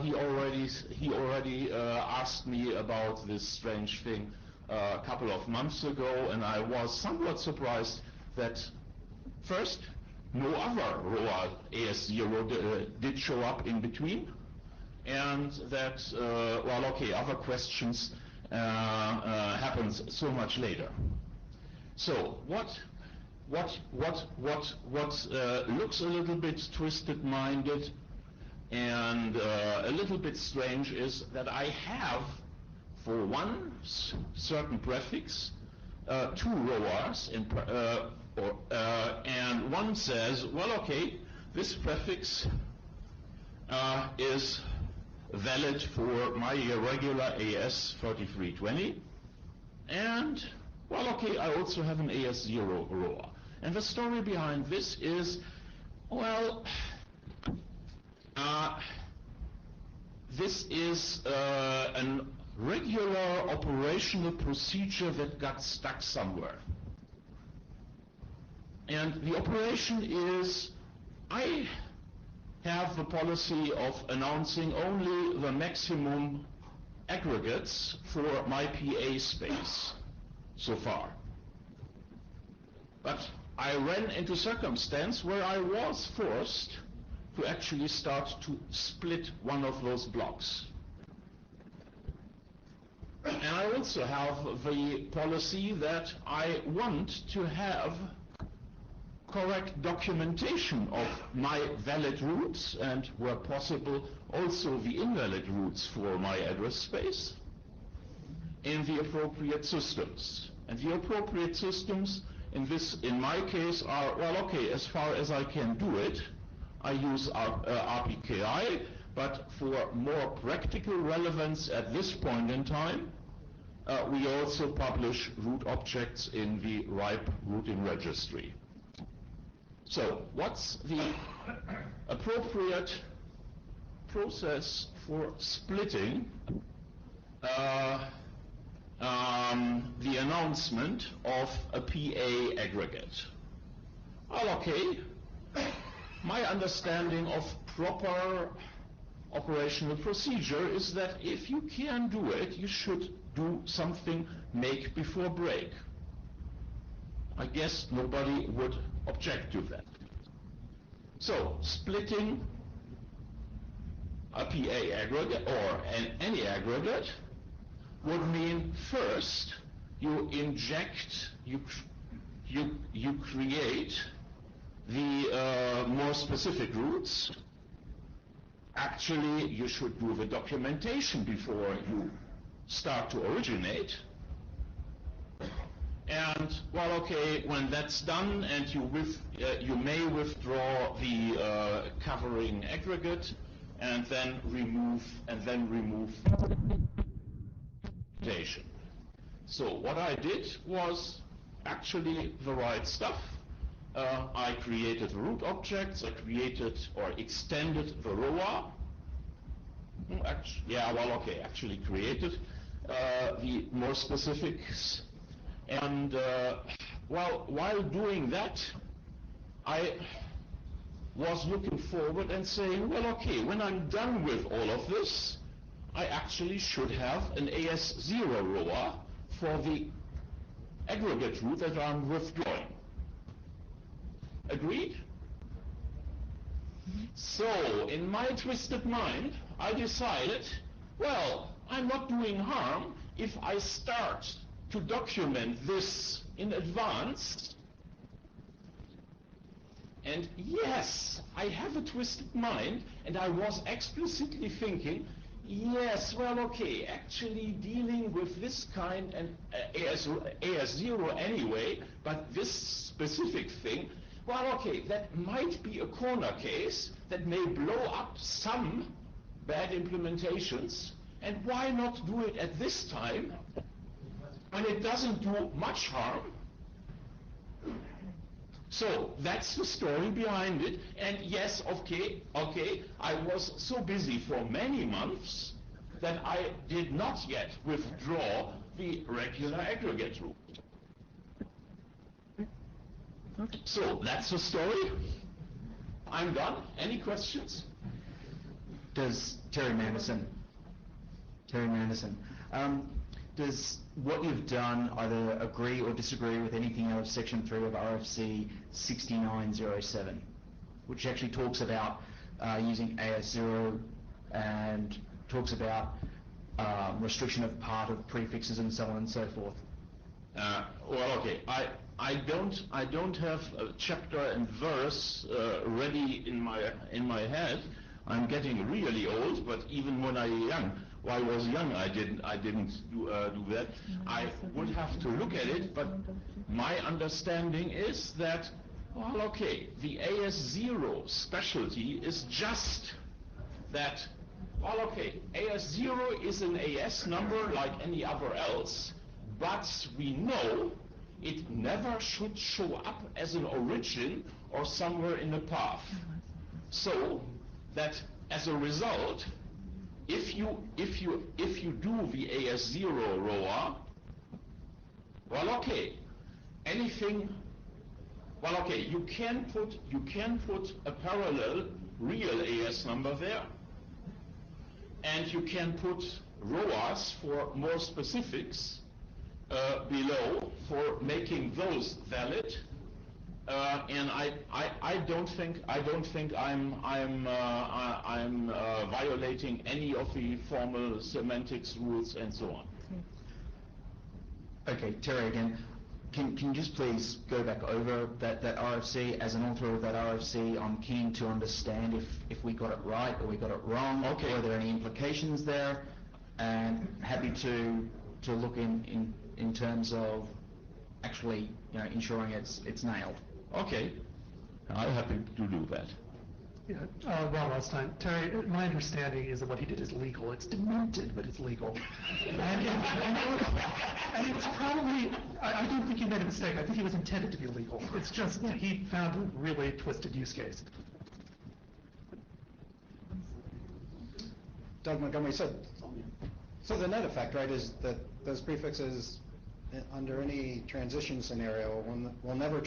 He already asked me about this strange thing a couple of months ago, and I was somewhat surprised that first, no other ROA AS0 did show up in between, and that, well, okay, other questions happens so much later. So what looks a little bit twisted-minded and a little bit strange is that I have, for one certain prefix, two ROAs, and one says, well, okay, this prefix is valid for my irregular AS3320, and, well, okay, I also have an AS0 ROA. And the story behind this is, well, this is a regular operational procedure that got stuck somewhere. And the operation is, I have the policy of announcing only the maximum aggregates for my PA space so far. But I ran into circumstance where I was forced to actually start to split one of those blocks. And I also have the policy that I want to have correct documentation of my valid roots and, where possible, also the invalid roots for my address space in the appropriate systems. And the appropriate systems in my case are, well, okay, as far as I can do it, I use RPKI, but for more practical relevance at this point in time, we also publish root objects in the RIPE routing registry. So, what's the appropriate process for splitting the announcement of a PA aggregate? Well, okay, my understanding of proper operational procedure is that if you can do it, you should do something make before break. I guess nobody would object to that. So, splitting a PA aggregate or any aggregate would mean first you inject, you create the more specific roots. Actually, you should do the documentation before you start to originate. And, well, okay, when that's done and you may withdraw the covering aggregate and then remove documentation. So what I did was actually the right stuff. I created root objects, I created or extended the ROA. Actually created the more specifics. And, well, while doing that, I was looking forward and saying, well, okay, when I'm done with all of this, I actually should have an AS0 ROA for the aggregate root that I'm withdrawing. Agreed? So, in my twisted mind, I decided, well, I'm not doing harm if I start to document this in advance. And yes, I have a twisted mind, and I was explicitly thinking, yes, well, okay, actually dealing with this kind, and AS0 anyway, but this specific thing, well, okay, that might be a corner case that may blow up some bad implementations, and why not do it at this time when it doesn't do much harm? So that's the story behind it. And yes, okay, I was so busy for many months that I did not yet withdraw the regular aggregate rule. So that's the story. I'm done. Any questions? Terry Manderson, does what you've done either agree or disagree with anything out of Section 3 of RFC 6907, which actually talks about using AS0 and talks about restriction of part of prefixes and so on and so forth? Well, okay, I don't have a chapter and verse ready in my head. I'm getting really old, but even when I was young, I didn't do that. I would have to look at it, but my understanding is that, well, okay, the AS0 specialty is just that, well, okay, AS0 is an AS number like any other else, but we know it never should show up as an origin or somewhere in the path. So that as a result, if you do the AS0 ROA, well, okay, anything, well, okay, you can put a parallel real AS number there, and you can put ROAs for more specifics below for making those valid. And I don't think I'm violating any of the formal semantics rules and so on. Okay, Terry again. Can you just please go back over that RFC? As an author of that RFC, I'm keen to understand if we got it right or we got it wrong. Okay. Were there any implications there? And happy to look in terms of actually, ensuring it's nailed. Okay, I'm happy to do that. Yeah, Ron Wellstein. Terry, my understanding is that what he did is legal. It's demented, but it's legal. And it's probably, I don't think he made a mistake. I think he was intended to be legal. It's just that he found a really twisted use case. Doug Montgomery said, so the net effect, right, is that those prefixes under any transition scenario will never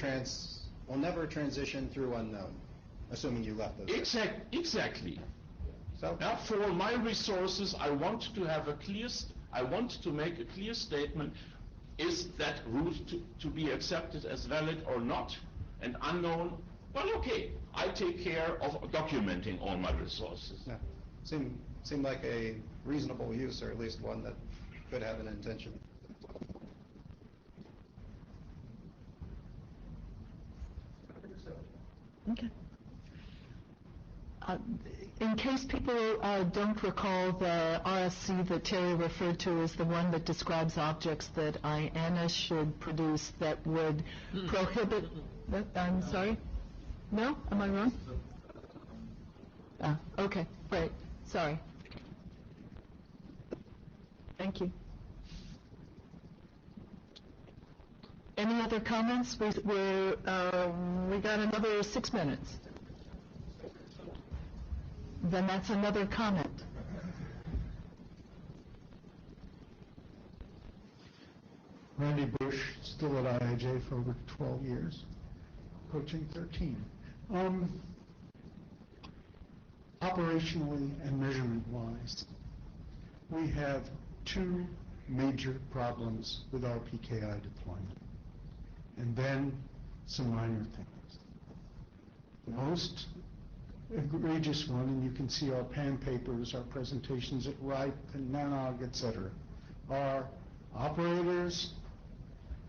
transition through unknown, assuming you left those. Exactly. So now, for my resources, I want to have I want to make a clear statement: is that route to be accepted as valid or not? And unknown, well, okay, I take care of documenting all my resources. Yeah. Seem like a reasonable use, or at least one that could have an intention. Okay. In case people don't recall, the RSC that Terry referred to is the one that describes objects that IANA should produce that would prohibit... I'm sorry? No? Am I wrong? Okay, great. Sorry. Thank you. Any other comments? We got another 6 minutes. Then that's another comment. Randy Bush, still at IIJ for over 12 years, coaching 13. Operationally and measurement-wise, we have two major problems with our PKI deployment, and then some minor things. Most egregious one, and you can see our PAN papers, our presentations at RIPE and NANOG, et cetera, are operators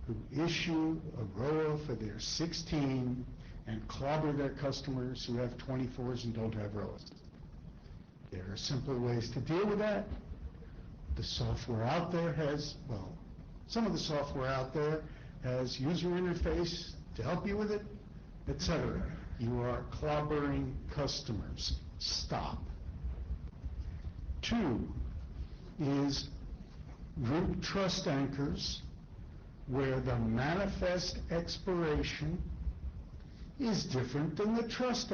who issue a ROA for their 16 and clobber their customers who have 24s and don't have ROAs. There are simple ways to deal with that. The software out there has, well, some of the software out there has user interface to help you with it, etc. You are clobbering customers. Stop. 2 is group trust anchors, where the manifest expiration is different than the trust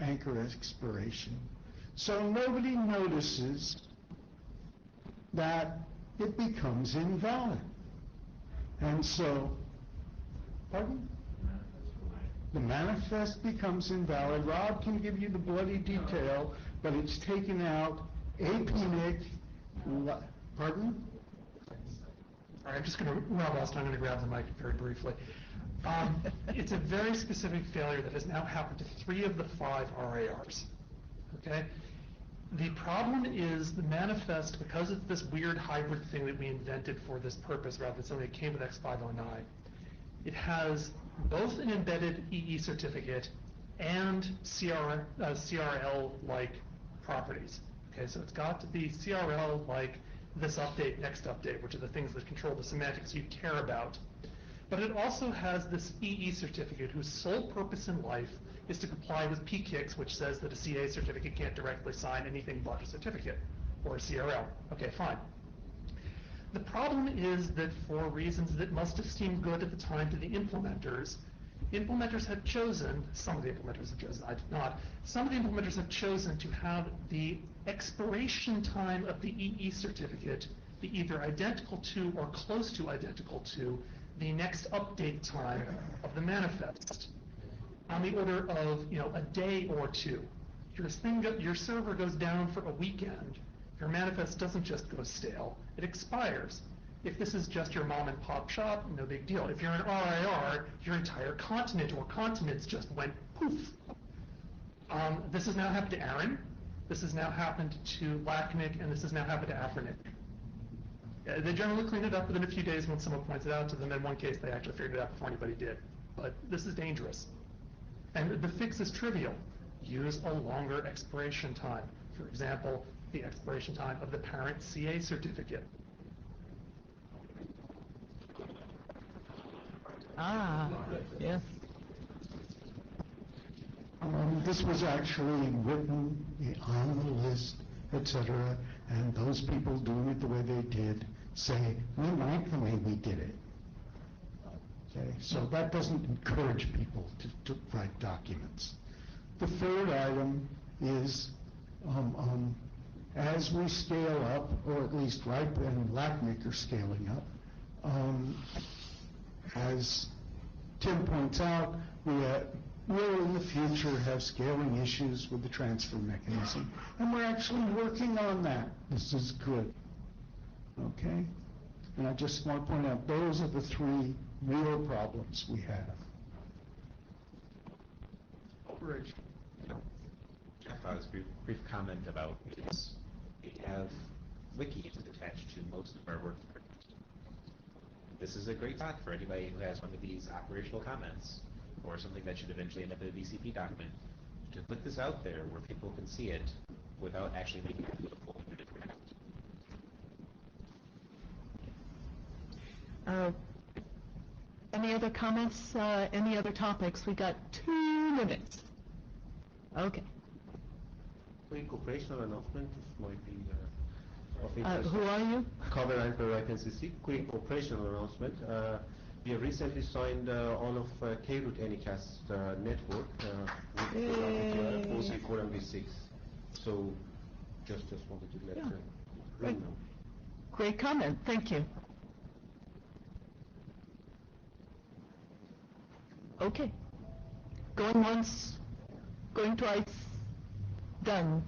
anchor expiration. So nobody notices that it becomes invalid. And so, pardon? The manifest becomes invalid. Rob can give you the bloody detail, but it's taken out APNIC, pardon? All right, I'm just going to, Rob Austin, I'm going to grab the mic very briefly. It's a very specific failure that has now happened to 3 of the 5 RARs, okay? The problem is the manifest, because it's this weird hybrid thing that we invented for this purpose rather than something that came with X509, it has both an embedded EE certificate and CRL-like properties. Okay, so it's got to be CRL-like this update, next update, which are the things that control the semantics you care about. But it also has this EE certificate whose sole purpose in life is to comply with PKIX, which says that a CA certificate can't directly sign anything but a certificate, or a CRL. Okay, fine. The problem is that for reasons that must have seemed good at the time to the implementers have chosen, some of the implementers have chosen, I did not, some of the implementers have chosen to have the expiration time of the EE certificate be either identical to or close to identical to the next update time of the manifest, on the order of, a day or 2. Your server goes down for a weekend. Your manifest doesn't just go stale, it expires. If this is just your mom and pop shop, no big deal. If you're an RIR, your entire continent or continents just went poof. This has now happened to Aaron, this has now happened to LACNIC, and this has now happened to AFRINIC. They generally clean it up within a few days when someone points it out to them. In one case, they actually figured it out before anybody did. But this is dangerous. And the fix is trivial. Use a longer expiration time. For example, the expiration time of the parent CA certificate. Yes. This was actually written on the list, etc., and those people doing it the way they did say, we like the way we did it. Okay, so that doesn't encourage people to write documents. The third item is, as we scale up, or at least RIPE and LACNIC are scaling up, as Tim points out, we will in the future have scaling issues with the transfer mechanism, and we're actually working on that. This is good. Okay? And I just want to point out, those are the 3 real problems we have. Rich. Jeff, a brief comment about this. We have wikis attached to most of our work. This is a great talk for anybody who has one of these operational comments, or something that should eventually end up in a BCP document, to put this out there where people can see it without actually making it beautiful. Any other comments, any other topics? We got 2 minutes. Okay. Quick operational announcement, this might be of interest. Who are you? Covenant for IPNCC. Quick operational announcement. We have recently signed all of K-Root Anycast network with OC4 and V6. So just wanted to let the room know. Great comment. Thank you. Okay. Going once, going twice. Done.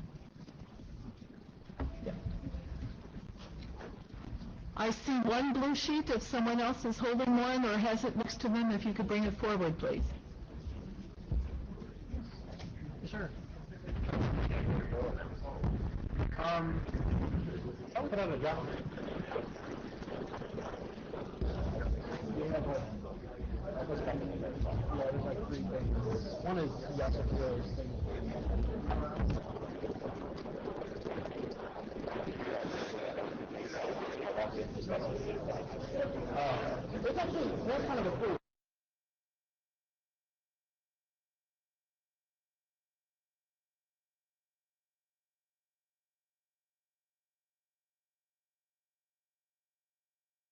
I see 1 blue sheet. If someone else is holding one or has it next to them, if you could bring it forward, please. Sure. I'll put on a job. Yeah, there's like 3 things. One is yes or no. It's actually, that's kind of a cool